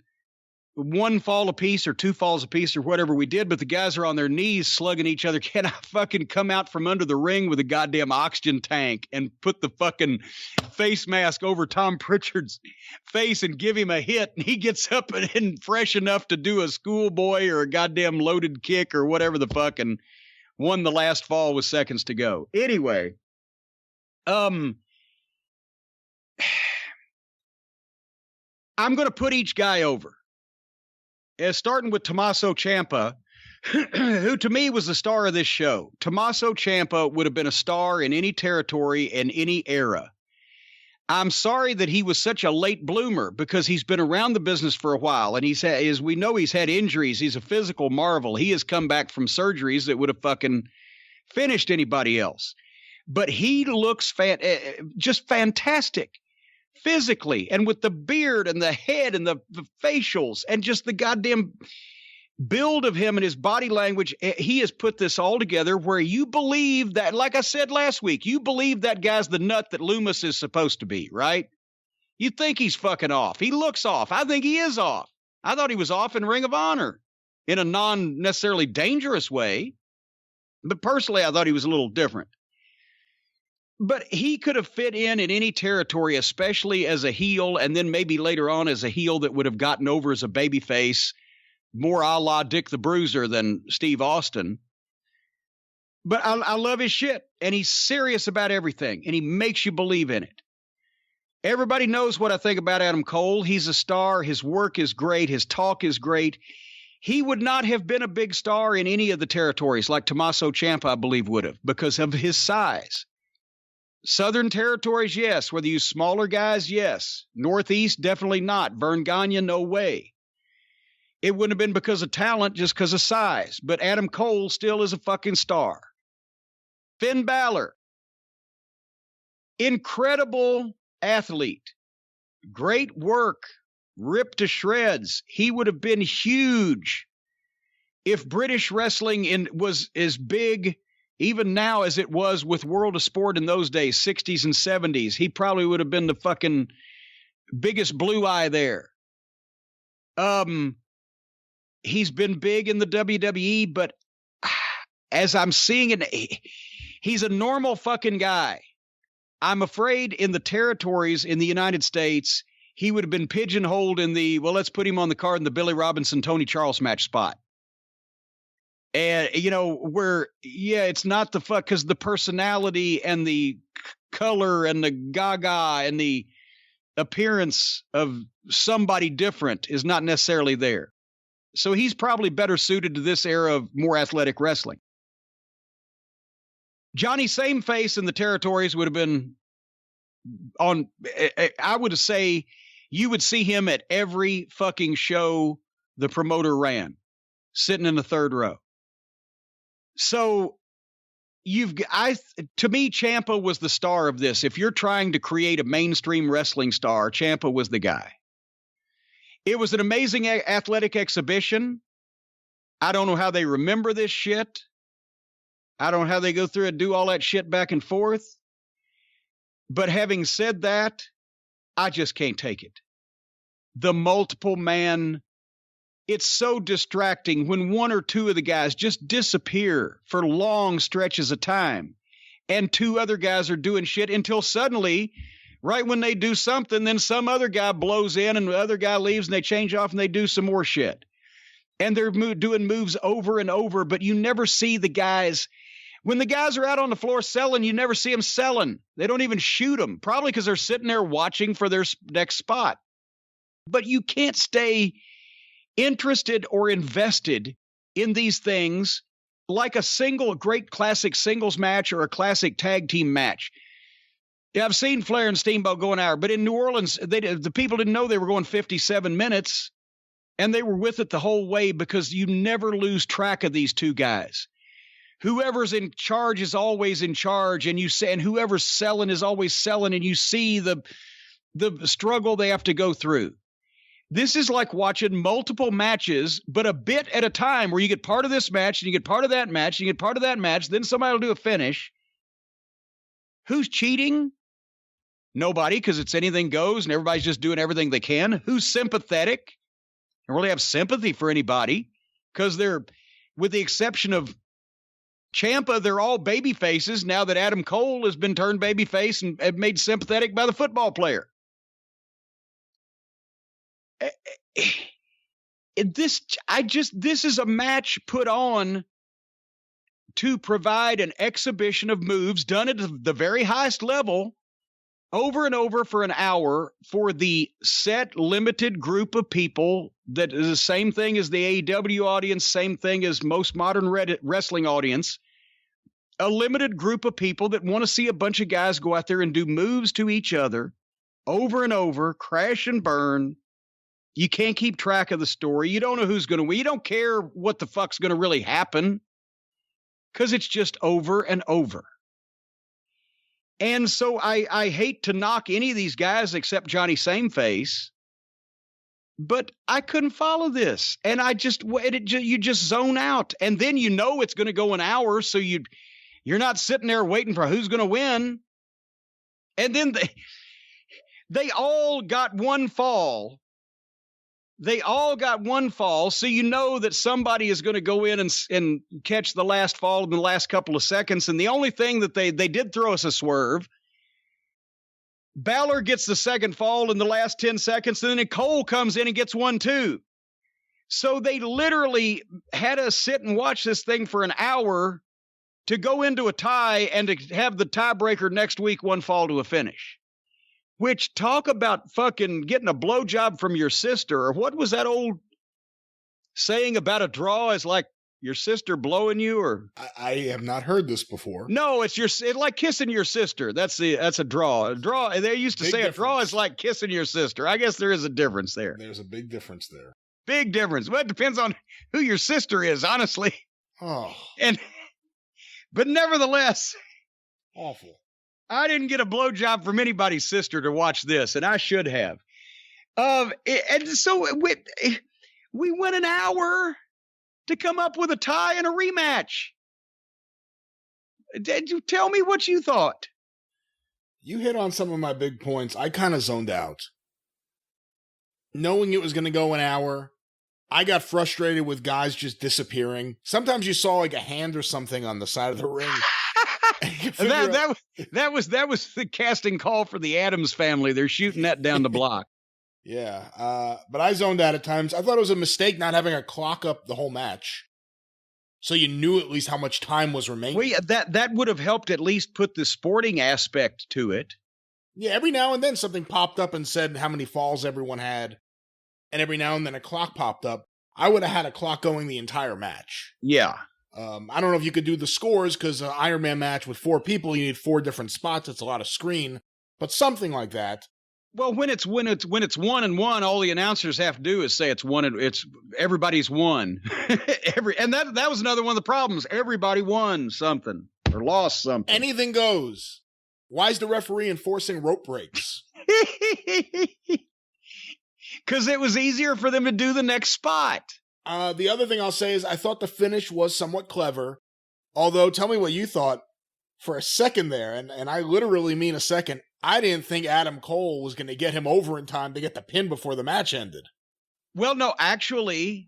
1 fall apiece or 2 falls apiece or whatever we did, but the guys are on their knees slugging each other. Can I fucking come out from under the ring with a goddamn oxygen tank and put the fucking face mask over Tom Pritchard's face and give him a hit, and he gets up and fresh enough to do a schoolboy or a goddamn loaded kick or whatever the fuck, and won the last fall with seconds to go. Anyway, I'm going to put each guy over. Starting with Tommaso Ciampa, who to me was the star of this show. Tommaso Ciampa would have been a star in any territory in any era. I'm sorry that he was such a late bloomer, because he's been around the business for a while, and as we know, he's had injuries. He's a physical marvel. He has come back from surgeries that would have fucking finished anybody else. But he looks just fantastic physically, and with the beard and the head and the facials and just the goddamn build of him and his body language. He has put this all together where you believe that, like I said last week, you believe that guy's the nut that Loomis is supposed to be, right? You think he's fucking off. He looks off. I think he is off. I thought he was off in Ring of Honor in a non-necessarily dangerous way. But personally, I thought he was a little different. But he could have fit in any territory, especially as a heel, and then maybe later on as a heel that would have gotten over as a babyface, more a la Dick the Bruiser than Steve Austin. But I love his shit, and he's serious about everything, and he makes you believe in it. Everybody knows what I think about Adam Cole. He's a star. His work is great. His talk is great. He would not have been a big star in any of the territories like Tommaso Ciampa, I believe, would have, because of his size. Southern territories, yes. Whether you smaller guys, yes. Northeast, definitely not. Vern Gagne, no way. It wouldn't have been because of talent, just because of size. But Adam Cole still is a fucking star. Finn Balor, incredible athlete. Great work. Ripped to shreds. He would have been huge if British wrestling was as big even now as it was with World of Sport in those days, 60s and 70s. He probably would have been the fucking biggest blue eye there. He's been big in the WWE, but as I'm seeing it, he's a normal fucking guy. I'm afraid in the territories in the United States, he would have been pigeonholed in let's put him on the card in the Billy Robinson, Tony Charles match spot. And, it's not the fuck, because the personality and the color and the gaga and the appearance of somebody different is not necessarily there. So he's probably better suited to this era of more athletic wrestling. Johnny Sameface in the territories would have been on, I would say you would see him at every fucking show the promoter ran, sitting in the third row. So to me, Ciampa was the star of this. If you're trying to create a mainstream wrestling star, Ciampa was the guy. It was an amazing athletic exhibition. I don't know how they remember this shit. I don't know how they go through and do all that shit back and forth. But having said that, I just can't take it. The multiple man, it's so distracting when one or two of the guys just disappear for long stretches of time. and two other guys are doing shit until suddenly, right when they do something, then some other guy blows in and the other guy leaves and they change off and they do some more shit. And they're doing moves over and over, but you never see the guys. When the guys are out on the floor selling, you never see them selling. They don't even shoot them, probably because they're sitting there watching for their next spot. But you can't stay interested or invested in these things like a single great classic singles match or a classic tag team match. Yeah, I've seen Flair and Steamboat go an hour, but in New Orleans, the people didn't know they were going 57 minutes, and they were with it the whole way because you never lose track of these two guys. Whoever's in charge is always in charge, and whoever's selling is always selling, and you see the struggle they have to go through. This is like watching multiple matches, but a bit at a time, where you get part of this match, and you get part of that match, and you get part of that match, then somebody will do a finish. Who's cheating? Nobody, because it's anything goes, and everybody's just doing everything they can. Who's sympathetic? I don't really have sympathy for anybody, because they're, with the exception of Ciampa, they're all baby faces now that Adam Cole has been turned babyface and made sympathetic by the football player. This is a match put on to provide an exhibition of moves done at the very highest level over and over for an hour for the set limited group of people that is the same thing as the AEW audience, same thing as most modern wrestling audience. A limited group of people that want to see a bunch of guys go out there and do moves to each other over and over, crash and burn. You can't keep track of the story. You don't know who's going to win. You don't care what the fuck's going to really happen because it's just over and over. And so I hate to knock any of these guys except Johnny Sameface, but I couldn't follow this. And you just zone out. And then you know it's going to go an hour, so you're not sitting there waiting for who's going to win. And then they all got one fall. They all got one fall, so you know that somebody is going to go in and catch the last fall in the last couple of seconds. And the only thing that they did throw us a swerve. Balor gets the second fall in the last 10 seconds, and then Cole comes in and gets one too. So they literally had us sit and watch this thing for an hour to go into a tie and to have the tiebreaker next week, one fall to a finish. Which, talk about fucking getting a blowjob from your sister, or what was that old saying about a draw is like your sister blowing you, or I have not heard this before. No, it's like kissing your sister. That's a draw. A draw. They used to say a draw is like kissing your sister. I guess there is a difference there. There's a big difference there. Big difference. Well, it depends on who your sister is, honestly. Oh. But nevertheless, awful. I didn't get a blowjob from anybody's sister to watch this, and I should have. And so we went an hour to come up with a tie and a rematch. Did you tell me what you thought? You hit on some of my big points. I kind of zoned out. Knowing it was going to go an hour, I got frustrated with guys just disappearing. Sometimes you saw like a hand or something on the side of the ring. That was the casting call for the Addams Family. They're shooting that down the block. Yeah, but I zoned out at times. I thought it was a mistake not having a clock up the whole match, so you knew at least how much time was remaining. Well, yeah, that would have helped at least put the sporting aspect to it. Yeah, every now and then something popped up and said how many falls everyone had, and every now and then a clock popped up. I would have had a clock going the entire match. Yeah. I don't know if you could do the scores, because an Iron Man match with 4 people, you need 4 different spots. It's a lot of screen, but something like that. Well, when it's 1-1, all the announcers have to do is say it's one. It's everybody's won. And that was another one of the problems. Everybody won something or lost something. Anything goes. Why is the referee enforcing rope breaks? Because it was easier for them to do the next spot. The other thing I'll say is I thought the finish was somewhat clever. Although, tell me what you thought. For a second there, and I literally mean a second, I didn't think Adam Cole was going to get him over in time to get the pin before the match ended. Well, no, actually,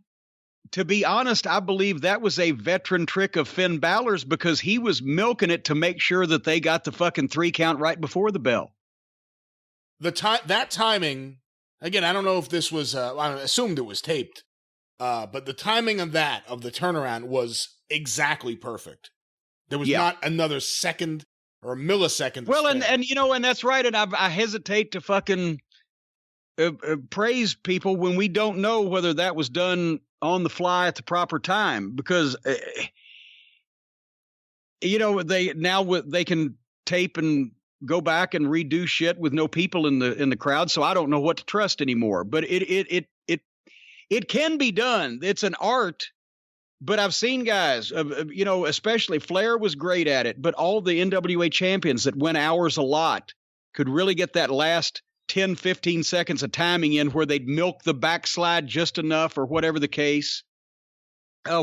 to be honest, I believe that was a veteran trick of Finn Balor's because he was milking it to make sure that they got the fucking 3 count right before the bell. That timing, again, I don't know if this was, I assumed it was taped, but the timing of the turnaround was exactly perfect. There was not another second or a millisecond. Well, and that's right. And I hesitate to fucking praise people when we don't know whether that was done on the fly at the proper time, because they can tape and go back and redo shit with no people in the crowd, so I don't know what to trust anymore. But it can be done. It's an art. But I've seen guys, especially Flair was great at it, but all the NWA champions that went hours a lot could really get that last 10, 15 seconds of timing in where they'd milk the backslide just enough or whatever the case,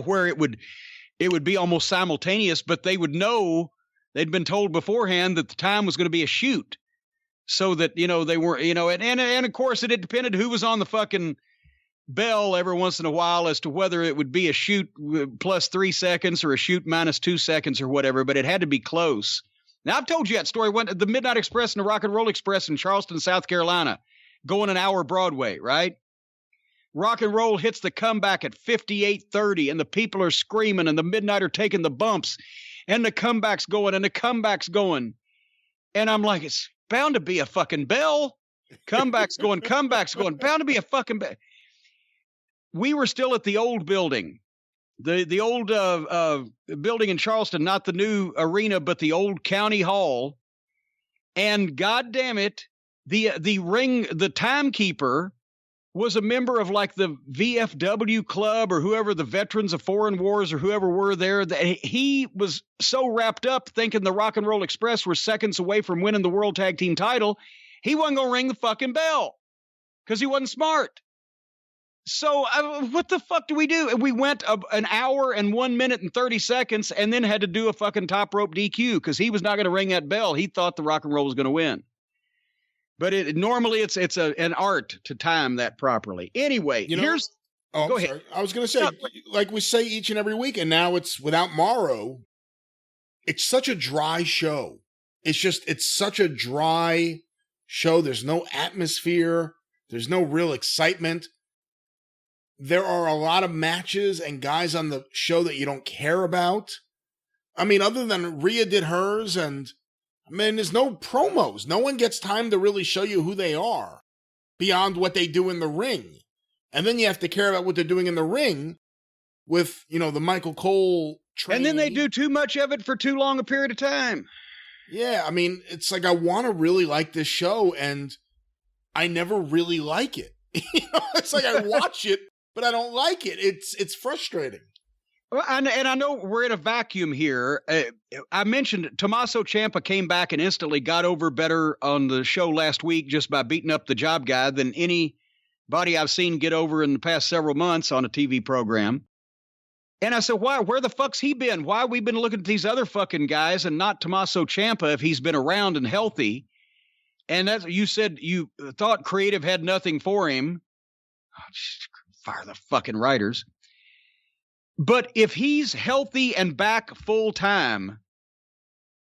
where it would be almost simultaneous, but they would know, they'd been told beforehand that the time was going to be a shoot, so that, they weren't, and of course it depended who was on the fucking bell every once in a while as to whether it would be a shoot plus 3 seconds or a shoot minus 2 seconds or whatever, but it had to be close. Now, I've told you that story. Went the Midnight Express and the Rock and Roll Express in Charleston, South Carolina, going an hour Broadway, right? Rock and Roll hits the comeback at 58:30, and the people are screaming, and the Midnight are taking the bumps, and the comeback's going, and the comeback's going. And I'm like, it's bound to be a fucking bell. Comeback's going, bound to be a fucking bell. We were still at the old building. The old building in Charleston, not the new arena, but the old county hall. And God damn it, the timekeeper was a member of like the VFW club or whoever, the Veterans of Foreign Wars or whoever were there. That he was so wrapped up thinking the Rock and Roll Express were seconds away from winning the World Tag Team title, he wasn't going to ring the fucking bell because he wasn't smart. So what the fuck do we do? And we went an hour and 1 minute and 30 seconds and then had to do a fucking top rope DQ because he was not going to ring that bell. He thought the Rock and Roll was going to win. But normally it's an art to time that properly. Anyway, go ahead. I was going to say, like we say each and every week, and now it's without Mauro. It's such a dry show. It's such a dry show. There's no atmosphere. There's no real excitement. There are a lot of matches and guys on the show that you don't care about. I mean, other than Ria did hers, and I mean, there's no promos. No one gets time to really show you who they are beyond what they do in the ring. And then you have to care about what they're doing in the ring with, the Michael Cole training. And then they do too much of it for too long a period of time. Yeah, I mean, it's like I want to really like this show, and I never really like it. It's like I watch it, but I don't like it. It's frustrating. Well, and I know we're in a vacuum here. I mentioned Tommaso Ciampa came back and instantly got over better on the show last week just by beating up the job guy than anybody I've seen get over in the past several months on a TV program. And I said, why? Where the fuck's he been? Why have we been looking at these other fucking guys and not Tommaso Ciampa if he's been around and healthy? And that's, you said you thought creative had nothing for him. Fire the fucking writers. But if he's healthy and back full time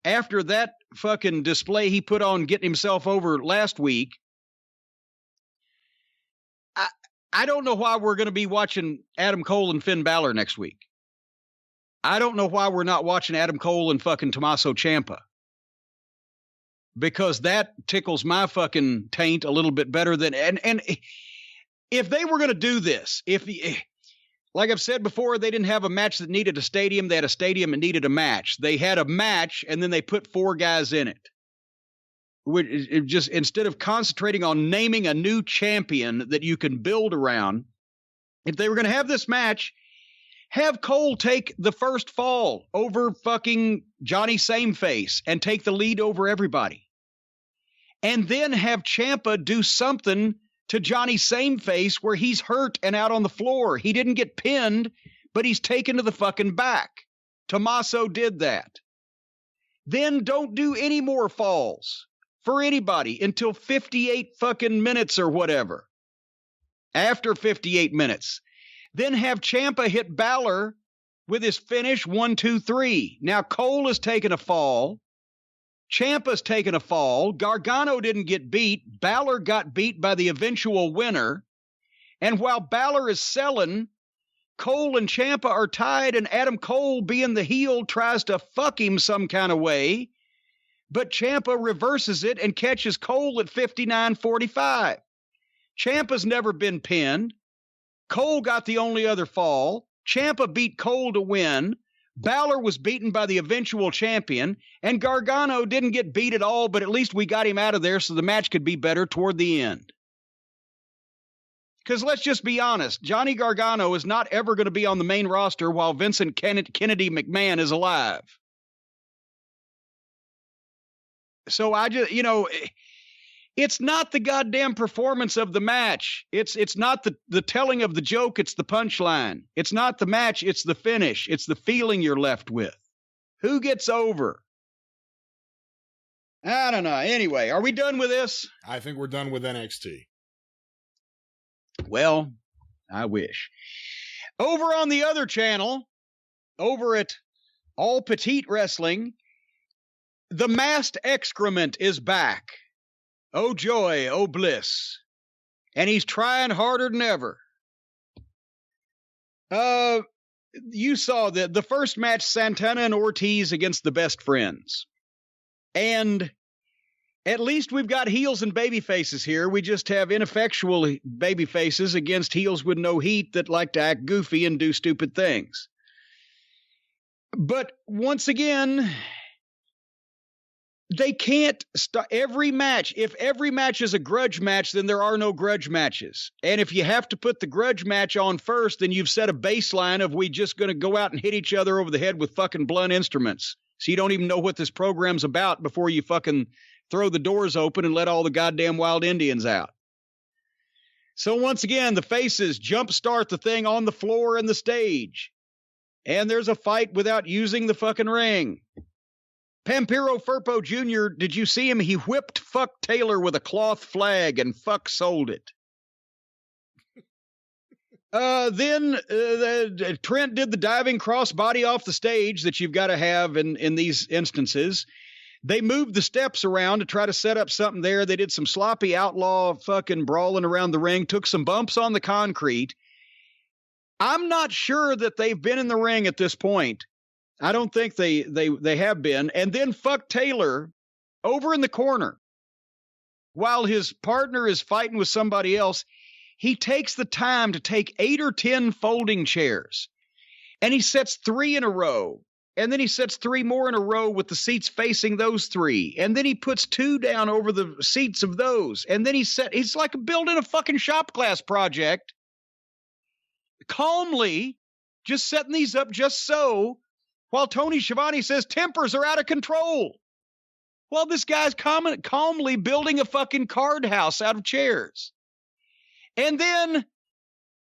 after that fucking display he put on getting himself over last week, I don't know why we're going to be watching Adam Cole and Finn Balor next week. I don't know why we're not watching Adam Cole and fucking Tommaso Ciampa. Because that tickles my fucking taint a little bit better than, and if they were going to do this, like I've said before, they didn't have a match that needed a stadium. They had a stadium and needed a match. They had a match and then they put 4 guys in it. It just, instead of concentrating on naming a new champion that you can build around, if they were going to have this match, have Cole take the first fall over fucking Johnny Sameface and take the lead over everybody. And then have Ciampa do something to Johnny Sameface where he's hurt and out on the floor. He didn't get pinned, but he's taken to the fucking back. Tommaso did that. Then don't do any more falls for anybody until 58 fucking minutes or whatever. After 58 minutes, Then have Ciampa hit Balor with his finish 1, 2, 3. Now Cole has taken a fall. Ciampa's taken a fall. Gargano didn't get beat. Balor got beat by the eventual winner. And while Balor is selling, Cole and Ciampa are tied, and Adam Cole, being the heel, tries to fuck him some kind of way. But Ciampa reverses it and catches Cole at 59.45. Ciampa's never been pinned. Cole got the only other fall. Ciampa beat Cole to win. Balor was beaten by the eventual champion, and Gargano didn't get beat at all, but at least we got him out of there so the match could be better toward the end. Because let's just be honest, Johnny Gargano is not ever going to be on the main roster while Vincent Kennedy McMahon is alive. So I just, it's not the goddamn performance of the match. It's not the telling of the joke. It's the punchline. It's not the match. It's the finish. It's the feeling you're left with. Who gets over? I don't know. Anyway, are we done with this? I think we're done with NXT. Well, I wish. Over on the other channel, over at All Petite Wrestling, the masked excrement is back. Oh joy, oh bliss. And he's trying harder than ever. You saw the first match, Santana and Ortiz against the Best Friends. And at least we've got heels and baby faces here. We just have ineffectual baby faces against heels with no heat that like to act goofy and do stupid things. But once again, they can't stop every match. If every match is a grudge match, then there are no grudge matches. And if you have to put the grudge match on first, then you've set a baseline of we just going to go out and hit each other over the head with fucking blunt instruments. So you don't even know what this program's about before you fucking throw the doors open and let all the goddamn wild Indians out. So once again, the faces jumpstart the thing on the floor and the stage. And there's a fight without using the fucking ring. Pampiro Firpo Jr., did you see him? He whipped Fuck Taylor with a cloth flag and Fuck sold it. Then Trent did the diving crossbody off the stage that you've got to have in these instances. They moved the steps around to try to set up something there. They did some sloppy outlaw fucking brawling around the ring, took some bumps on the concrete. I'm not sure that they've been in the ring at this point. I don't think they have been. And then Fuck Taylor over in the corner, while his partner is fighting with somebody else, he takes the time to take 8 or 10 folding chairs, and he sets 3 in a row. And then he sets 3 more in a row with the seats facing those 3. And then he puts 2 down over the seats of those. And then he's like building a fucking shop class project. Calmly, just setting these up just so, while Tony Schiavone says tempers are out of control. Well, this guy's calmly building a fucking card house out of chairs. And then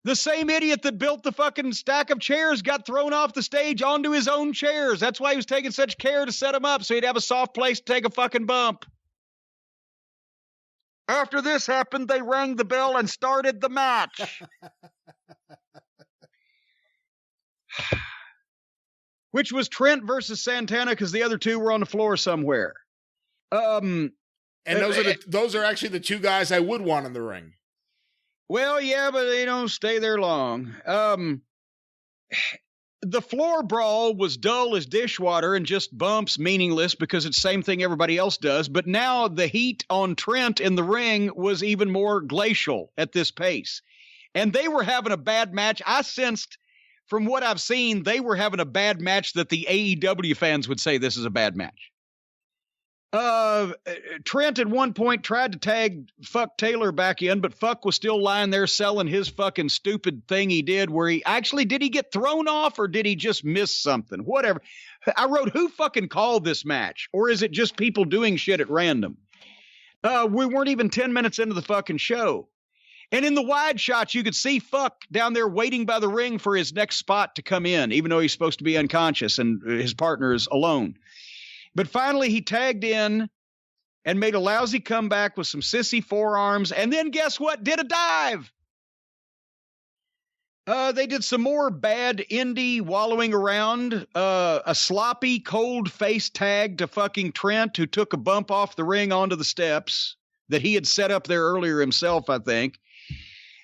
the same idiot that built the fucking stack of chairs got thrown off the stage onto his own chairs. That's why he was taking such care to set them up, so he'd have a soft place to take a fucking bump. After this happened, they rang the bell and started the match. Which was Trent versus Santana, because the other two were on the floor somewhere. And those are actually the 2 guys I would want in the ring. Well, yeah, but they don't stay there long. The floor brawl was dull as dishwater and just bumps, meaningless, because it's the same thing everybody else does. But now the heat on Trent in the ring was even more glacial at this pace. And they were having a bad match. I sensed, from what I've seen, they were having a bad match that the AEW fans would say this is a bad match. Trent at one point tried to tag Fuck Taylor back in, but Fuck was still lying there selling his fucking stupid thing he did where did he get thrown off or did he just miss something? Whatever. I wrote, who fucking called this match? Or is it just people doing shit at random? We weren't even 10 minutes into the fucking show. And in the wide shots, you could see Fuck down there waiting by the ring for his next spot to come in, even though he's supposed to be unconscious and his partner is alone. But finally, he tagged in and made a lousy comeback with some sissy forearms. And then guess what? Did a dive. They did some more bad indie wallowing around. A sloppy, cold face tag to fucking Trent, who took a bump off the ring onto the steps that he had set up there earlier himself, I think.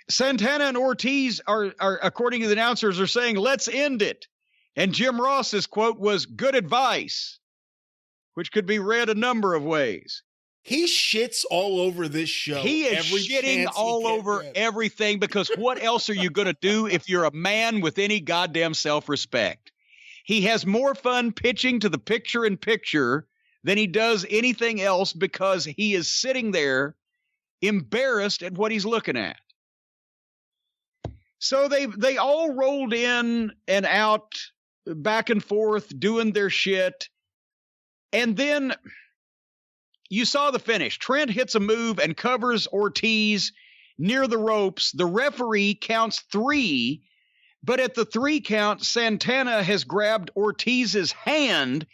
Santana and Ortiz are according to the announcers, are saying, let's end it. And Jim Ross's quote was, good advice, which could be read a number of ways. He shits all over this show. He is shitting all over everything, because what else are you going to do if you're a man with any goddamn self-respect? He has more fun pitching to the picture-in-picture than he does anything else, because he is sitting there embarrassed at what he's looking at. So they all rolled in and out, back and forth, doing their shit. And then you saw the finish. Trent hits a move and covers Ortiz near the ropes. The referee counts 3, but at the 3 count, Santana has grabbed Ortiz's hand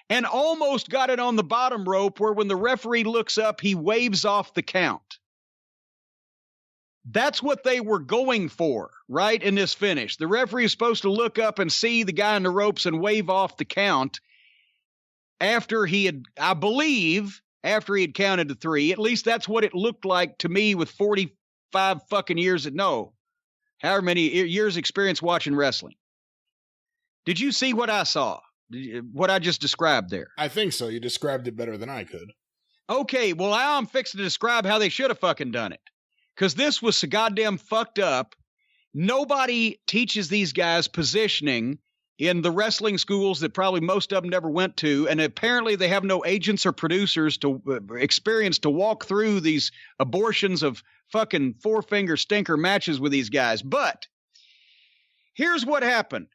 and almost got it on the bottom rope, where when the referee looks up, he waves off the count. That's what they were going for, right, in this finish. The referee is supposed to look up and see the guy in the ropes and wave off the count after he had, I believe, after he had counted to 3. At least that's what it looked like to me with 45 fucking years however many years experience watching wrestling. Did you see what I saw? What I just described there? I think so. You described it better than I could. Okay, well, now I'm fixing to describe how they should have fucking done it. Because this was so goddamn fucked up. Nobody teaches these guys positioning in the wrestling schools that probably most of them never went to. And apparently they have no agents or producers to experience to walk through these abortions of fucking 4-finger stinker matches with these guys. But here's what happened.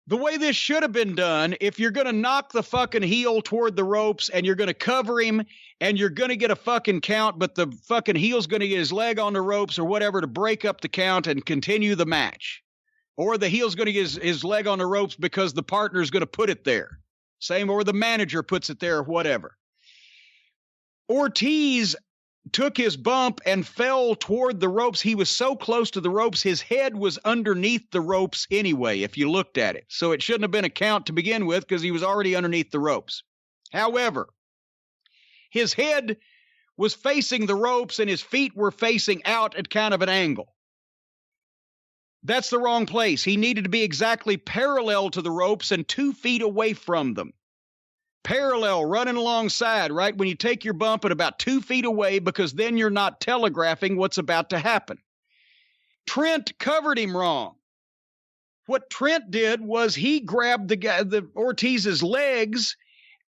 The way this should have been done, if you're going to knock the fucking heel toward the ropes and you're going to cover him and you're going to get a fucking count, but the fucking heel's going to get his leg on the ropes or whatever to break up the count and continue the match. Or the heel's going to get his leg on the ropes because the partner's going to put it there. Same, or the manager puts it there or whatever. Ortiz took his bump and fell toward the ropes. He was so close to the ropes, his head was underneath the ropes anyway, if you looked at it. So it shouldn't have been a count to begin with, because he was already underneath the ropes. However, his head was facing the ropes and his feet were facing out at kind of an angle. That's the wrong place. He needed to be exactly parallel to the ropes and 2 feet away from them. Parallel, running alongside, right? When you take your bump at about 2 feet away, because then you're not telegraphing what's about to happen. Trent covered him wrong. What Trent did was he grabbed the Ortiz's legs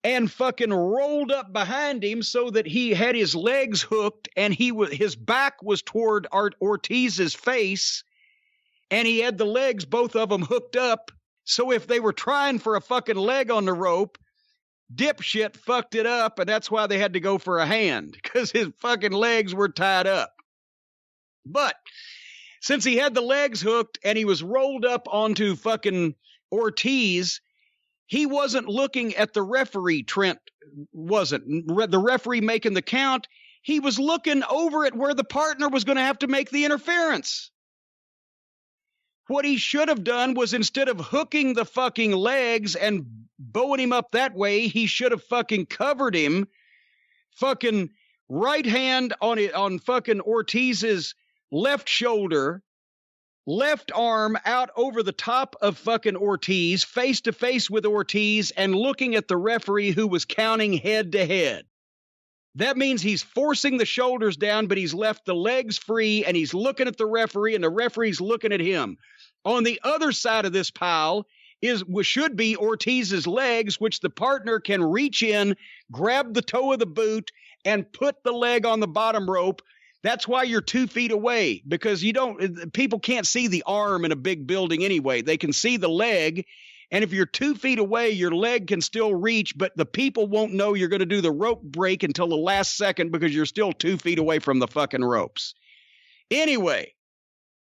and fucking rolled up behind him so that he had his legs hooked and his back was toward Ortiz's face, and he had the legs, both of them, hooked up. So if they were trying for a fucking leg on the rope, dipshit fucked it up, and that's why they had to go for a hand, because his fucking legs were tied up. But since he had the legs hooked and he was rolled up onto fucking Ortiz, he wasn't looking at the referee. Trent wasn't. The referee making the count. He was looking over at where the partner was going to have to make the interference. What he should have done was, instead of hooking the fucking legs and bowing him up that way, he should have fucking covered him, fucking right hand on fucking Ortiz's left shoulder, left arm out over the top of fucking Ortiz, face to face with Ortiz, and looking at the referee, who was counting head to head. That means he's forcing the shoulders down, but he's left the legs free, and he's looking at the referee, and the referee's looking at him. On the other side of this pile should be Ortiz's legs, which the partner can reach in, grab the toe of the boot, and put the leg on the bottom rope. That's why you're 2 feet away, because people can't see the arm in a big building anyway. They can see the leg. And if you're 2 feet away, your leg can still reach, but the people won't know you're going to do the rope break until the last second, because you're still 2 feet away from the fucking ropes. Anyway,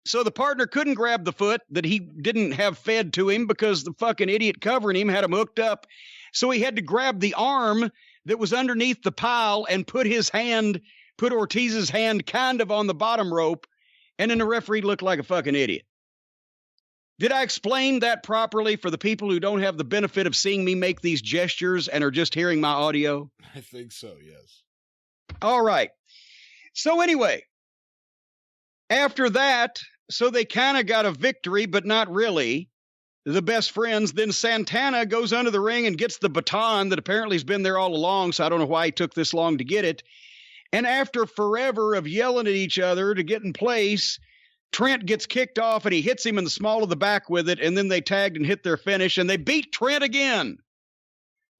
so the partner couldn't grab the foot that he didn't have fed to him, because the fucking idiot covering him had him hooked up. So he had to grab the arm that was underneath the pile and put Ortiz's hand kind of on the bottom rope. And then the referee looked like a fucking idiot. Did I explain that properly for the people who don't have the benefit of seeing me make these gestures and are just hearing my audio? I think so, yes. All right. So anyway, after that, so they kind of got a victory, but not really. The best friends. Then Santana goes under the ring and gets the baton that apparently has been there all along, so I don't know why he took this long to get it. And after forever of yelling at each other to get in place, Trent gets kicked off and he hits him in the small of the back with it, and then they tagged and hit their finish, and they beat Trent again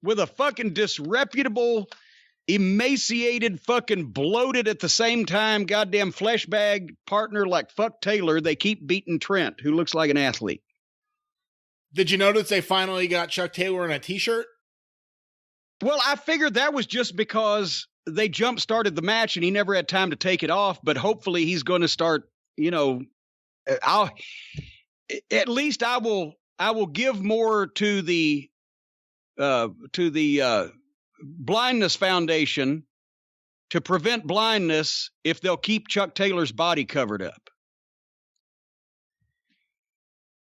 with a fucking disreputable, emaciated, fucking bloated at the same time, goddamn flesh bag partner like fuck Taylor. They keep beating Trent, who looks like an athlete. Did you notice they finally got Chuck Taylor in a t-shirt? Well, I figured that was just because they jump-started the match and he never had time to take it off, but hopefully he's going to start, I will give more to the Blindness Foundation to prevent blindness if they'll keep Chuck Taylor's body covered up.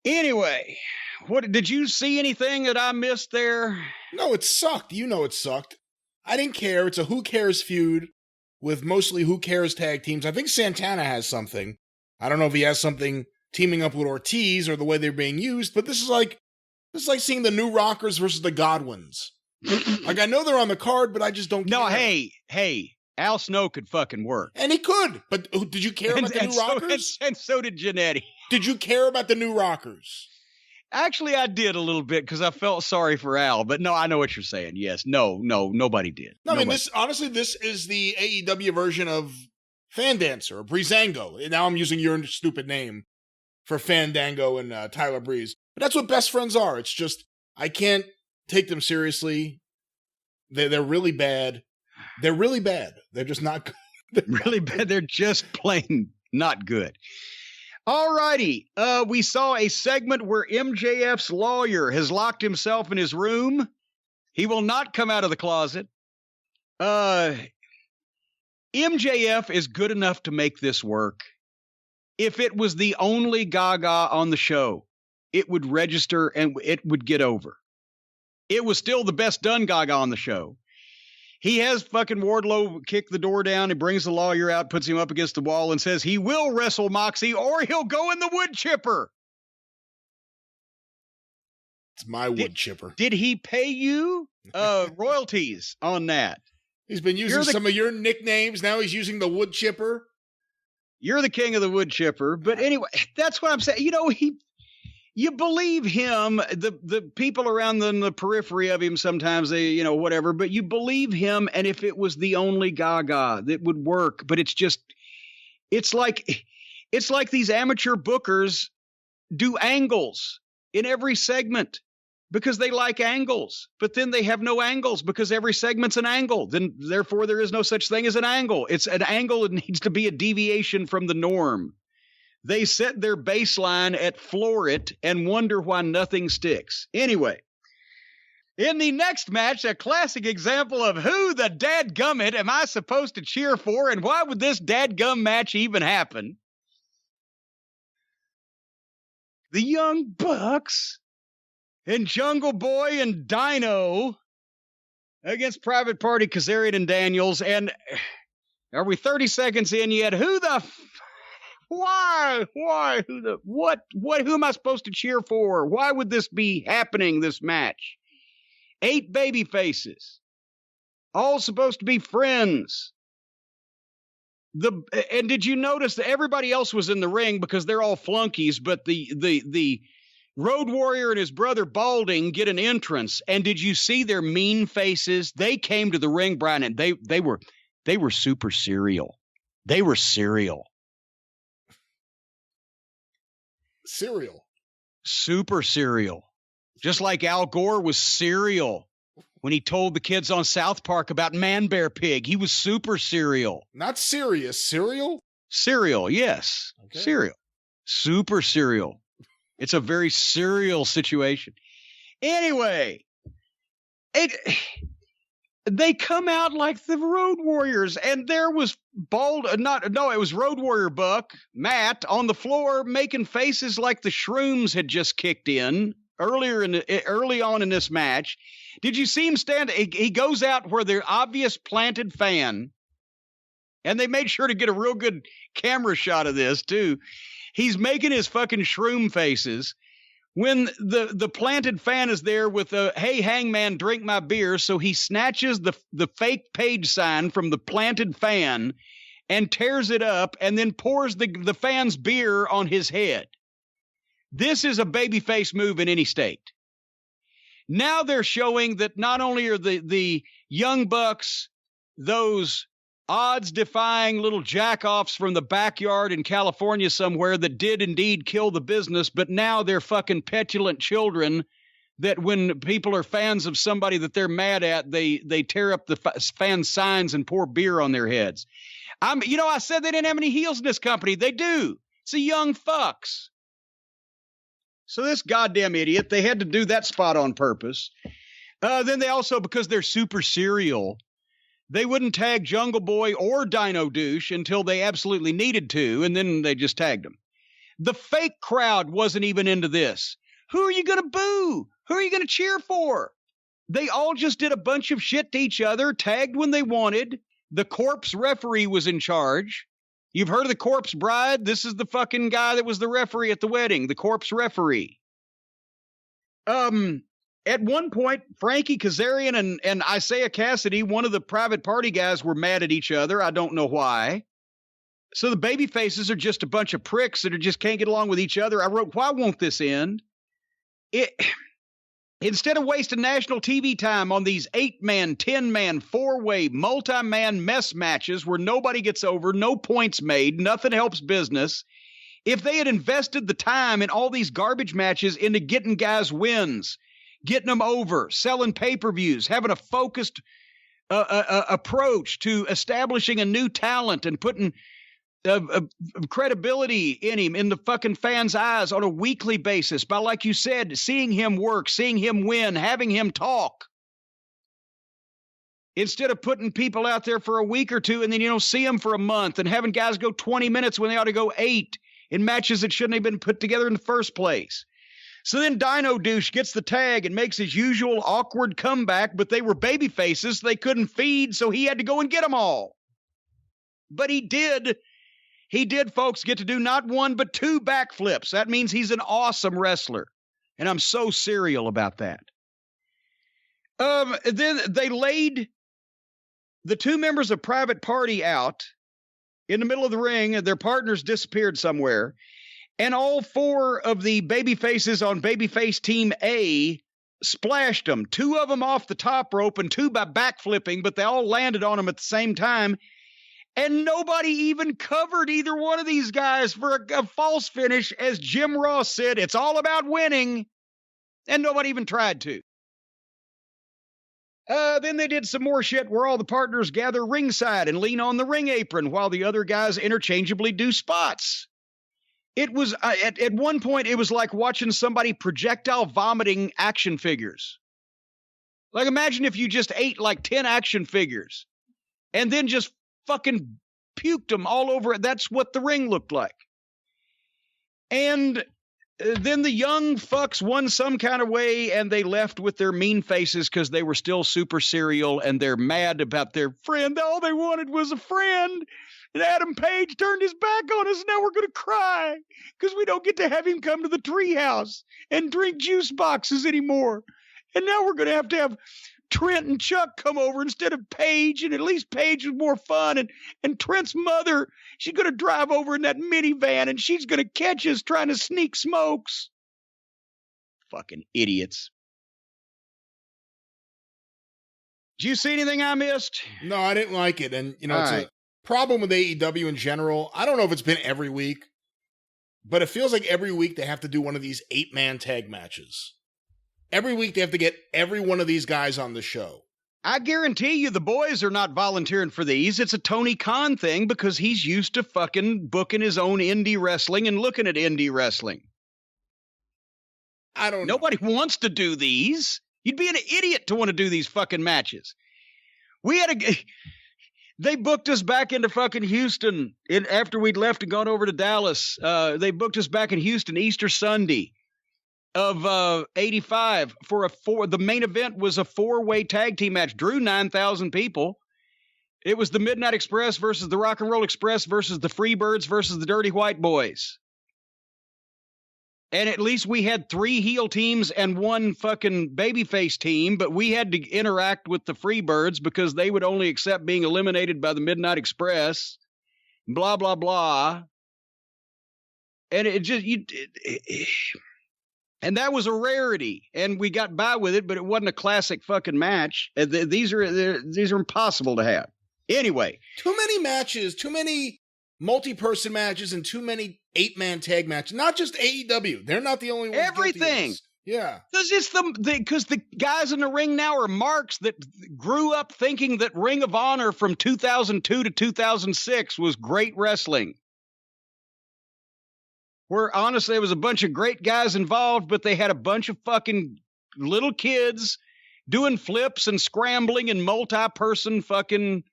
Anyway, what did you see anything that I missed there? No, it sucked. You know it sucked. I didn't care. It's a who cares feud with mostly who cares tag teams. I think Santana has something. I don't know if he has something teaming up with Ortiz or the way they're being used, but this is like seeing the New Rockers versus the Godwins. Like, I know they're on the card, but I just don't care. No, hey, Al Snow could fucking work. And he could, but did you care about the New Rockers? And so did Jannetty. Did you care about the New Rockers? Actually, I did a little bit because I felt sorry for Al, but no, I know what you're saying. Yes. No, nobody did. No, I mean, this is the AEW version of Fandancer or Breezango. Now I'm using your stupid name for Fandango and Tyler Breeze. But that's what best friends are. It's just, I can't take them seriously. They're really bad. They're really bad. They're just not good. They're really bad. They're just plain not good. All righty. We saw a segment where MJF's lawyer has locked himself in his room. He will not come out of the closet. MJF is good enough to make this work. If it was the only Gaga on the show, it would register and it would get over. It was still the best done Gaga on the show. He has fucking Wardlow kick the door down. He brings the lawyer out, puts him up against the wall, and says he will wrestle Moxie or he'll go in the wood chipper. It's my wood chipper. Did he pay you royalties on that? He's been using some of your nicknames. Now he's using the wood chipper. You're the king of the wood chipper. But anyway, that's what I'm saying. You believe him, the people around the periphery of him, sometimes they, whatever, but you believe him. And if it was the only Gaga that would work, but it's like these amateur bookers do angles in every segment because they like angles, but then they have no angles because every segment's an angle. Then therefore there is no such thing as an angle. It's an angle. It needs to be a deviation from the norm. They set their baseline at floor it and wonder why nothing sticks. Anyway, in the next match, a classic example of who the dadgummit am I supposed to cheer for and why would this dadgum match even happen? The Young Bucks and Jungle Boy and Dino against Private Party, Kazarian and Daniels. And are we 30 seconds in yet? Who am I supposed to cheer for? Why would this be happening, this match? 8 baby faces, all supposed to be friends. And did you notice that everybody else was in the ring because they're all flunkies, but the Road Warrior and his brother Balding get an entrance. And did you see their mean faces? They came to the ring, Brian, and they were super serial. They were serial. Cereal. Super serial. Just like Al Gore was serial when he told the kids on South Park about Man Bear Pig. He was super serial. Not serious. Cereal? Serial, yes. Okay. Serial. Super serial. It's a very serial situation. Anyway, they come out like the Road Warriors, and there was it was Road Warrior Buck, Matt, on the floor making faces like the shrooms had just kicked in early on in this match. Did you see him stand? He goes out where the obvious planted fan, and they made sure to get a real good camera shot of this too. He's making his fucking shroom faces when the planted fan is there with a, hey, hangman, drink my beer. So he snatches the fake page sign from the planted fan and tears it up and then pours the fan's beer on his head. This is a babyface move in any state. Now they're showing that not only are the Young Bucks those odds-defying little jack-offs from the backyard in California somewhere that did indeed kill the business, but now they're fucking petulant children that when people are fans of somebody that they're mad at, they tear up the fan signs and pour beer on their heads. I said they didn't have any heels in this company. They do. It's the Young Fucks. So this goddamn idiot, they had to do that spot on purpose. Then they also, because they're super serial, they wouldn't tag Jungle Boy or Dino Douche until they absolutely needed to, and then they just tagged them. The fake crowd wasn't even into this. Who are you going to boo? Who are you going to cheer for? They all just did a bunch of shit to each other, tagged when they wanted. The corpse referee was in charge. You've heard of the corpse bride? This is the fucking guy that was the referee at the wedding, the corpse referee. At one point, Frankie Kazarian and Isaiah Cassidy, one of the private party guys, were mad at each other. I don't know why. So the baby faces are just a bunch of pricks that just can't get along with each other. I wrote, why won't this end? Instead of wasting national TV time on these 8-man, 10-man, 4-way, multi-man mess matches where nobody gets over, no points made, nothing helps business, if they had invested the time in all these garbage matches into getting guys wins, getting them over, selling pay-per-views, having a focused approach to establishing a new talent and putting credibility in him, in the fucking fans' eyes on a weekly basis by, like you said, seeing him work, seeing him win, having him talk. Instead of putting people out there for a week or two and then you don't see them for a month and having guys go 20 minutes when they ought to go 8 in matches that shouldn't have been put together in the first place. So then Dino Douche gets the tag and makes his usual awkward comeback, but they were baby faces. They couldn't feed, so he had to go and get them all. But he did. He did, folks, get to do not one, but 2 backflips. That means he's an awesome wrestler. And I'm so serial about that. Then they laid the 2 members of Private Party out in the middle of the ring, and their partners disappeared somewhere. And all 4 of the baby faces on Babyface Team A splashed them. 2 of them off the top rope and 2 by backflipping, but they all landed on them at the same time. And nobody even covered either one of these guys for a false finish. As Jim Ross said, it's all about winning. And nobody even tried to. Then they did some more shit where all the partners gather ringside and lean on the ring apron while the other guys interchangeably do spots. It was, at one point, it was like watching somebody projectile vomiting action figures. Like, imagine if you just ate like 10 action figures and then just fucking puked them all over it. That's what the ring looked like. And then the Young Fucks won some kind of way, and they left with their mean faces because they were still super serial, and they're mad about their friend. All they wanted was a friend. And Adam Page turned his back on us. Now we're going to cry because we don't get to have him come to the treehouse and drink juice boxes anymore. And now we're going to have Trent and Chuck come over instead of Paige, and at least Paige was more fun. And Trent's mother, she's going to drive over in that minivan, and she's going to catch us trying to sneak smokes. Fucking idiots. Did you see anything I missed? No, I didn't like it. And, it's right. a problem with AEW in general. I don't know if it's been every week, but it feels like every week they have to do one of these 8-man tag matches. Every week they have to get every one of these guys on the show. I guarantee you the boys are not volunteering for these. It's a Tony Khan thing because he's used to fucking booking his own indie wrestling and looking at indie wrestling. I don't know. Nobody wants to do these. You'd be an idiot to want to do these fucking matches. We had they booked us back into fucking Houston after we'd left and gone over to Dallas. They booked us back in Houston Easter Sunday of 85 the main event was a 4-way tag team match. Drew 9,000 people. It was the Midnight Express versus the Rock and Roll Express versus the Freebirds versus the Dirty White Boys. And at least we had 3 heel teams and 1 fucking babyface team, but we had to interact with the Freebirds because they would only accept being eliminated by the Midnight Express. Blah, blah, blah. And it just, and that was a rarity, and we got by with it, but it wasn't a classic fucking match. These are impossible to have. Anyway. Too many matches, too many multi-person matches, and too many 8-man tag matches. Not just AEW. They're not the only ones. Everything. Yeah. Because the guys in the ring now are marks that grew up thinking that Ring of Honor from 2002 to 2006 was great wrestling. Where honestly, there was a bunch of great guys involved, but they had a bunch of fucking little kids doing flips and scrambling and multi-person fucking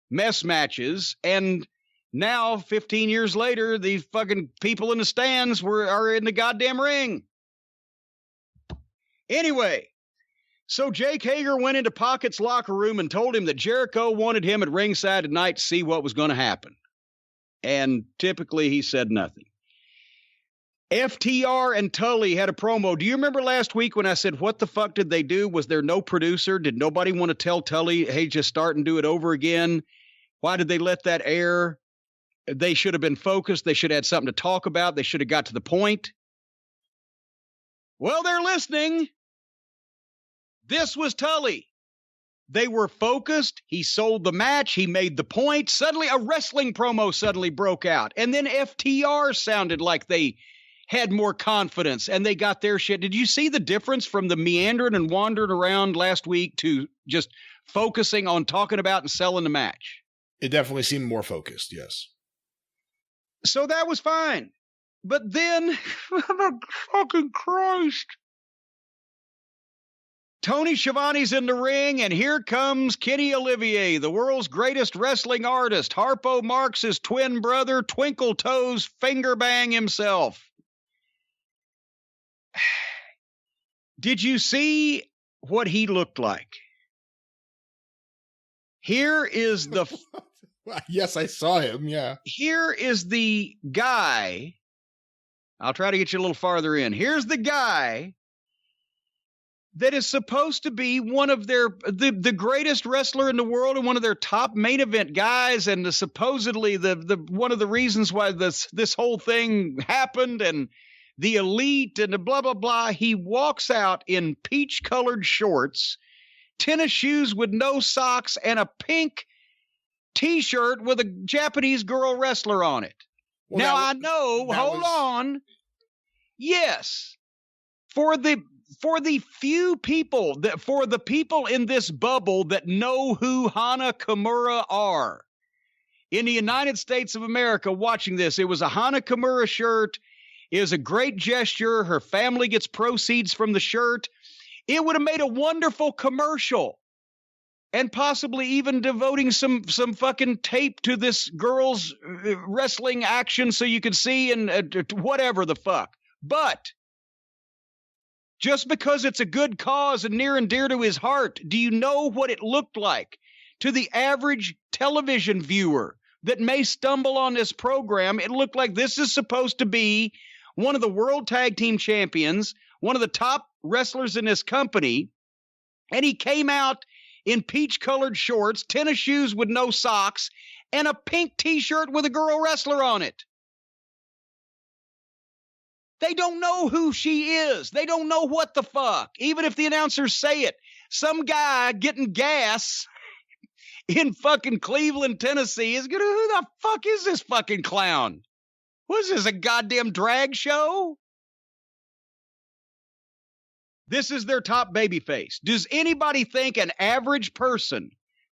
mess matches. And now, 15 years later, these fucking people in the stands are in the goddamn ring. Anyway, so Jake Hager went into Pocket's locker room and told him that Jericho wanted him at ringside tonight to see what was going to happen. And typically he said nothing. FTR and Tully had a promo. Do you remember last week when I said, what the fuck did they do? Was there no producer? Did nobody want to tell Tully, hey, just start and do it over again? Why did they let that air? They should have been focused. They should have had something to talk about. They should have got to the point. Well, they're listening. This was Tully. They were focused. He sold the match. He made the point. Suddenly, a wrestling promo suddenly broke out. And then FTR sounded like they had more confidence and they got their shit. Did you see the difference from the meandering and wandering around last week to just focusing on talking about and selling the match? It definitely seemed more focused, yes. So that was fine. But then, fucking Christ. Tony Schiavone's in the ring, and here comes Kenny Olivier, the world's greatest wrestling artist. Harpo Marx's twin brother, Twinkle Toes Fingerbang himself. Did you see what he looked like? Here is the... Yes, I saw him, yeah. Here is the guy. I'll try to get you a little farther in. Here's the guy that is supposed to be one of the greatest wrestler in the world and one of their top main event guys, and supposedly the one of the reasons why this whole thing happened, and the elite and the blah blah blah. He walks out in peach-colored shorts, tennis shoes with no socks, and a pink T-shirt with a Japanese girl wrestler on it. Well, now I know. Hold on. Yes, for the few people for the people in this bubble that know who Hana Kimura are in the United States of America watching this, it was a Hana Kimura shirt. It was a great gesture. Her family gets proceeds from the shirt. It would have made a wonderful commercial, and possibly even devoting some fucking tape to this girl's wrestling action so you could see and whatever the fuck. But just because it's a good cause and near and dear to his heart, do you know what it looked like to the average television viewer that may stumble on this program? It looked like this is supposed to be one of the world tag team champions, one of the top wrestlers in this company, and he came out in peach-colored shorts, tennis shoes with no socks, and a pink T-shirt with a girl wrestler on it. They don't know who she is. They don't know what the fuck. Even if the announcers say it. Some guy getting gas in fucking Cleveland, Tennessee is gonna, who the fuck is this fucking clown? Was this a goddamn drag show? This is their top babyface. Does anybody think an average person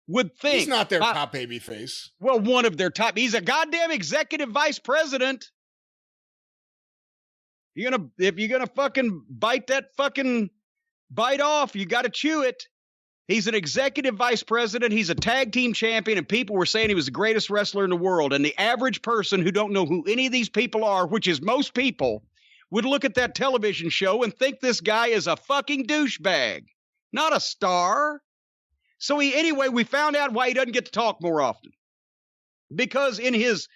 would think... He's not their top babyface. Well, one of their top... He's a goddamn executive vice president. If you're gonna fucking bite that fucking bite off, you gotta chew it. He's an executive vice president. He's a tag team champion, and people were saying he was the greatest wrestler in the world. And the average person who don't know who any of these people are, which is most people, would look at that television show and think this guy is a fucking douchebag, not a star. So anyway, we found out why he doesn't get to talk more often. Because in his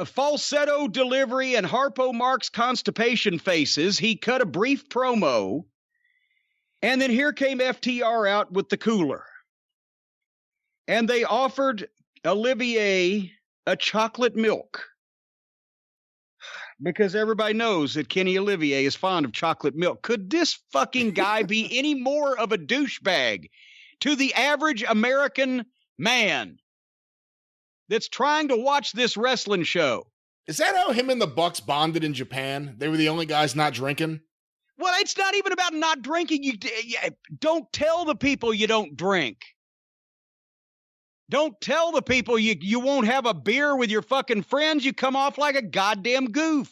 falsetto delivery and Harpo Marx constipation faces, he cut a brief promo. And then here came FTR out with the cooler. And they offered Olivier a chocolate milk. Because everybody knows that Kenny Olivier is fond of chocolate milk. Could this fucking guy be any more of a douchebag to the average American man that's trying to watch this wrestling show? Is that how him and the Bucks bonded in Japan? They were the only guys not drinking? Well, it's not even about not drinking. You don't tell the people you don't drink. Don't tell the people you won't have a beer with your fucking friends. You come off like a goddamn goof.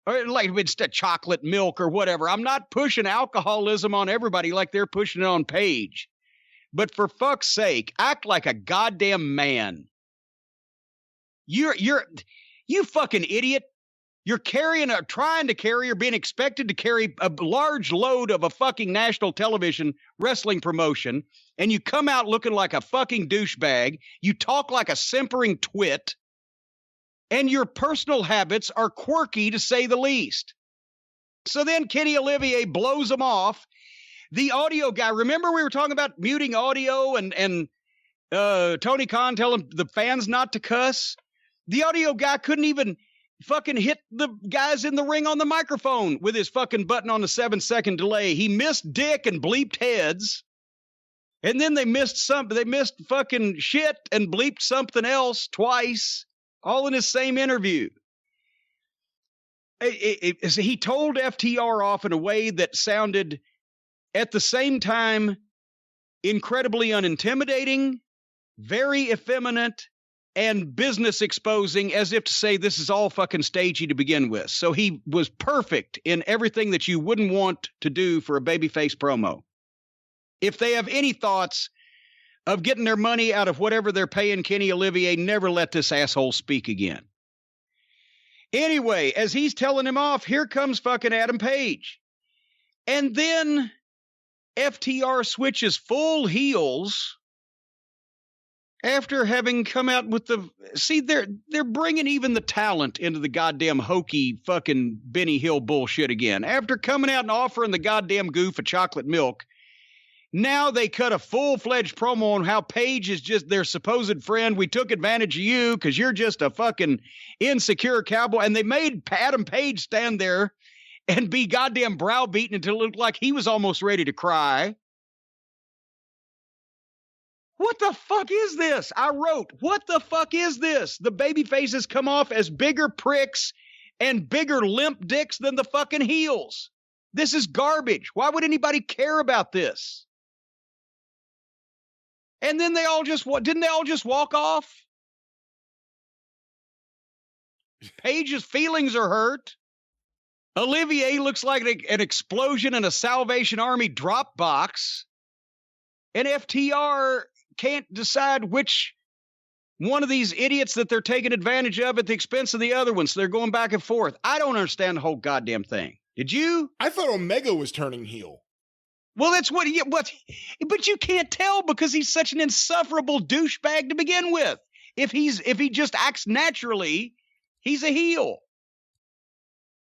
Or like it's a chocolate milk or whatever. I'm not pushing alcoholism on everybody like they're pushing it on Paige. But for fuck's sake, act like a goddamn man. You fucking idiot. You're trying to carry or being expected to carry a large load of a fucking national television wrestling promotion, and you come out looking like a fucking douchebag. You talk like a simpering twit, and your personal habits are quirky to say the least. So then Kenny Olivier blows them off. The audio guy, remember we were talking about muting audio and Tony Khan telling the fans not to cuss? The audio guy couldn't even fucking hit the guys in the ring on the microphone with his fucking button on the 7-second delay. He missed dick and bleeped heads. And then they missed fucking shit and bleeped something else twice, all in his same interview. He told FTR off in a way that sounded at the same time incredibly unintimidating, very effeminate, and business exposing, as if to say this is all fucking stagey to begin with. So he was perfect in everything that you wouldn't want to do for a babyface promo. If they have any thoughts of getting their money out of whatever they're paying Kenny Olivier, never let this asshole speak again. Anyway, as he's telling him off, here comes fucking Adam Page. And then FTR switches full heels after having come out with they're bringing even the talent into the goddamn hokey fucking Benny Hill bullshit again. After coming out and offering the goddamn goof of chocolate milk, now they cut a full-fledged promo on how Paige is just their supposed friend. We took advantage of you because you're just a fucking insecure cowboy. And they made Adam Page stand there and be goddamn browbeaten until it looked like he was almost ready to cry. What the fuck is this? I wrote, what the fuck is this? The baby faces come off as bigger pricks and bigger limp dicks than the fucking heels. This is garbage. Why would anybody care about this? And then didn't they all just walk off? Paige's feelings are hurt. Olivier looks like an explosion in a Salvation Army drop box. And FTR can't decide which one of these idiots that they're taking advantage of at the expense of the other one. So they're going back and forth. I don't understand the whole goddamn thing. Did you? I thought Omega was turning heel. Well, that's but you can't tell because he's such an insufferable douchebag to begin with. If he just acts naturally, he's a heel.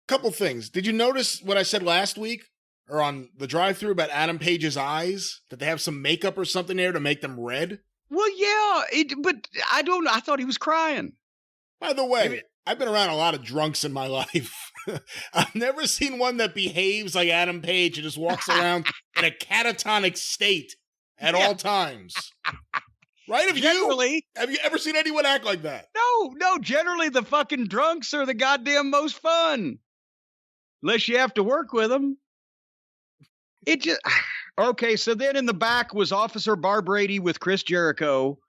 Couple things. Did you notice what I said last week or on the drive-thru about Adam Page's eyes? That they have some makeup or something there to make them red? Well, yeah, but I don't know. I thought he was crying. By the way, I've been around a lot of drunks in my life. I've never seen one that behaves like Adam Page and just walks around in a catatonic state at all times. Right? Have you ever seen anyone act like that? No. Generally, the fucking drunks are the goddamn most fun. Unless you have to work with them. Okay, so then in the back was Officer Barb Brady with Chris Jericho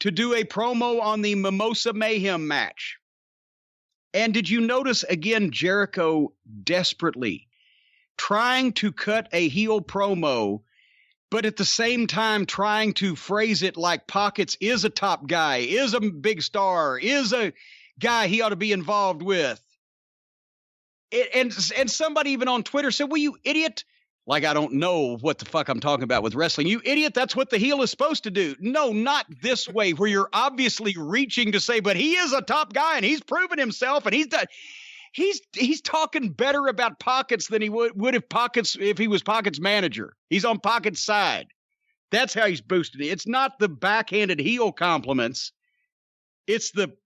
to do a promo on the Mimosa Mayhem match. And did you notice, again, Jericho desperately trying to cut a heel promo, but at the same time trying to phrase it like Pockets is a top guy, is a big star, is a guy he ought to be involved with. And somebody even on Twitter said, well, you idiot. Like, I don't know what the fuck I'm talking about with wrestling. You idiot, that's what the heel is supposed to do. No, not this way, where you're obviously reaching to say, but he is a top guy and he's proven himself and he's talking better about Pockets than he would if he was Pockets' manager. He's on Pockets' side. That's how he's boosted it. It's not the backhanded heel compliments. It's the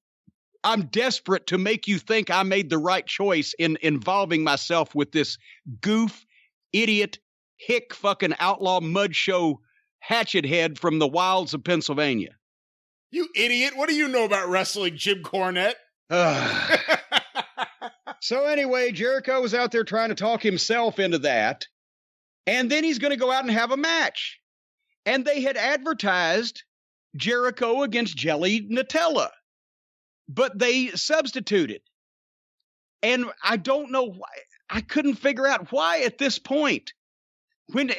I'm desperate to make you think I made the right choice in involving myself with this goof, idiot, hick fucking outlaw mud show hatchet head from the wilds of Pennsylvania. You idiot. What do you know about wrestling, Jim Cornette? So anyway, Jericho was out there trying to talk himself into that. And then he's going to go out and have a match. And they had advertised Jericho against Jelly Nutella. But they substituted. And I don't know why. I couldn't figure out why at this point. When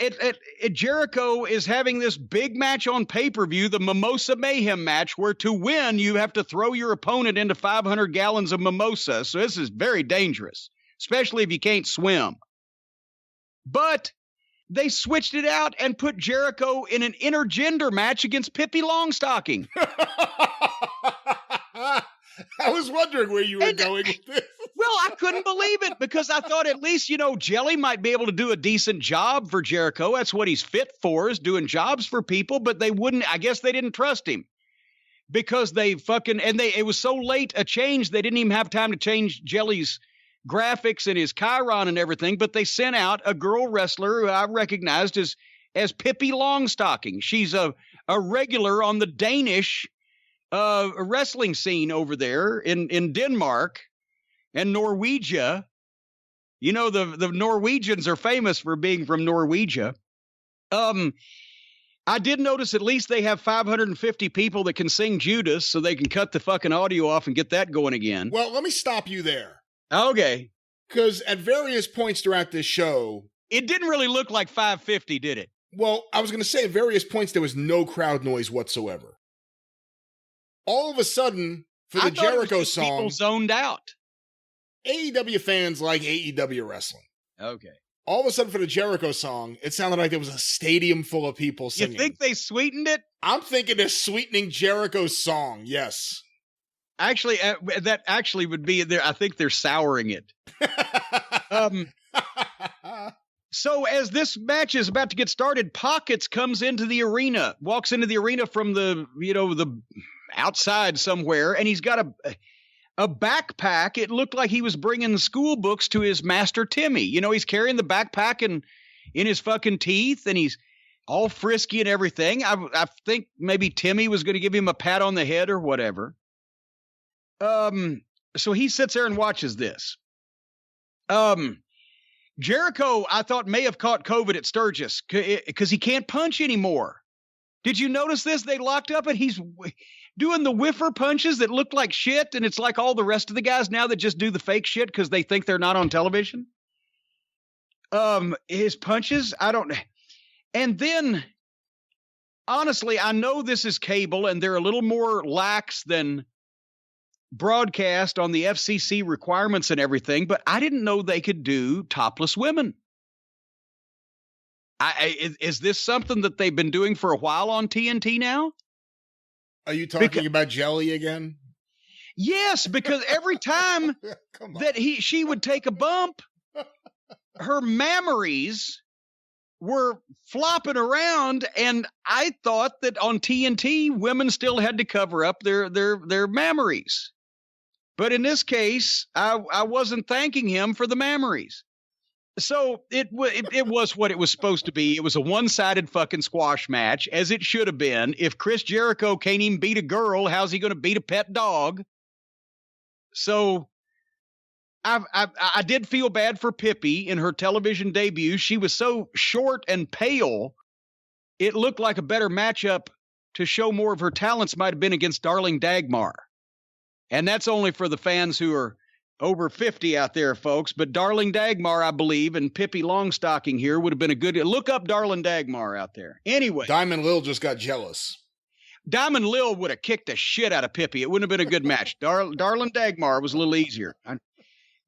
Jericho is having this big match on pay-per-view, the Mimosa Mayhem match, where to win, you have to throw your opponent into 500 gallons of mimosa. So this is very dangerous, especially if you can't swim. But they switched it out and put Jericho in an intergender match against Pippi Longstocking. I was wondering where you were going with this. Well, I couldn't believe it because I thought at least, Jelly might be able to do a decent job for Jericho. That's what he's fit for, is doing jobs for people, but I guess they didn't trust him because it was so late a change, they didn't even have time to change Jelly's graphics and his chyron and everything, but they sent out a girl wrestler who I recognized as Pippi Longstocking. She's a regular on the Danish wrestling scene over there in Denmark and Norwegia. The Norwegians are famous for being from Norwegia. I did notice at least they have 550 people that can sing Judas, so they can cut the fucking audio off and get that going again. Well, let me stop you there. Okay. Because at various points throughout this show, it didn't really look like 550, did it? Well, I was going to say at various points there was no crowd noise whatsoever. All of a sudden, for the Jericho song, people zoned out. AEW fans like AEW wrestling. Okay. All of a sudden, for the Jericho song, it sounded like there was a stadium full of people singing. You think they sweetened it? I'm thinking they're sweetening Jericho's song, yes. Actually, that actually would be there. I think they're souring it. So as this match is about to get started, Pockets comes into the arena, walks into the arena from the outside somewhere, and he's got a backpack. It looked like he was bringing school books to his master Timmy. He's carrying the backpack in his fucking teeth, and he's all frisky and everything. I think maybe Timmy was going to give him a pat on the head or whatever. So he sits there and watches this. Jericho, I thought, may have caught COVID at Sturgis because he can't punch anymore. Did you notice this? They locked up and he's doing the whiffer punches that look like shit, and it's like all the rest of the guys now that just do the fake shit because they think they're not on television. His punches, I don't. And then, honestly, I know this is cable and they're a little more lax than broadcast on the FCC requirements and everything, but I didn't know they could do topless women. Is this something that they've been doing for a while on TNT now? Are you talking about Jelly again? Yes, because every time that she would take a bump, her mammaries were flopping around, and I thought that on TNT women still had to cover up their mammaries. But in this case, I wasn't thanking him for the mammaries. So it was what it was supposed to be. It was a one-sided fucking squash match, as it should have been. If Chris Jericho can't even beat a girl, how's he going to beat a pet dog? So I did feel bad for Pippi in her television debut. She was so short and pale, it looked like a better matchup to show more of her talents might have been against Darling Dagmar. And that's only for the fans who are over 50 out there, folks. But Darling Dagmar, I believe, and Pippi Longstocking here would have been a good look up. Darling Dagmar out there. Anyway, Diamond Lil just got jealous. Diamond Lil would have kicked the shit out of Pippi. It wouldn't have been a good match. Darling Dagmar was a little easier.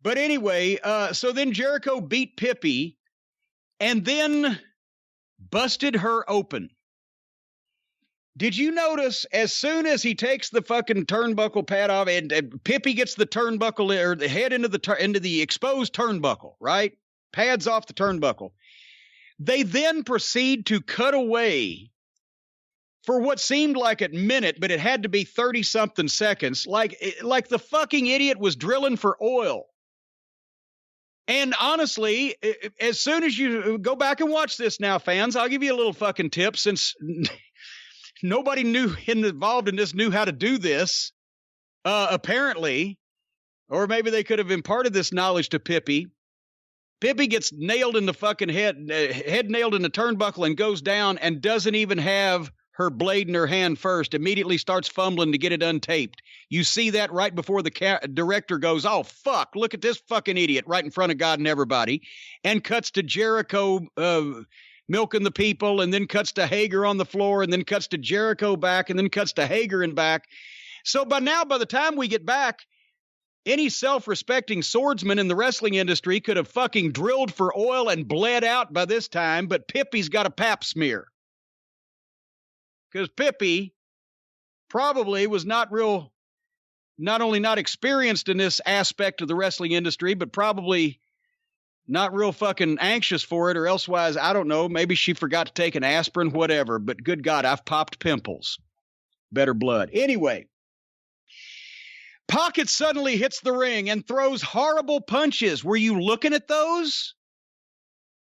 But anyway, so then Jericho beat Pippi and then busted her open. Did you notice as soon as he takes the fucking turnbuckle pad off and Pippi gets the turnbuckle or the head into the exposed turnbuckle, right? Pads off the turnbuckle. They then proceed to cut away for what seemed like a minute, but it had to be 30-something seconds, like the fucking idiot was drilling for oil. And honestly, as soon as you go back and watch this now, fans, I'll give you a little fucking tip since nobody involved in this knew how to do this, apparently, or maybe they could have imparted this knowledge to Pippi. Pippi gets nailed in the fucking head nailed in the turnbuckle and goes down and doesn't even have her blade in her hand first, immediately starts fumbling to get it untaped. You see that right before the director goes, oh, fuck, look at this fucking idiot right in front of God and everybody, and cuts to Jericho milking the people, and then cuts to Hager on the floor, and then cuts to Jericho back, and then cuts to Hager and back. So by the time we get back, any self-respecting swordsman in the wrestling industry could have fucking drilled for oil and bled out by this time, but Pippi's got a pap smear. Because Pippi probably was not only not experienced in this aspect of the wrestling industry, but probably not real fucking anxious for it, or elsewise, I don't know, maybe she forgot to take an aspirin, whatever, but good God, I've popped pimples. Better blood. Anyway, Pocket suddenly hits the ring and throws horrible punches. Were you looking at those?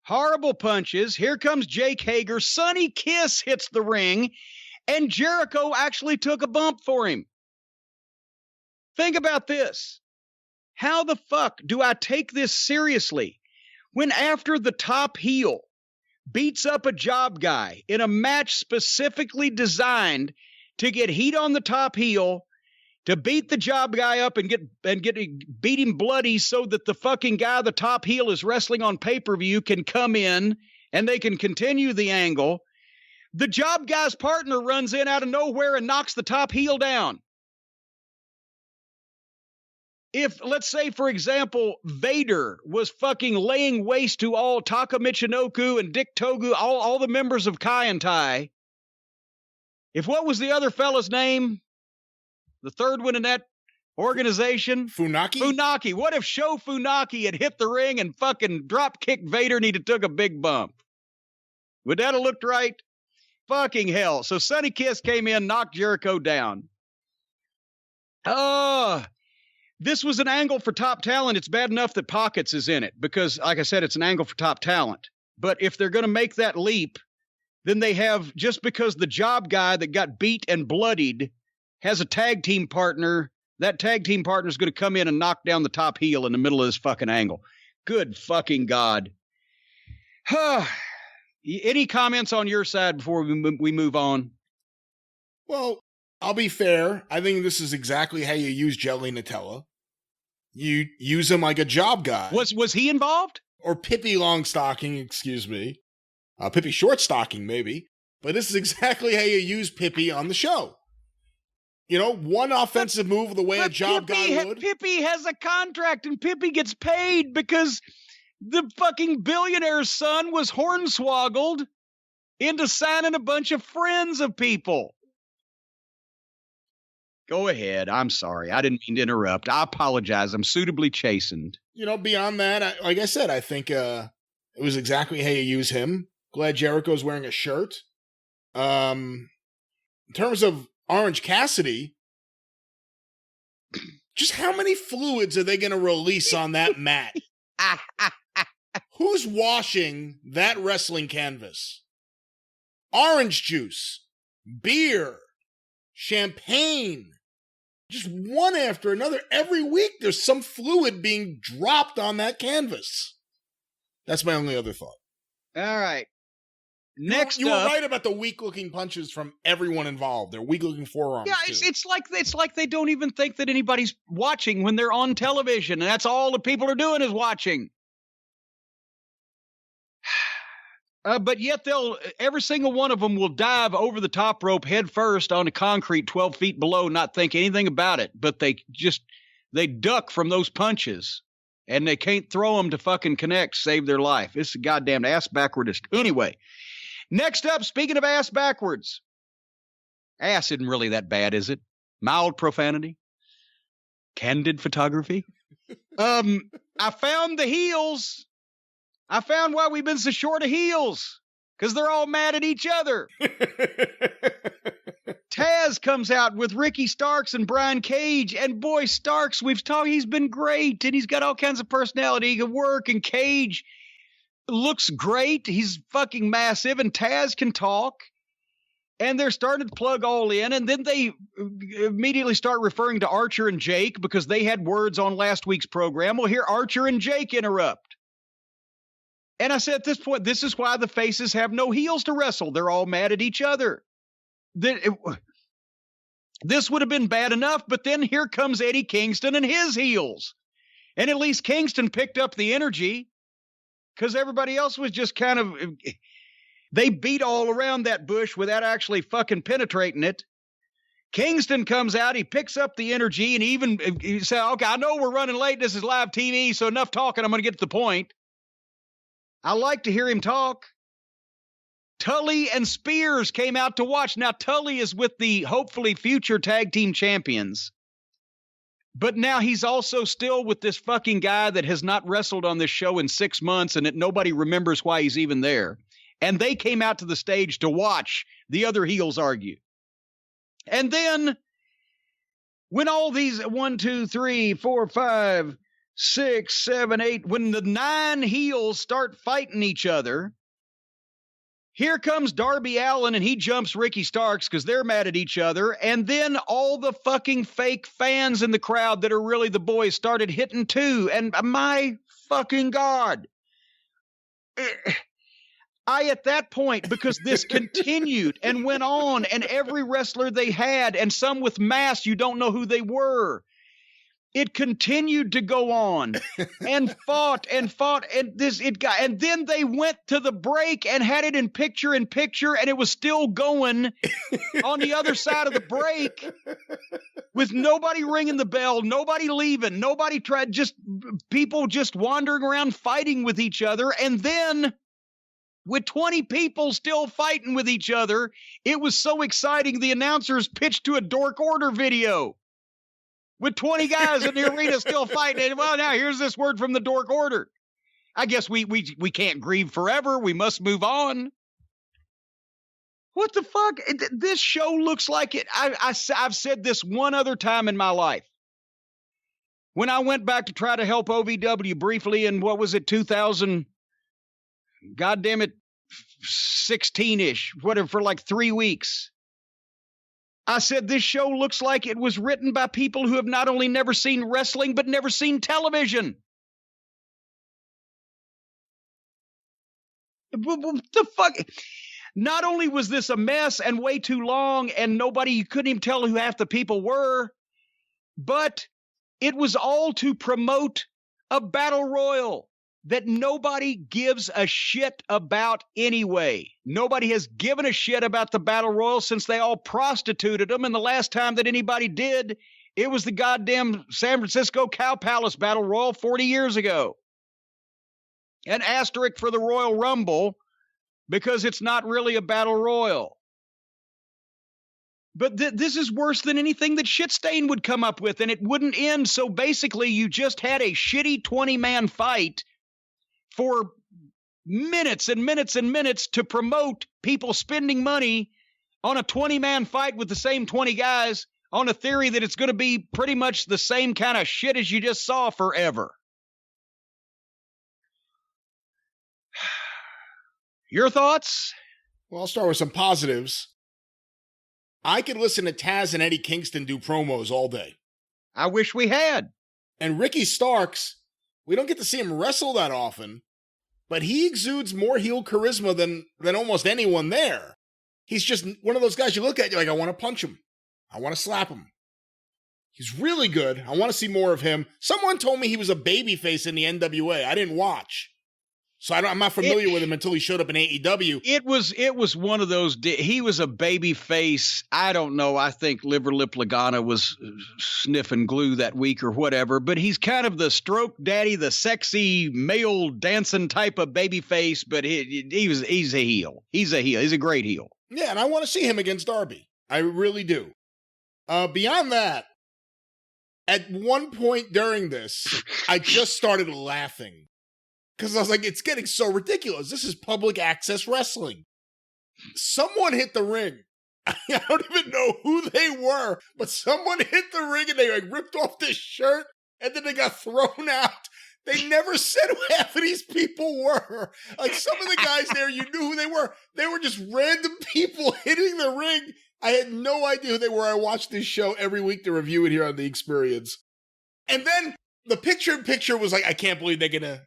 Horrible punches. Here comes Jake Hager. Sonny Kiss hits the ring, and Jericho actually took a bump for him. Think about this. How the fuck do I take this seriously when after the top heel beats up a job guy in a match specifically designed to get heat on the top heel, to beat the job guy up and beat him bloody so that the fucking guy, the top heel, is wrestling on pay-per-view, can come in and they can continue the angle. The job guy's partner runs in out of nowhere and knocks the top heel down. If, let's say, for example, Vader was fucking laying waste to all Taka Michinoku and Dick Togu, all the members of Kai and Tai, if what was the other fella's name? The third one in that organization? Funaki? Funaki. What if Sho Funaki had hit the ring and fucking drop kicked Vader and he'd took a big bump? Would that have looked right? Fucking hell. So Sonny Kiss came in, knocked Jericho down. This was an angle for top talent. It's bad enough that Pockets is in it because, like I said, it's an angle for top talent. But if they're going to make that leap, then they have, just because the job guy that got beat and bloodied has a tag team partner, that tag team partner is going to come in and knock down the top heel in the middle of this fucking angle. Good fucking God. Any comments on your side before we move on? Well, I'll be fair. I think this is exactly how you use Jelly Nutella. You use him like a job guy. Was he involved? Or Pippi Longstocking, excuse me. Pippi Shortstocking, maybe. But this is exactly how you use Pippi on the show. You know, one offensive move the way a job guy would. Pippi has a contract and Pippi gets paid because the fucking billionaire's son was hornswoggled into signing a bunch of friends of people. Go ahead. I'm sorry. I didn't mean to interrupt. I apologize. I'm suitably chastened. You know, beyond that, like I said, I think it was exactly how you use him. Glad Jericho's wearing a shirt. In terms of Orange Cassidy, just how many fluids are they going to release on that mat? Who's washing that wrestling canvas? Orange juice, beer, champagne, just one after another. Every week there's some fluid being dropped on that canvas. That's my only other thought. All right. Next you were up, right about the weak-looking punches from everyone involved. They're weak-looking forearms. yeah, it's like they don't even think that anybody's watching when they're on television, and that's all the people are doing is watching. But yet every single one of them will dive over the top rope head first onto concrete 12 feet below, not think anything about it. But they duck from those punches, and they can't throw them to fucking connect, save their life. It's a goddamn ass backwardist. Anyway, next up, speaking of ass backwards, ass isn't really that bad, is it? Mild profanity, candid photography. I found the heels. I found why we've been so short of heels, because they're all mad at each other. Taz comes out with Ricky Starks and Brian Cage, and boy, Starks, we've talked, he's been great, and he's got all kinds of personality. He can work, and Cage looks great. He's fucking massive, and Taz can talk. And they're starting to plug all in, and then they immediately start referring to Archer and Jake because they had words on last week's program. Well, here Archer and Jake interrupt. And I said at this point, this is why the faces have no heels to wrestle. They're all mad at each other. This would have been bad enough, but then here comes Eddie Kingston and his heels. And at least Kingston picked up the energy because everybody else was just kind of, they beat all around that bush without actually fucking penetrating it. Kingston comes out, he picks up the energy, and he said, okay, I know we're running late. This is live TV, so enough talking. I'm going to get to the point. I like to hear him talk. Tully and Spears came out to watch. Now, Tully is with the hopefully future tag team champions. But now he's also still with this fucking guy that has not wrestled on this show in 6 months and that nobody remembers why he's even there. And they came out to the stage to watch the other heels argue. And then when all these 1, 2, 3, 4, 5, 6, 7, 8, when the 9 heels start fighting each other, here comes Darby Allin and he jumps Ricky Starks because they're mad at each other. And then all the fucking fake fans in the crowd that are really the boys started hitting too. And my fucking God. At that point, because this continued and went on, and every wrestler they had, and some with masks, you don't know who they were. It continued to go on and fought, and then they went to the break and had it in picture, and it was still going on the other side of the break with nobody ringing the bell, nobody leaving, nobody tried, just people just wandering around fighting with each other. And then with 20 people still fighting with each other, it was so exciting. The announcers pitched to a Dork Order video. With 20 guys in the arena still fighting. And, well, now here's this word from the Dork Order. I guess we can't grieve forever. We must move on. What the fuck? This show looks like it. I've said this one other time in my life. When I went back to try to help OVW briefly in, what was it, 2000, goddamn it, 16-ish, whatever, for like 3 weeks. I said, this show looks like it was written by people who have not only never seen wrestling, but never seen television. What the fuck? Not only was this a mess and way too long and you couldn't even tell who half the people were, but it was all to promote a battle royal that nobody gives a shit about anyway. Nobody has given a shit about the Battle Royal since they all prostituted them, and the last time that anybody did, it was the goddamn San Francisco Cow Palace Battle Royal 40 years ago. An asterisk for the Royal Rumble, because it's not really a Battle Royal. But this is worse than anything that Shitstain would come up with, and it wouldn't end. So basically, you just had a shitty 20-man fight for minutes and minutes and minutes to promote people spending money on a 20-man fight with the same 20 guys on a theory that it's going to be pretty much the same kind of shit as you just saw forever. Your thoughts? Well, I'll start with some positives. I could listen to Taz and Eddie Kingston do promos all day. I wish we had. And Ricky Starks, we don't get to see him wrestle that often, but he exudes more heel charisma than almost anyone there. He's just one of those guys you look at, you're like, I want to punch him. I want to slap him. He's really good. I want to see more of him. Someone told me he was a babyface in the NWA. I didn't watch. So I'm not familiar with him until he showed up in AEW. It was one of those. He was a baby face. I don't know. I think Liver Lip Lagana was sniffing glue that week or whatever. But he's kind of the stroke daddy, the sexy male dancing type of baby face. But he's a heel. He's a heel. He's a great heel. Yeah, and I want to see him against Darby. I really do. Beyond that, at one point during this, I just started laughing. Because I was like, it's getting so ridiculous. This is public access wrestling. Someone hit the ring. I don't even know who they were, but someone hit the ring and they like ripped off this shirt and then they got thrown out. They never said who half of these people were. Like some of the guys there, you knew who they were. They were just random people hitting the ring. I had no idea who they were. I watched this show every week to review it here on The Experience. And then the picture was like, I can't believe they're going to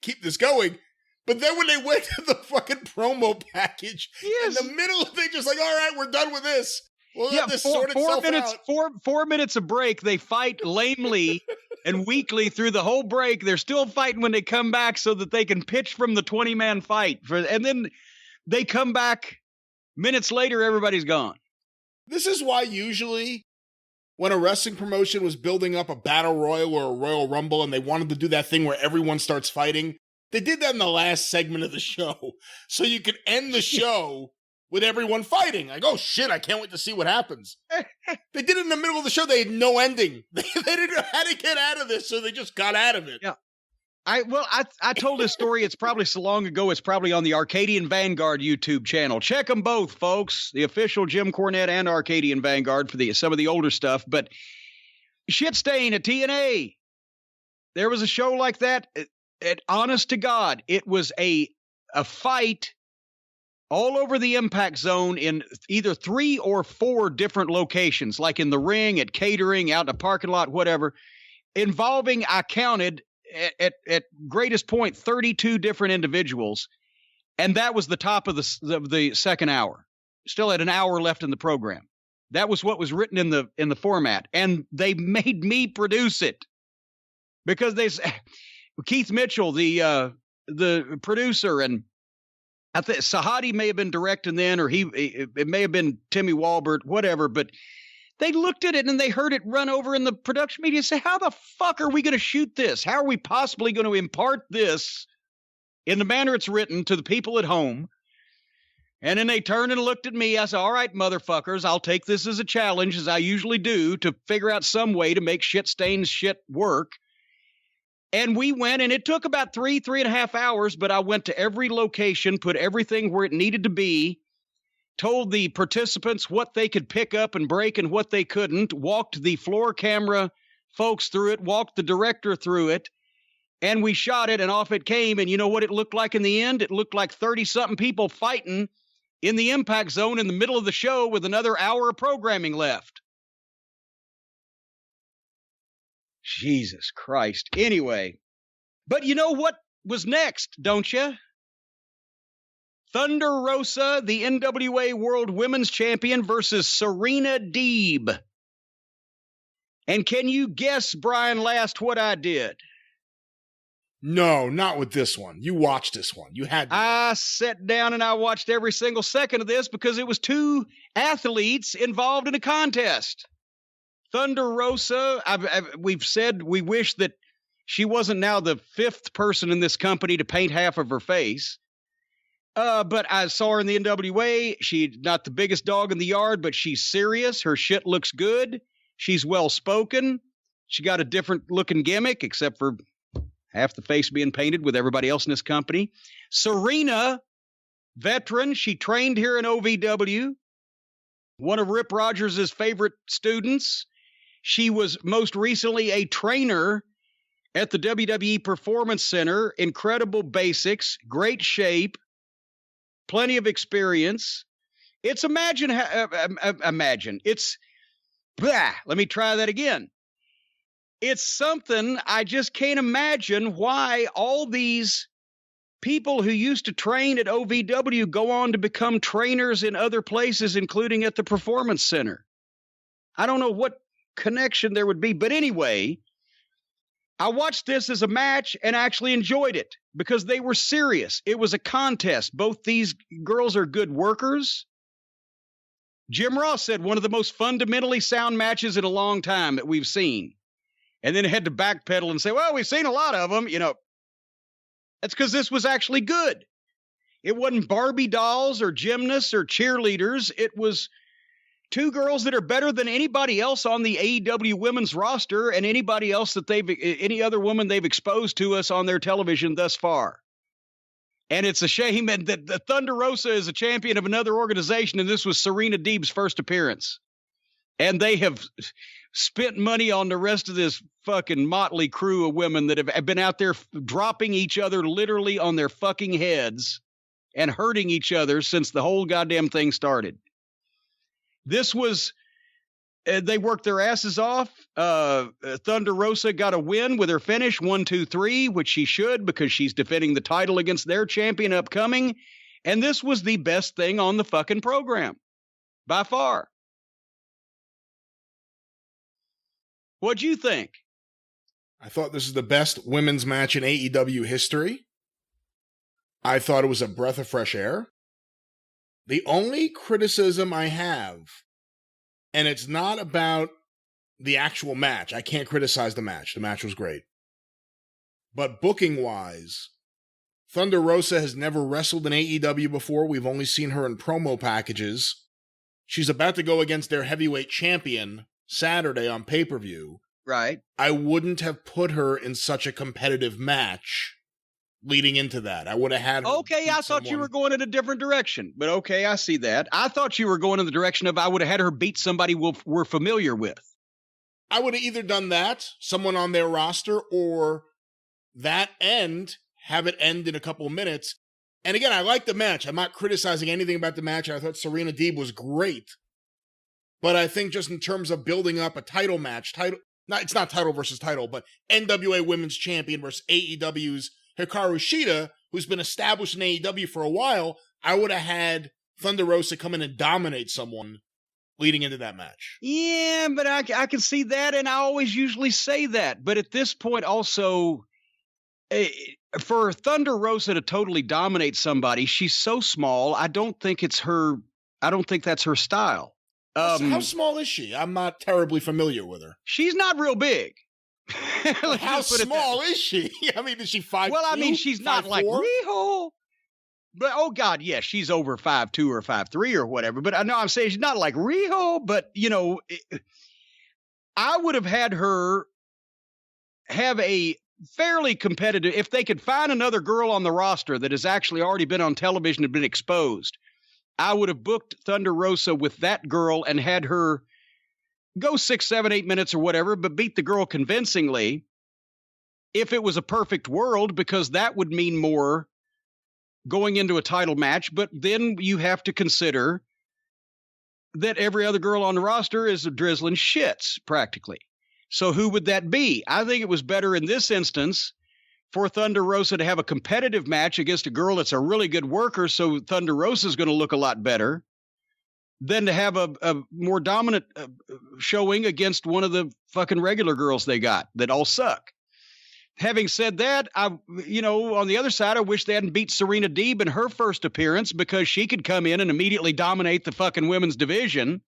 keep this going. But then when they went to the fucking promo package, in the middle, they just like, all right, we're done with this. We'll let this sort itself out. 4 minutes of break. They fight lamely and weakly through the whole break. They're still fighting when they come back so that they can pitch from the 20-man fight. And then they come back minutes later, everybody's gone. This is why usually when a wrestling promotion was building up a battle royal or a Royal Rumble and they wanted to do that thing where everyone starts fighting, they did that in the last segment of the show. So you could end the show with everyone fighting. Like, oh shit, I can't wait to see what happens. They did it in the middle of the show. They had no ending. They didn't know how to get out of this, so they just got out of it. Yeah. I told this story. It's probably so long ago. It's probably on the Arcadian Vanguard YouTube channel. Check them both, folks. The official Jim Cornette and Arcadian Vanguard for some of the older stuff. But Shit Stain at TNA. There was a show like that. Honest to God, it was a fight all over the Impact Zone in either 3 or 4 different locations, like in the ring, at catering, out in the parking lot, whatever, involving, I counted, at greatest point, 32 different individuals, and that was the top of the second hour. Still had an hour left in the program. That was what was written in the format, and they made me produce it because Keith Mitchell, the producer, and I think Sahadi may have been directing then, or it may have been Timmy Walbert, whatever, but they looked at it and they heard it run over in the production media and say, how the fuck are we going to shoot this? How are we possibly going to impart this in the manner it's written to the people at home? And then they turned and looked at me. I said, all right, motherfuckers, I'll take this as a challenge, as I usually do, to figure out some way to make Shit Stain's shit work. And we went, and it took about 3.5 hours, but I went to every location, put everything where it needed to be, told the participants what they could pick up and break and what they couldn't, walked the floor camera folks through it, walked the director through it, and we shot it, and off it came. And you know what it looked like in the end? It looked like 30-something people fighting in the Impact Zone in the middle of the show with another hour of programming left. Jesus Christ. Anyway, but you know what was next, don't you? Thunder Rosa, the NWA World Women's Champion, versus Serena Deeb. And can you guess, Brian Last, what I did? No, not with this one. You watched this one. You had to. I sat down and I watched every single second of this because it was 2 athletes involved in a contest. Thunder Rosa, we've said we wish that she wasn't now the 5th person in this company to paint half of her face. But I saw her in the NWA. She's not the biggest dog in the yard, but she's serious. Her shit looks good. She's well-spoken. She got a different looking gimmick, except for half the face being painted with everybody else in this company. Serena, veteran. She trained here in OVW. One of Rip Rogers' favorite students. She was most recently a trainer at the WWE Performance Center. Incredible basics, great shape, plenty of experience. It's imagine. It's, let me try that again. It's something I just can't imagine why all these people who used to train at OVW go on to become trainers in other places, including at the Performance Center. I don't know what connection there would be, but anyway, I watched this as a match and actually enjoyed it because they were serious. It was a contest. Both these girls are good workers. Jim Ross said one of the most fundamentally sound matches in a long time that we've seen. And then had to backpedal and say, well, we've seen a lot of them. That's because this was actually good. It wasn't Barbie dolls or gymnasts or cheerleaders. It was two girls that are better than anybody else on the AEW women's roster and anybody else that any other woman they've exposed to us on their television thus far. And it's a shame that Thunder Rosa is a champion of another organization, and this was Serena Deeb's first appearance. And they have spent money on the rest of this fucking motley crew of women that have been out there dropping each other literally on their fucking heads and hurting each other since the whole goddamn thing started. This was, they worked their asses off. Thunder Rosa got a win with her finish 1-2-3, which she should because she's defending the title against their champion upcoming. And this was the best thing on the fucking program by far. What'd you think? I thought this is the best women's match in AEW history. I thought it was a breath of fresh air. The only criticism I have, and it's not about the actual match. I can't criticize the match. The match was great. But booking-wise, Thunder Rosa has never wrestled in AEW before. We've only seen her in promo packages. She's about to go against their heavyweight champion Saturday on pay-per-view. Right. I wouldn't have put her in such a competitive match leading into that. I would have had her. Okay, I thought you were going in a different direction, but okay, I see that. I thought you were going in the direction of I would have had her beat somebody we're familiar with. I would have either done that, someone on their roster, or that end, have it end in a couple of minutes. And again, I like the match. I'm not criticizing anything about the match. I thought Serena Deeb was great. But I think just in terms of building up a title match, it's not title versus title, but NWA Women's Champion versus AEW's Hikaru Shida, who's been established in AEW for a while, I would have had Thunder Rosa come in and dominate someone leading into that match. Yeah, but I can see that, and I always usually say that. But at this point also, for Thunder Rosa to totally dominate somebody, she's so small, I don't think that's her style. How small is she? I'm not terribly familiar with her. She's not real big. How small is she? I mean, is she 5'2"? Well, I mean, she's not 5'4"? like Riho. But, oh, God, yes, she's over 5'2" or 5'3" or whatever. But I know I'm saying she's not like Riho, but, I would have had her have a fairly competitive, if they could find another girl on the roster that has actually already been on television and been exposed, I would have booked Thunder Rosa with that girl and had her go 6, 7, 8 minutes or whatever, but beat the girl convincingly if it was a perfect world, because that would mean more going into a title match. But then you have to consider that every other girl on the roster is a drizzling shits practically. So who would that be? I think it was better in this instance for Thunder Rosa to have a competitive match against a girl that's a really good worker, so Thunder Rosa is going to look a lot better, than to have a more dominant showing against one of the fucking regular girls they got that all suck. Having said that, on the other side, I wish they hadn't beat Serena Deeb in her first appearance, because she could come in and immediately dominate the fucking women's division.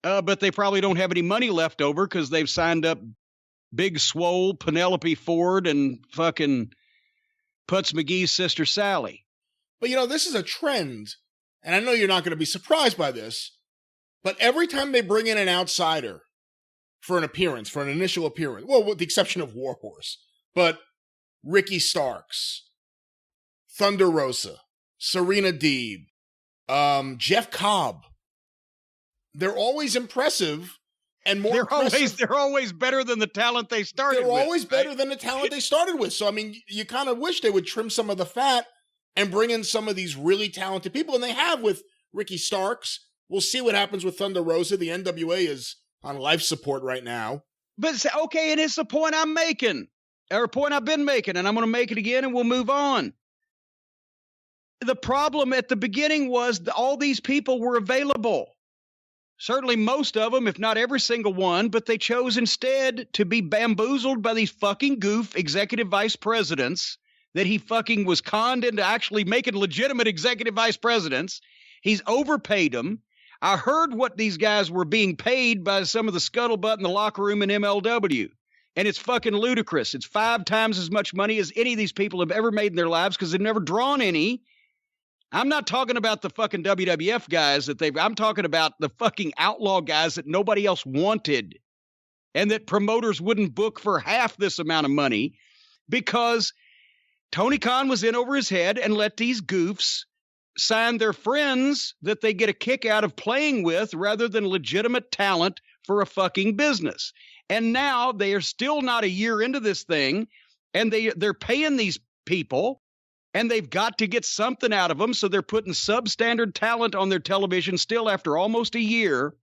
But they probably don't have any money left over because they've signed up Big Swole, Penelope Ford, and fucking Putz McGee's sister Sally. But this is a trend, and I know you're not going to be surprised by this, but every time they bring in an outsider for an initial appearance, well, with the exception of Warhorse, but Ricky Starks, Thunder Rosa, Serena Deeb, Jeff Cobb, they're always impressive. And more they're always better than the talent they started with. They're always better than the talent they started with. So, I mean, you kind of wish they would trim some of the fat and bring in some of these really talented people. And they have with Ricky Starks. We'll see what happens with Thunder Rosa. The NWA is on life support right now. But, okay, and it's the point I'm making, or a point I've been making, and I'm going to make it again, and we'll move on. The problem at the beginning was all these people were available. Certainly most of them, if not every single one, but they chose instead to be bamboozled by these fucking goof executive vice presidents that he fucking was conned into actually making legitimate executive vice presidents. He's overpaid them. I heard what these guys were being paid by some of the scuttlebutt in the locker room in MLW. And it's fucking ludicrous. It's 5 times as much money as any of these people have ever made in their lives because they've never drawn any. I'm not talking about the fucking WWF guys I'm talking about the fucking outlaw guys that nobody else wanted and that promoters wouldn't book for half this amount of money because Tony Khan was in over his head and let these goofs sign their friends that they get a kick out of playing with rather than legitimate talent for a fucking business. And now they are still not a year into this thing and they're paying these people. And they've got to get something out of them, so they're putting substandard talent on their television still after almost a year,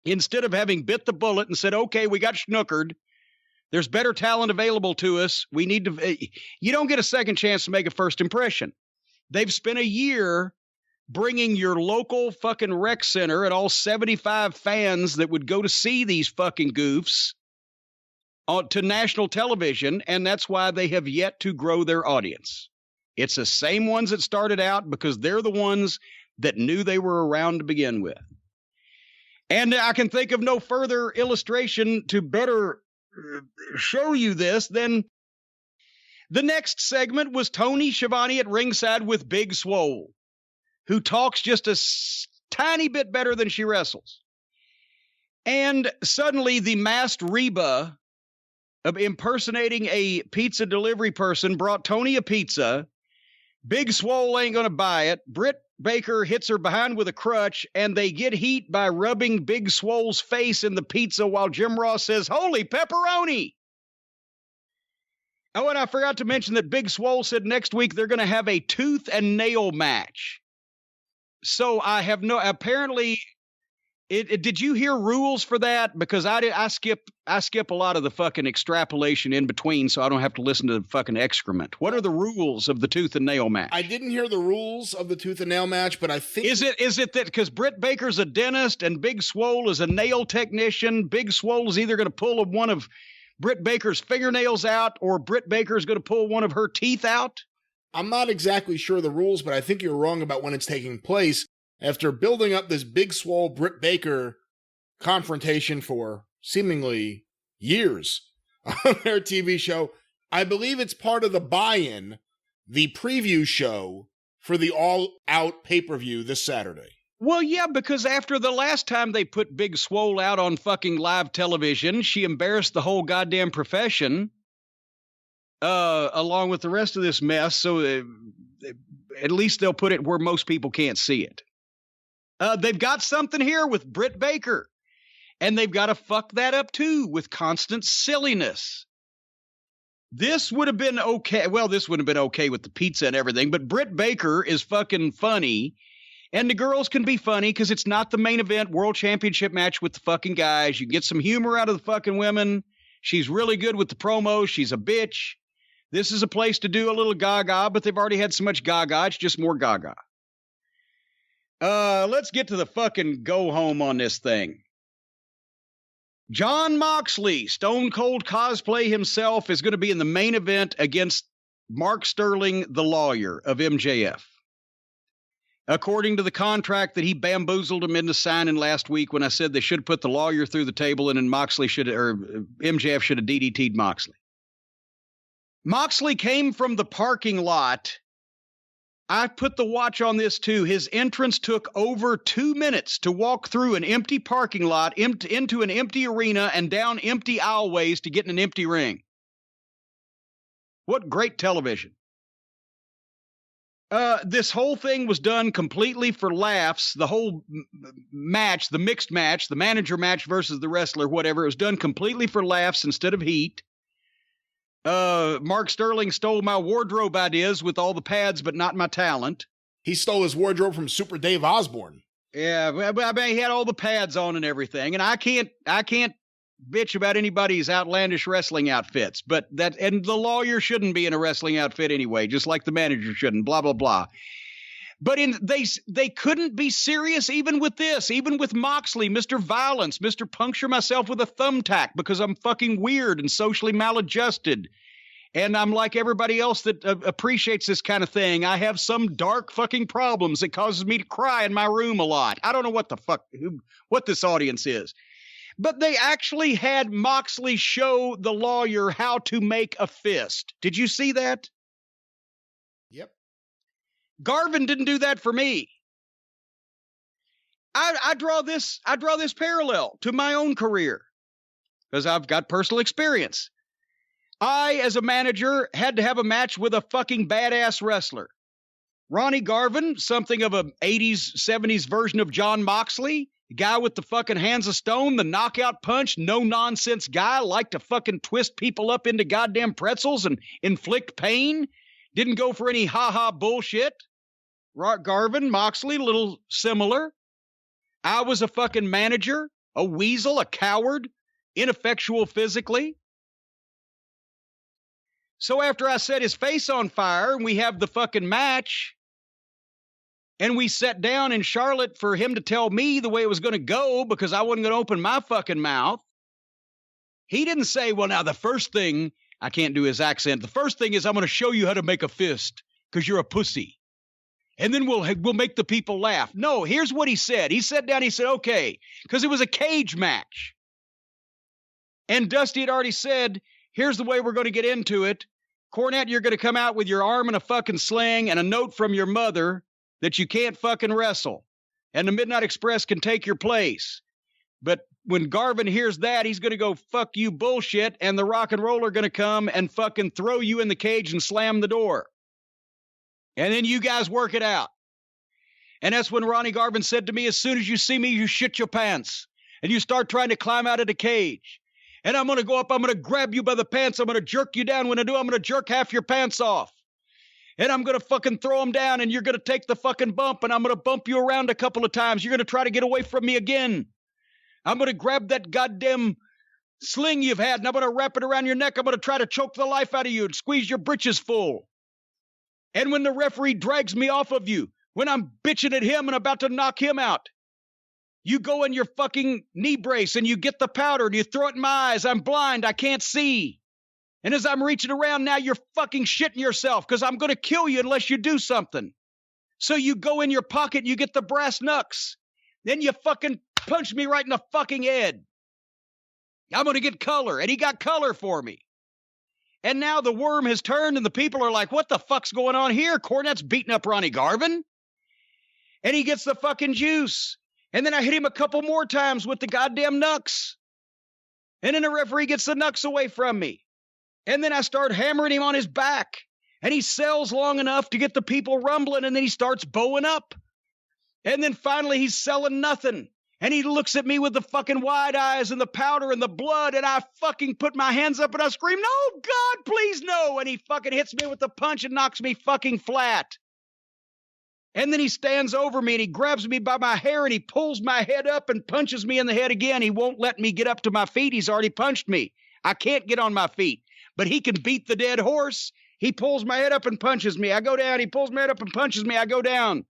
instead of having bit the bullet and said, okay, we got schnookered. There's better talent available to us. We need to... You don't get a second chance to make a first impression. They've spent a year bringing your local fucking rec center and all 75 fans that would go to see these fucking goofs to national television, and that's why they have yet to grow their audience. It's the same ones that started out because they're the ones that knew they were around to begin with. And I can think of no further illustration to better show you this than the next segment was Tony Schiavone at ringside with Big Swole, who talks just a tiny bit better than she wrestles. And suddenly the masked Reba of impersonating a pizza delivery person brought Tony a pizza. Big Swole ain't going to buy it. Britt Baker hits her behind with a crutch, and they get heat by rubbing Big Swole's face in the pizza while Jim Ross says, holy pepperoni! Oh, and I forgot to mention that Big Swole said next week they're going to have a tooth and nail match. So I have apparently... did you hear rules for that? Because I skip a lot of the fucking extrapolation in between, so I don't have to listen to the fucking excrement. What are the rules of the tooth and nail match? I didn't hear the rules of the tooth and nail match, but I think is it that because Britt Baker's a dentist and Big Swole is a nail technician, Big Swole is either going to pull one of Britt Baker's fingernails out or Britt Baker is going to pull one of her teeth out? I'm not exactly sure of the rules, but I think you're wrong about when it's taking place. After building up this Big Swole Britt Baker confrontation for seemingly years on their TV show, I believe it's part of the buy-in, the preview show for the all-out pay-per-view this Saturday. Well, yeah, because after the last time they put Big Swole out on fucking live television, she embarrassed the whole goddamn profession, along with the rest of this mess, so at least they'll put it where most people can't see it. They've got something here with Britt Baker, and they've got to fuck that up too with constant silliness. This would have been okay. Well, this would have been okay with the pizza and everything, but Britt Baker is fucking funny, and the girls can be funny because it's not the main event world championship match with the fucking guys. You can get some humor out of the fucking women. She's really good with the promos. She's a bitch. This is a place to do a little gaga, but they've already had so much gaga. It's just more gaga. Let's get to the fucking go home on this thing. Jon Moxley, Stone Cold Cosplay himself, is going to be in the main event against Mark Sterling, the lawyer of MJF. According to the contract that he bamboozled him into signing last week when I said they should put the lawyer through the table and then MJF should have DDT'd Moxley. Moxley came from the parking lot. I put the watch on this too. His entrance took over 2 minutes to walk through an empty parking lot, into an empty arena, and down empty aisleways to get in an empty ring. What great television. This whole thing was done completely for laughs. The whole match, the mixed match, the manager match versus the wrestler, whatever, it was done completely for laughs instead of heat. Mark Sterling stole my wardrobe ideas with all the pads, but not my talent. He stole his wardrobe from Super Dave Osborne. Yeah, but I mean, he had all the pads on and everything, and I can't bitch about anybody's outlandish wrestling outfits, and the lawyer shouldn't be in a wrestling outfit anyway, just like the manager shouldn't, blah, blah, blah. But they couldn't be serious even with this, even with Moxley, Mr. Violence, Mr. Puncture myself with a thumbtack because I'm fucking weird and socially maladjusted. And I'm like everybody else that appreciates this kind of thing. I have some dark fucking problems that causes me to cry in my room a lot. I don't know what this audience is. But they actually had Moxley show the lawyer how to make a fist. Did you see that? Yep. Garvin didn't do that for me. I draw this parallel to my own career because I've got personal experience. I, as a manager, had to have a match with a fucking badass wrestler. Ronnie Garvin, something of a 80s, 70s version of John Moxley, the guy with the fucking hands of stone, the knockout punch, no-nonsense guy, liked to fucking twist people up into goddamn pretzels and inflict pain. Didn't go for any ha-ha bullshit. Garvin, Moxley, a little similar. I was a fucking manager, a weasel, a coward, ineffectual physically. So after I set his face on fire and we have the fucking match and we sat down in Charlotte for him to tell me the way it was going to go because I wasn't going to open my fucking mouth, he didn't say, well, now the first thing, I can't do his accent, the first thing is I'm going to show you how to make a fist because you're a pussy. And then we'll make the people laugh. No, here's what he said. He sat down, he said, okay, because it was a cage match. And Dusty had already said, here's the way we're going to get into it. Cornette, you're going to come out with your arm in a fucking sling and a note from your mother that you can't fucking wrestle. And the Midnight Express can take your place. But when Garvin hears that, he's going to go, fuck you bullshit, and the Rock and Roller are going to come and fucking throw you in the cage and slam the door. And then you guys work it out. And that's when Ronnie Garvin said to me, as soon as you see me, you shit your pants. And you start trying to climb out of the cage. And I'm going to go up, I'm going to grab you by the pants, I'm going to jerk you down. When I do, I'm going to jerk half your pants off. And I'm going to fucking throw them down, and you're going to take the fucking bump, and I'm going to bump you around a couple of times. You're going to try to get away from me again. I'm going to grab that goddamn sling you've had, and I'm going to wrap it around your neck. I'm going to try to choke the life out of you and squeeze your britches full. And when the referee drags me off of you, when I'm bitching at him and about to knock him out, you go in your fucking knee brace and you get the powder and you throw it in my eyes. I'm blind. I can't see. And as I'm reaching around now, you're fucking shitting yourself because I'm going to kill you unless you do something. So you go in your pocket and you get the brass knucks. Then you fucking punch me right in the fucking head. I'm going to get color. And he got color for me. And now the worm has turned and the people are like, what the fuck's going on here? Cornette's beating up Ronnie Garvin. And he gets the fucking juice. And then I hit him a couple more times with the goddamn knucks. And then the referee gets the knucks away from me. And then I start hammering him on his back. And he sells long enough to get the people rumbling. And then he starts bowing up. And then finally he's selling nothing. And he looks at me with the fucking wide eyes and the powder and the blood. And I fucking put my hands up and I scream, no, God, please no. And he fucking hits me with the punch and knocks me fucking flat. And then he stands over me and he grabs me by my hair and he pulls my head up and punches me in the head again. He won't let me get up to my feet. He's already punched me. I can't get on my feet, but he can beat the dead horse. He pulls my head up and punches me. I go down. He pulls my head up and punches me. I go down.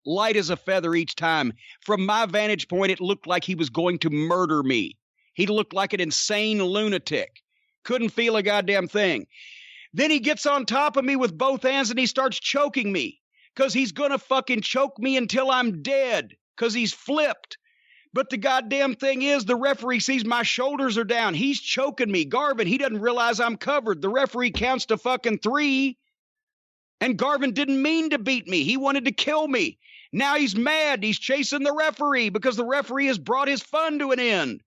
Light as a feather each time. From my vantage point, it looked like he was going to murder me. He looked like an insane lunatic. Couldn't feel a goddamn thing. Then he gets on top of me with both hands and he starts choking me. Because he's going to fucking choke me until I'm dead. Because he's flipped. But the goddamn thing is, the referee sees my shoulders are down. He's choking me. Garvin, he doesn't realize I'm covered. The referee counts to fucking 3. And Garvin didn't mean to beat me. He wanted to kill me. Now he's mad. He's chasing the referee because the referee has brought his fun to an end.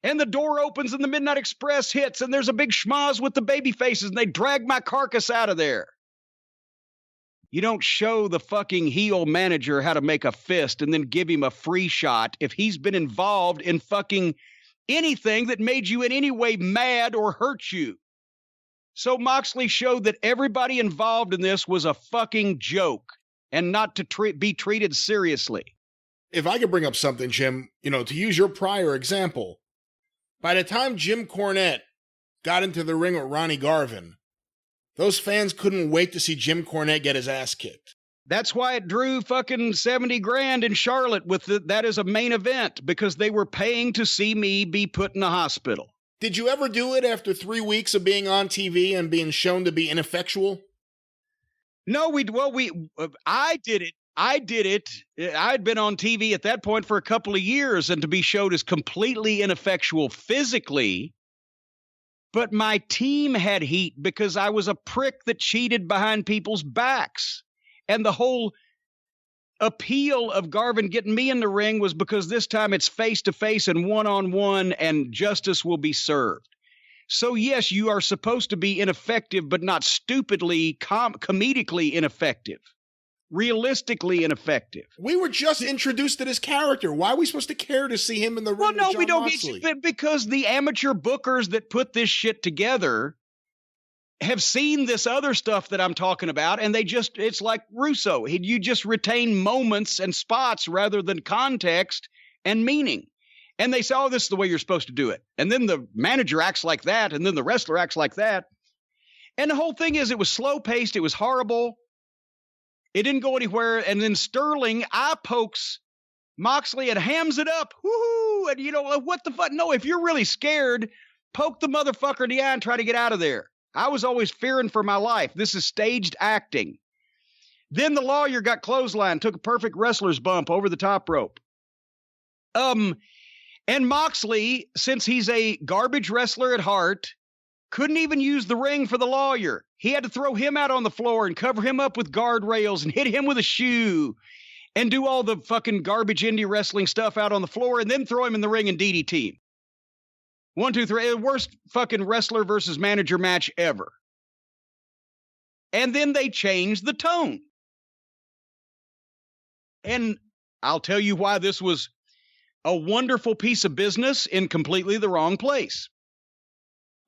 And the door opens and the Midnight Express hits and there's a big schmoz with the babyfaces and they drag my carcass out of there. You don't show the fucking heel manager how to make a fist and then give him a free shot if he's been involved in fucking anything that made you in any way mad or hurt you. So Moxley showed that everybody involved in this was a fucking joke and not to be treated seriously. If I could bring up something, Jim, to use your prior example, by the time Jim Cornette got into the ring with Ronnie Garvin, those fans couldn't wait to see Jim Cornette get his ass kicked. That's why it drew fucking 70 grand in Charlotte with that as a main event, because they were paying to see me be put in the hospital. Did you ever do it after 3 weeks of being on TV and being shown to be ineffectual? No, I did it. I'd been on TV at that point for a couple of years, and to be showed as completely ineffectual physically. But my team had heat because I was a prick that cheated behind people's backs. And the whole appeal of Garvin getting me in the ring was because this time it's face-to-face and one-on-one, and justice will be served. So, yes, you are supposed to be ineffective, but not stupidly, comedically ineffective. Realistically ineffective. We were just introduced to this character. Why are we supposed to care to see him in the ring? Well, no, with Jon we don't. Moxley? Because the amateur bookers that put this shit together have seen this other stuff that I'm talking about, and it's like Russo. You just retain moments and spots rather than context and meaning. And they say, oh, this is the way you're supposed to do it. And then the manager acts like that, and then the wrestler acts like that. And the whole thing is, it was slow-paced, it was horrible. It didn't go anywhere. And then Sterling eye pokes Moxley and hams it up. Woohoo! And you know, what the fuck? No, if you're really scared, poke the motherfucker in the eye and try to get out of there. I was always fearing for my life. This is staged acting. Then the lawyer got clotheslined, took a perfect wrestler's bump over the top rope. And Moxley, since he's a garbage wrestler at heart, couldn't even use the ring for the lawyer. He had to throw him out on the floor and cover him up with guardrails and hit him with a shoe and do all the fucking garbage indie wrestling stuff out on the floor and then throw him in the ring and DDT him. 1, 2, 3, the worst fucking wrestler versus manager match ever. And then they changed the tone. And I'll tell you why this was a wonderful piece of business in completely the wrong place.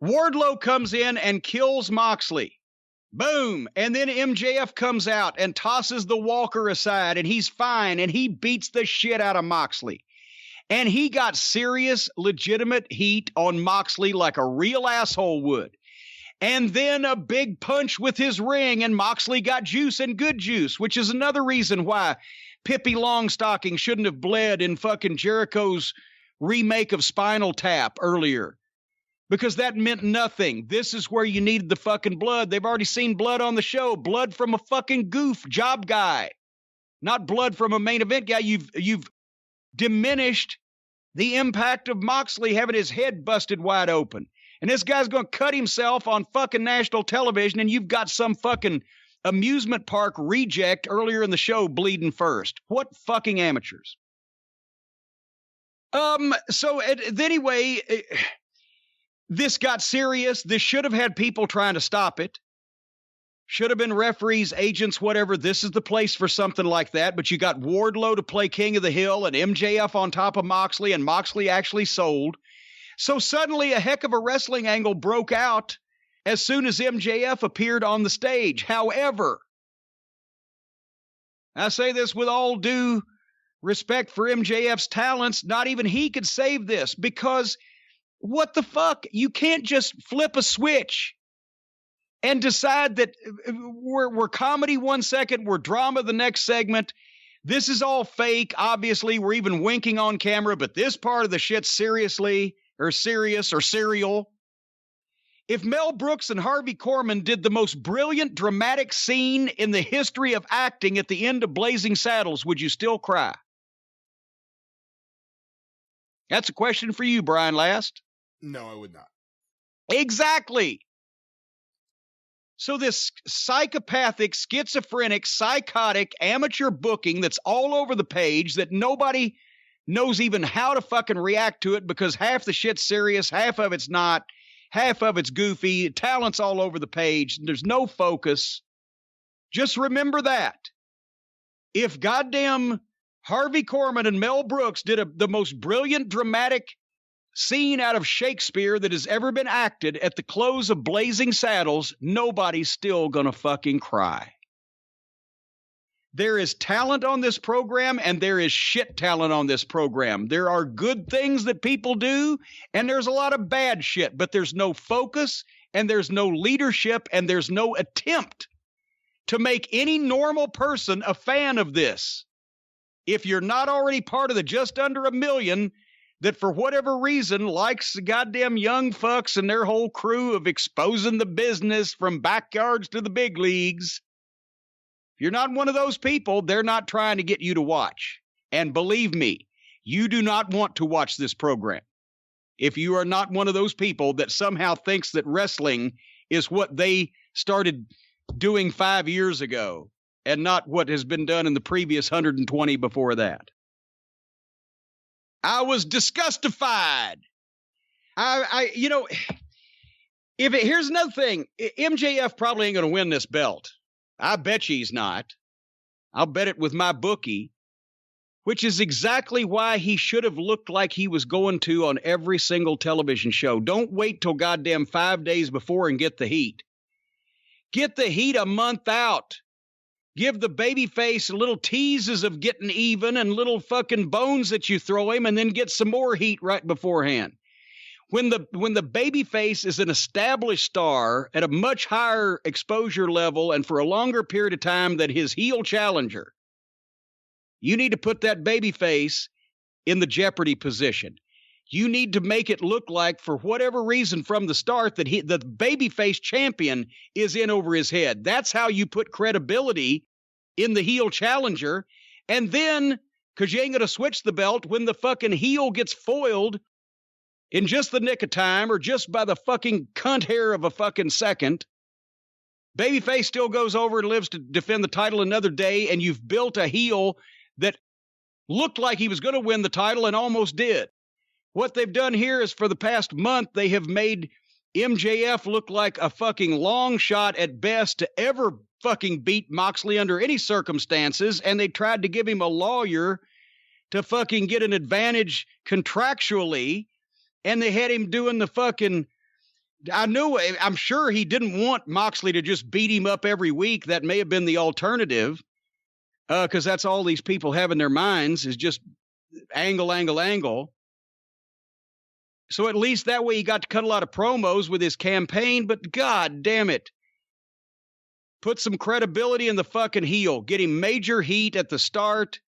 Wardlow comes in and kills Moxley. Boom. And then MJF comes out and tosses the walker aside, and he's fine, and he beats the shit out of Moxley. And he got serious, legitimate heat on Moxley like a real asshole would. And then a big punch with his ring, and Moxley got juice and good juice, which is another reason why Pippi Longstocking shouldn't have bled in fucking Jericho's remake of Spinal Tap earlier. Because that meant nothing. This is where you needed the fucking blood. They've already seen blood on the show. Blood from a fucking goof job guy. Not blood from a main event guy. You've diminished the impact of Moxley having his head busted wide open. And this guy's going to cut himself on fucking national television, and you've got some fucking amusement park reject earlier in the show bleeding first. What fucking amateurs. So anyway, this got serious. This should have had people trying to stop it. Should have been referees, agents, whatever. This is the place for something like that. But you got Wardlow to play King of the Hill and MJF on top of Moxley, and Moxley actually sold. So suddenly a heck of a wrestling angle broke out as soon as MJF appeared on the stage. However, I say this with all due respect for MJF's talents, not even he could save this, because what the fuck? You can't just flip a switch and decide that we're comedy 1 second, we're drama the next segment. This is all fake. Obviously, we're even winking on camera, but this part of the shit's serious or serial. If Mel Brooks and Harvey Korman did the most brilliant dramatic scene in the history of acting at the end of Blazing Saddles, would you still cry? That's a question for you, Brian Last. No, I would not. Exactly. So this psychopathic, schizophrenic, psychotic, amateur booking that's all over the page that nobody knows even how to fucking react to it, because half the shit's serious, half of it's not, half of it's goofy, talent's all over the page, there's no focus. Just remember that. If goddamn Harvey Korman and Mel Brooks did the most brilliant dramatic scene out of Shakespeare that has ever been acted at the close of Blazing Saddles, nobody's still gonna fucking cry. There is talent on this program, and there is shit talent on this program. There are good things that people do, and there's a lot of bad shit, but there's no focus, and there's no leadership, and there's no attempt to make any normal person a fan of this. If you're not already part of the just under 1 million that for whatever reason likes the goddamn young fucks and their whole crew of exposing the business from backyards to the big leagues, if you're not one of those people, they're not trying to get you to watch. And believe me, you do not want to watch this program if you are not one of those people that somehow thinks that wrestling is what they started doing 5 years ago and not what has been done in the previous 120 before that. I was disgustified. Here's another thing. MJF probably ain't going to win this belt. I bet you he's not. I'll bet it with my bookie, which is exactly why he should have looked like he was going to on every single television show. Don't wait till goddamn 5 days before and get the heat. Get the heat a month out. Give the babyface little teases of getting even and little fucking bones that you throw him, and then get some more heat right beforehand. When the babyface is an established star at a much higher exposure level and for a longer period of time than his heel challenger, you need to put that babyface in the Jeopardy position. You need to make it look like, for whatever reason from the start, that the babyface champion is in over his head. That's how you put credibility in the heel challenger. And then, because you ain't going to switch the belt when the fucking heel gets foiled in just the nick of time or just by the fucking cunt hair of a fucking second, babyface still goes over and lives to defend the title another day, and you've built a heel that looked like he was going to win the title and almost did. What they've done here is, for the past month, they have made MJF look like a fucking long shot at best to ever fucking beat Moxley under any circumstances, and they tried to give him a lawyer to fucking get an advantage contractually, and they had him doing the fucking... I'm sure he didn't want Moxley to just beat him up every week. That may have been the alternative, because that's all these people have in their minds, is just angle. So at least that way he got to cut a lot of promos with his campaign, but god damn it. Put some credibility in the fucking heel. Get him major heat at the start.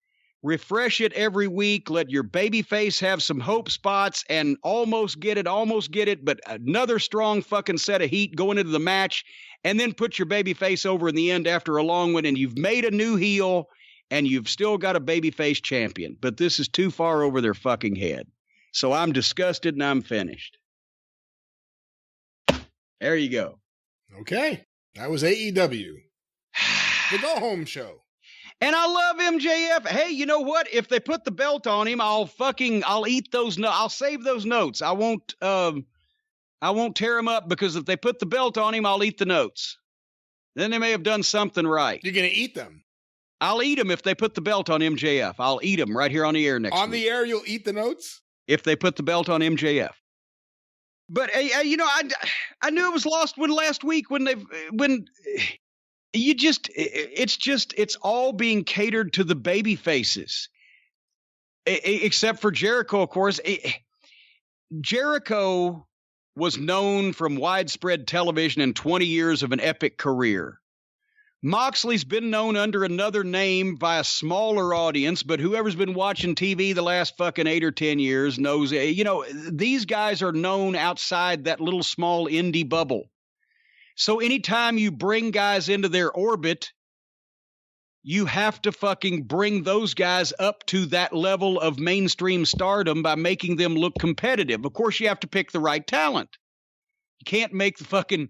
Refresh it every week. Let your babyface have some hope spots and almost get it, but another strong fucking set of heat going into the match, and then put your babyface over in the end after a long one, and you've made a new heel, and you've still got a babyface champion. But this is too far over their fucking head. So I'm disgusted and I'm finished. There you go. Okay. That was AEW. The go-home show. And I love MJF. Hey, you know what? If they put the belt on him, I'll eat those notes. I'll save those notes. I won't tear them up, because if they put the belt on him, I'll eat the notes. Then they may have done something right. You're going to eat them? I'll eat them if they put the belt on MJF. I'll eat them right here on the air next week. On the air, you'll eat the notes? If they put the belt on MJF. But, I knew it was lost last week it's all being catered to the baby faces. Except for Jericho, of course. Jericho was known from widespread television and 20 years of an epic career. Moxley's been known under another name by a smaller audience, but whoever's been watching TV the last fucking 8 or 10 years knows, these guys are known outside that little small indie bubble. So anytime you bring guys into their orbit, you have to fucking bring those guys up to that level of mainstream stardom by making them look competitive. Of course, you have to pick the right talent. You can't make the fucking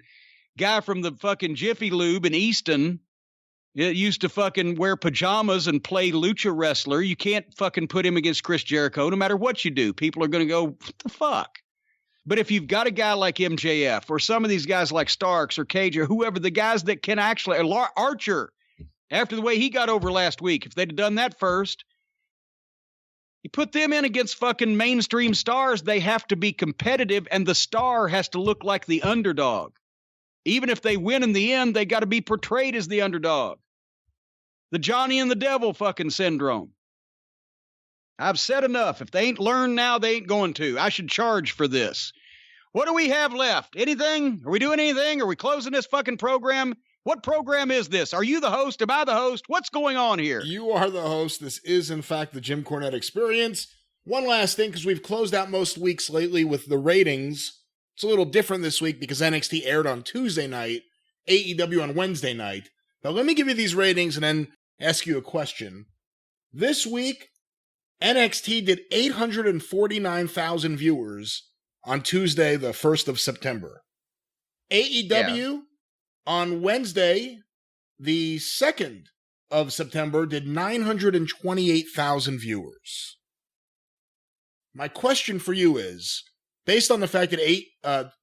guy from the fucking Jiffy Lube in Easton that used to fucking wear pajamas and play lucha wrestler. You can't fucking put him against Chris Jericho no matter what you do. People are going to go, what the fuck? But if you've got a guy like MJF or some of these guys like Starks or Cage or whoever, the guys that can actually, Archer, after the way he got over last week, if they'd have done that first, you put them in against fucking mainstream stars, they have to be competitive, and the star has to look like the underdog. Even if they win in the end, they got to be portrayed as the underdog. The Johnny and the Devil fucking syndrome. I've said enough. If they ain't learned now, they ain't going to. I should charge for this. What do we have left? Anything? Are we doing anything? Are we closing this fucking program? What program is this? Are you the host? Am I the host? What's going on here? You are the host. This is, in fact, the Jim Cornette Experience. One last thing, because we've closed out most weeks lately with the ratings. It's a little different this week because NXT aired on Tuesday night, AEW on Wednesday night. Now, let me give you these ratings and then ask you a question. This week, NXT did 849,000 viewers on Tuesday, the 1st of September. AEW on Wednesday, the 2nd of September, did 928,000 viewers. My question for you is, based on the fact that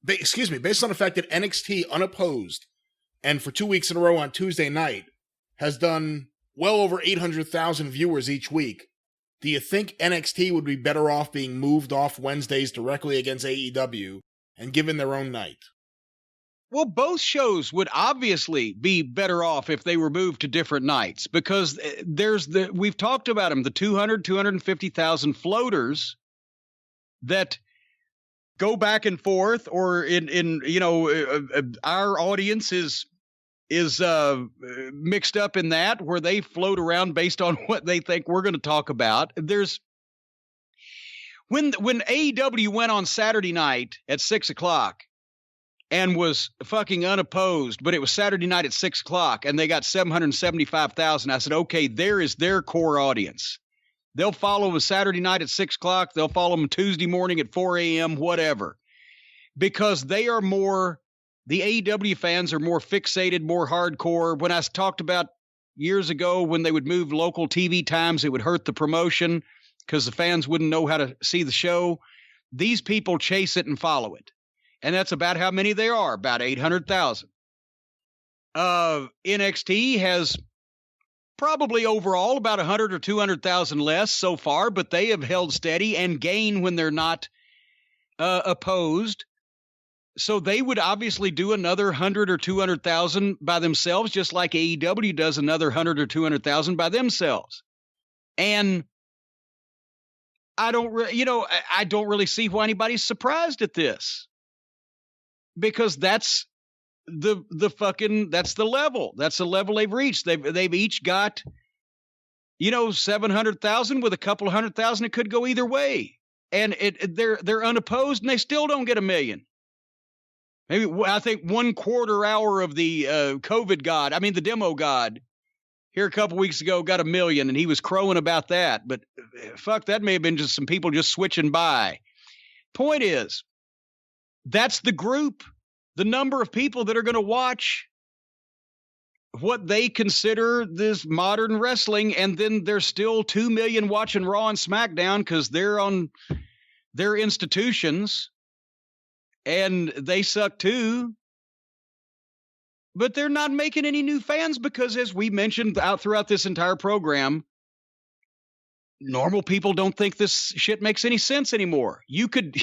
based on the fact that NXT unopposed and for 2 weeks in a row on Tuesday night has done well over 800,000 viewers each week, do you think NXT would be better off being moved off Wednesdays directly against AEW and given their own night? Well, both shows would obviously be better off if they were moved to different nights, because we've talked about them, the 250,000 floaters that go back and forth, or our audience is mixed up in that, where they float around based on what they think we're going to talk about. When AEW went on Saturday night at 6:00 and was fucking unopposed, but it was Saturday night at 6:00 and they got 775,000. I said, okay, there is their core audience. They'll follow them Saturday night at 6:00. They'll follow them Tuesday morning at 4 a.m., whatever, because they are more, the AEW fans are more fixated, more hardcore. When I talked about years ago when they would move local TV times, it would hurt the promotion because the fans wouldn't know how to see the show. These people chase it and follow it. And that's about how many there are, about 800,000. NXT has probably overall about 100 or 200,000 less so far, but they have held steady and gain when they're not opposed. So they would obviously do another 100 or 200,000 by themselves, just like AEW does another 100 or 200,000 by themselves. And I don't really see why anybody's surprised at this, because that's that's the level. That's the level they've reached. They've each got, 700,000 with a couple of 100,000. It could go either way. And they're unopposed and they still don't get 1 million. Maybe I think 1/4 hour of the the demo god here a couple weeks ago got 1 million, and he was crowing about that. But fuck, that may have been just some people just switching by. Point is, that's the group, the number of people that are going to watch what they consider this modern wrestling. And then there's still 2 million watching Raw and SmackDown because they're on their institutions and they suck too. But they're not making any new fans because, as we mentioned out throughout this entire program, normal people don't think this shit makes any sense anymore. You could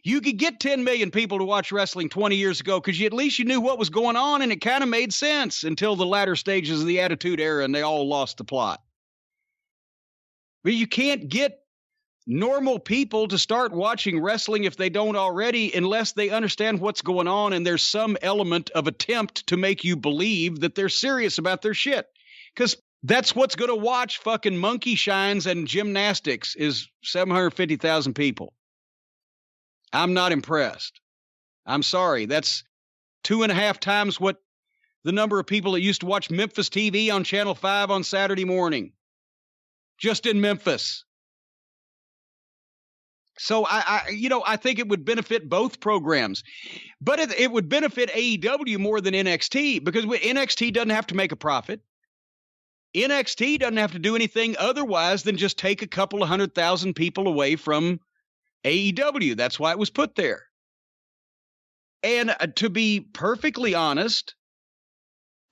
get 10 million people to watch wrestling 20 years ago because at least you knew what was going on and it kind of made sense until the latter stages of the Attitude Era and they all lost the plot. But you can't get normal people to start watching wrestling if they don't already, unless they understand what's going on and there's some element of attempt to make you believe that they're serious about their shit. Because that's what's going to watch fucking monkey shines and gymnastics is 750,000 people. I'm not impressed. I'm sorry. That's 2.5 times what the number of people that used to watch Memphis TV on Channel 5 on Saturday morning. Just in Memphis. So I think it would benefit both programs, but it would benefit AEW more than NXT because NXT doesn't have to make a profit. NXT doesn't have to do anything otherwise than just take a couple of 100,000 people away from AEW. That's why it was put there. And to be perfectly honest,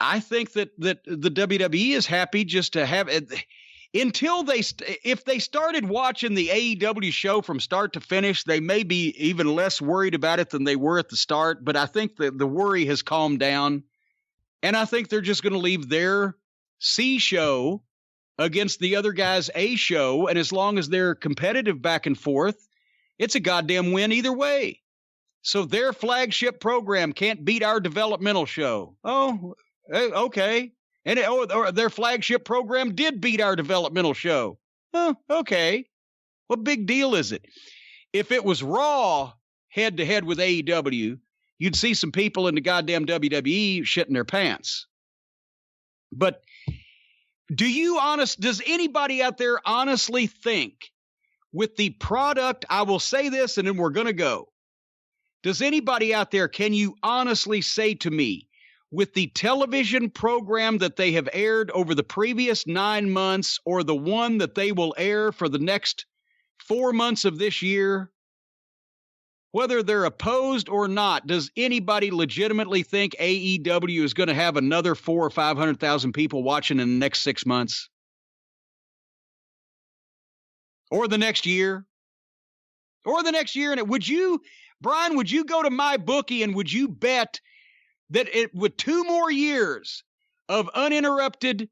I think that the WWE is happy just to have it. Until if they started watching the AEW show from start to finish, they may be even less worried about it than they were at the start. But I think the worry has calmed down. And I think they're just going to leave their C show against the other guy's A show. And as long as they're competitive back and forth, it's a goddamn win either way. So their flagship program can't beat our developmental show. Oh, Okay. And or their flagship program did beat our developmental show. Oh, okay. What big deal is it? If it was Raw head to head with AEW, you'd see some people in the goddamn WWE shitting their pants. But does anybody out there honestly think with the product, I will say this and then we're going to go. Does anybody out there, can you honestly say to me, with the television program that they have aired over the previous 9 months or the one that they will air for the next 4 months of this year, whether they're opposed or not, does anybody legitimately think AEW is going to have another 400,000 or 500,000 people watching in the next 6 months? Or the next year? Or the next year? And Brian, would you go to my bookie and would you bet that with 2 more years of uninterrupted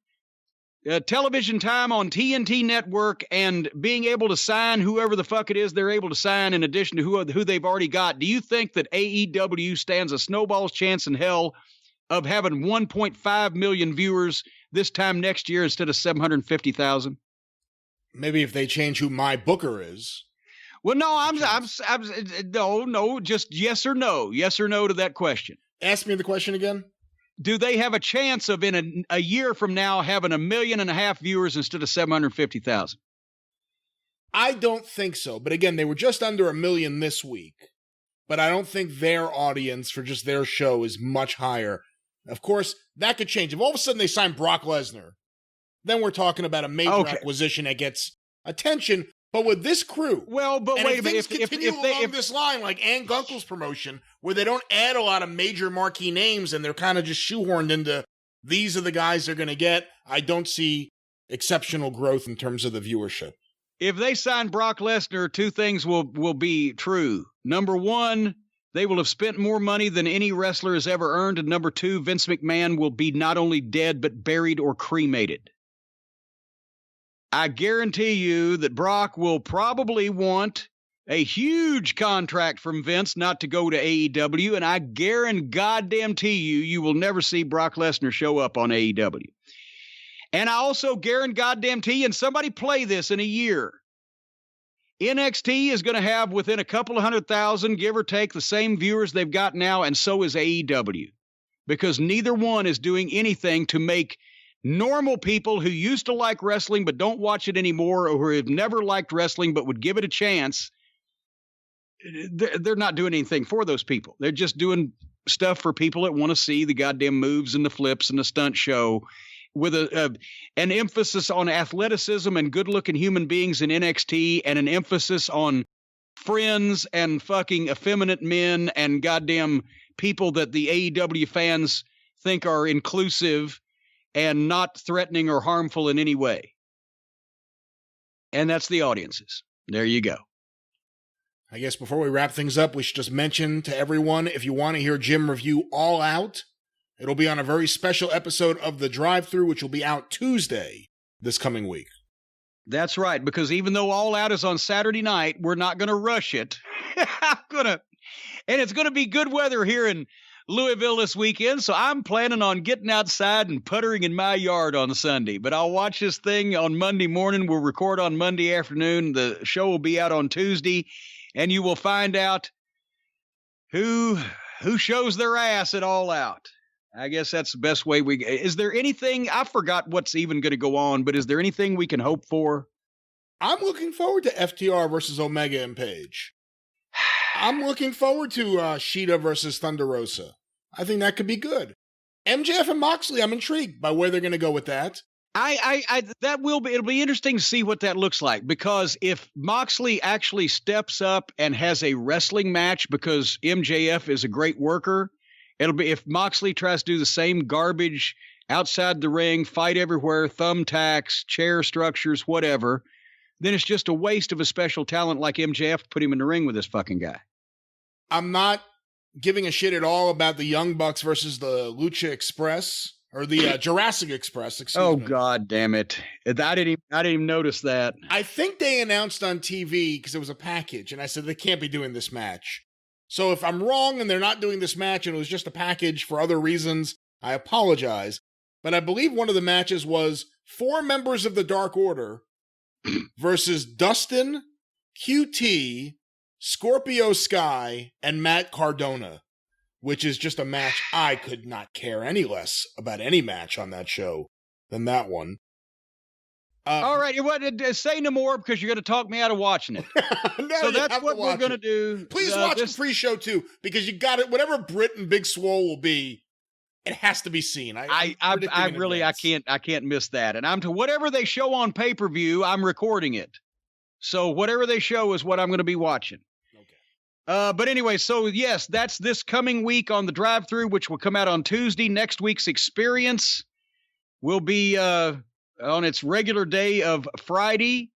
television time on TNT Network and being able to sign whoever the fuck it is they're able to sign in addition to who they've already got, do you think that AEW stands a snowball's chance in hell of having 1.5 million viewers this time next year instead of 750,000? Maybe if they change who my booker is. Well, no, no, just yes or no to that question. Ask me the question again. Do they have a chance of in a year from now having 1.5 million viewers instead of 750,000? I don't think so. But again, they were just under 1 million this week. But I don't think their audience for just their show is much higher. Of course, that could change. If all of a sudden they sign Brock Lesnar, then we're talking about a major acquisition that gets attention. But with this crew, but wait a minute. If along this line, like Ann Gunkel's promotion, where they don't add a lot of major marquee names and they're kind of just shoehorned into these are the guys they're going to get, I don't see exceptional growth in terms of the viewership. If they sign Brock Lesnar, 2 things will be true. Number 1, they will have spent more money than any wrestler has ever earned. And number 2, Vince McMahon will be not only dead, but buried or cremated. I guarantee you that Brock will probably want a huge contract from Vince not to go to AEW, and I guarantee you will never see Brock Lesnar show up on AEW. And I also guarantee, and somebody play this in a year, NXT is going to have within a couple of 100,000, give or take, the same viewers they've got now, and so is AEW, because neither one is doing anything to make normal people who used to like wrestling but don't watch it anymore, or who have never liked wrestling but would give it a chance. They're not doing anything for those people. They're just doing stuff for people that want to see the goddamn moves and the flips and the stunt show with an emphasis on athleticism and good-looking human beings in NXT, and an emphasis on friends and fucking effeminate men and goddamn people that the AEW fans think are inclusive and not threatening or harmful in any way. And that's the audiences. There you go. I guess before we wrap things up, we should just mention to everyone, if you want to hear Jim review All Out, it'll be on a very special episode of The Drive-Thru, which will be out Tuesday this coming week. That's right, because even though All Out is on Saturday night, we're not going to rush it. And it's going to be good weather here in Louisville this weekend, so I'm planning on getting outside and puttering in my yard on Sunday. But I'll watch this thing on Monday morning. We'll record on Monday afternoon. The show will be out on Tuesday, and you will find out who shows their ass at All Out. I guess that's the best way is there anything, I forgot what's even going to go on, but is there anything we can hope for? I'm looking forward to FTR versus Omega and Page. I'm looking forward to Shida versus Thunder Rosa. I think that could be good. MJF and Moxley, I'm intrigued by where they're going to go with that. It'll be interesting to see what that looks like, because if Moxley actually steps up and has a wrestling match because MJF is a great worker, it'll be, if Moxley tries to do the same garbage outside the ring, fight everywhere, thumbtacks, chair structures, whatever, then it's just a waste of a special talent like MJF to put him in the ring with this fucking guy. I'm not giving a shit at all about the Young Bucks versus the Lucha Express, or the Jurassic Express, excuse me. God damn it. I didn't even notice that. I think they announced on TV, because it was a package, and I said they can't be doing this match. So if I'm wrong and they're not doing this match and it was just a package for other reasons, I apologize, but I believe one of the matches was 4 members of the Dark Order versus Dustin, QT, Scorpio Sky, and Matt Cardona, which is just a match I could not care any less about any match on that show than that one. All right, say no more because you're going to talk me out of watching it. No, so that's what we're going to do. Please watch the pre-show too, because you got it. Whatever Britt and Big Swole will be, it has to be seen. I can't miss that. And I'm to whatever they show on pay-per-view, I'm recording it. So whatever they show is what I'm going to be watching. Okay. But anyway, so yes, that's this coming week on the drive-thru, which will come out on Tuesday. Next week's Experience will be on its regular day of Friday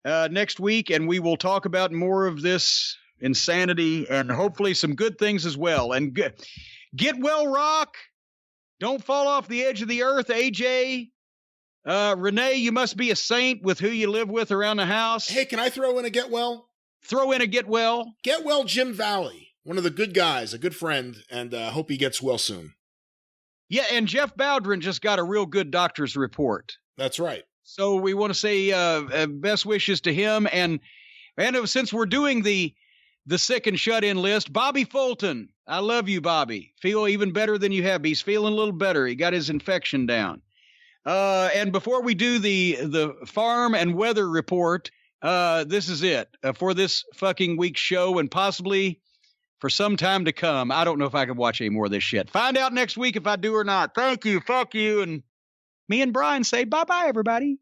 next week, and we will talk about more of this insanity and hopefully some good things as well. And get well, Rock. Don't fall off the edge of the earth, AJ. Renee, you must be a saint with who you live with around the house. Hey, can I throw in a get well? Throw in a get well. Get well, Jim Valley, one of the good guys, a good friend, and hope he gets well soon. Yeah, and Jeff Bowdren just got a real good doctor's report. That's right. So we want to say best wishes to him. And since we're doing the sick and shut-in list, Bobby Fulton. I love you, Bobby. Feel even better than you have. He's feeling a little better. He got his infection down. And before we do the farm and weather report, this is it for this fucking week's show and possibly for some time to come. I don't know if I can watch any more of this shit. Find out next week if I do or not. Thank you. Fuck you. And me and Brian say bye-bye, everybody.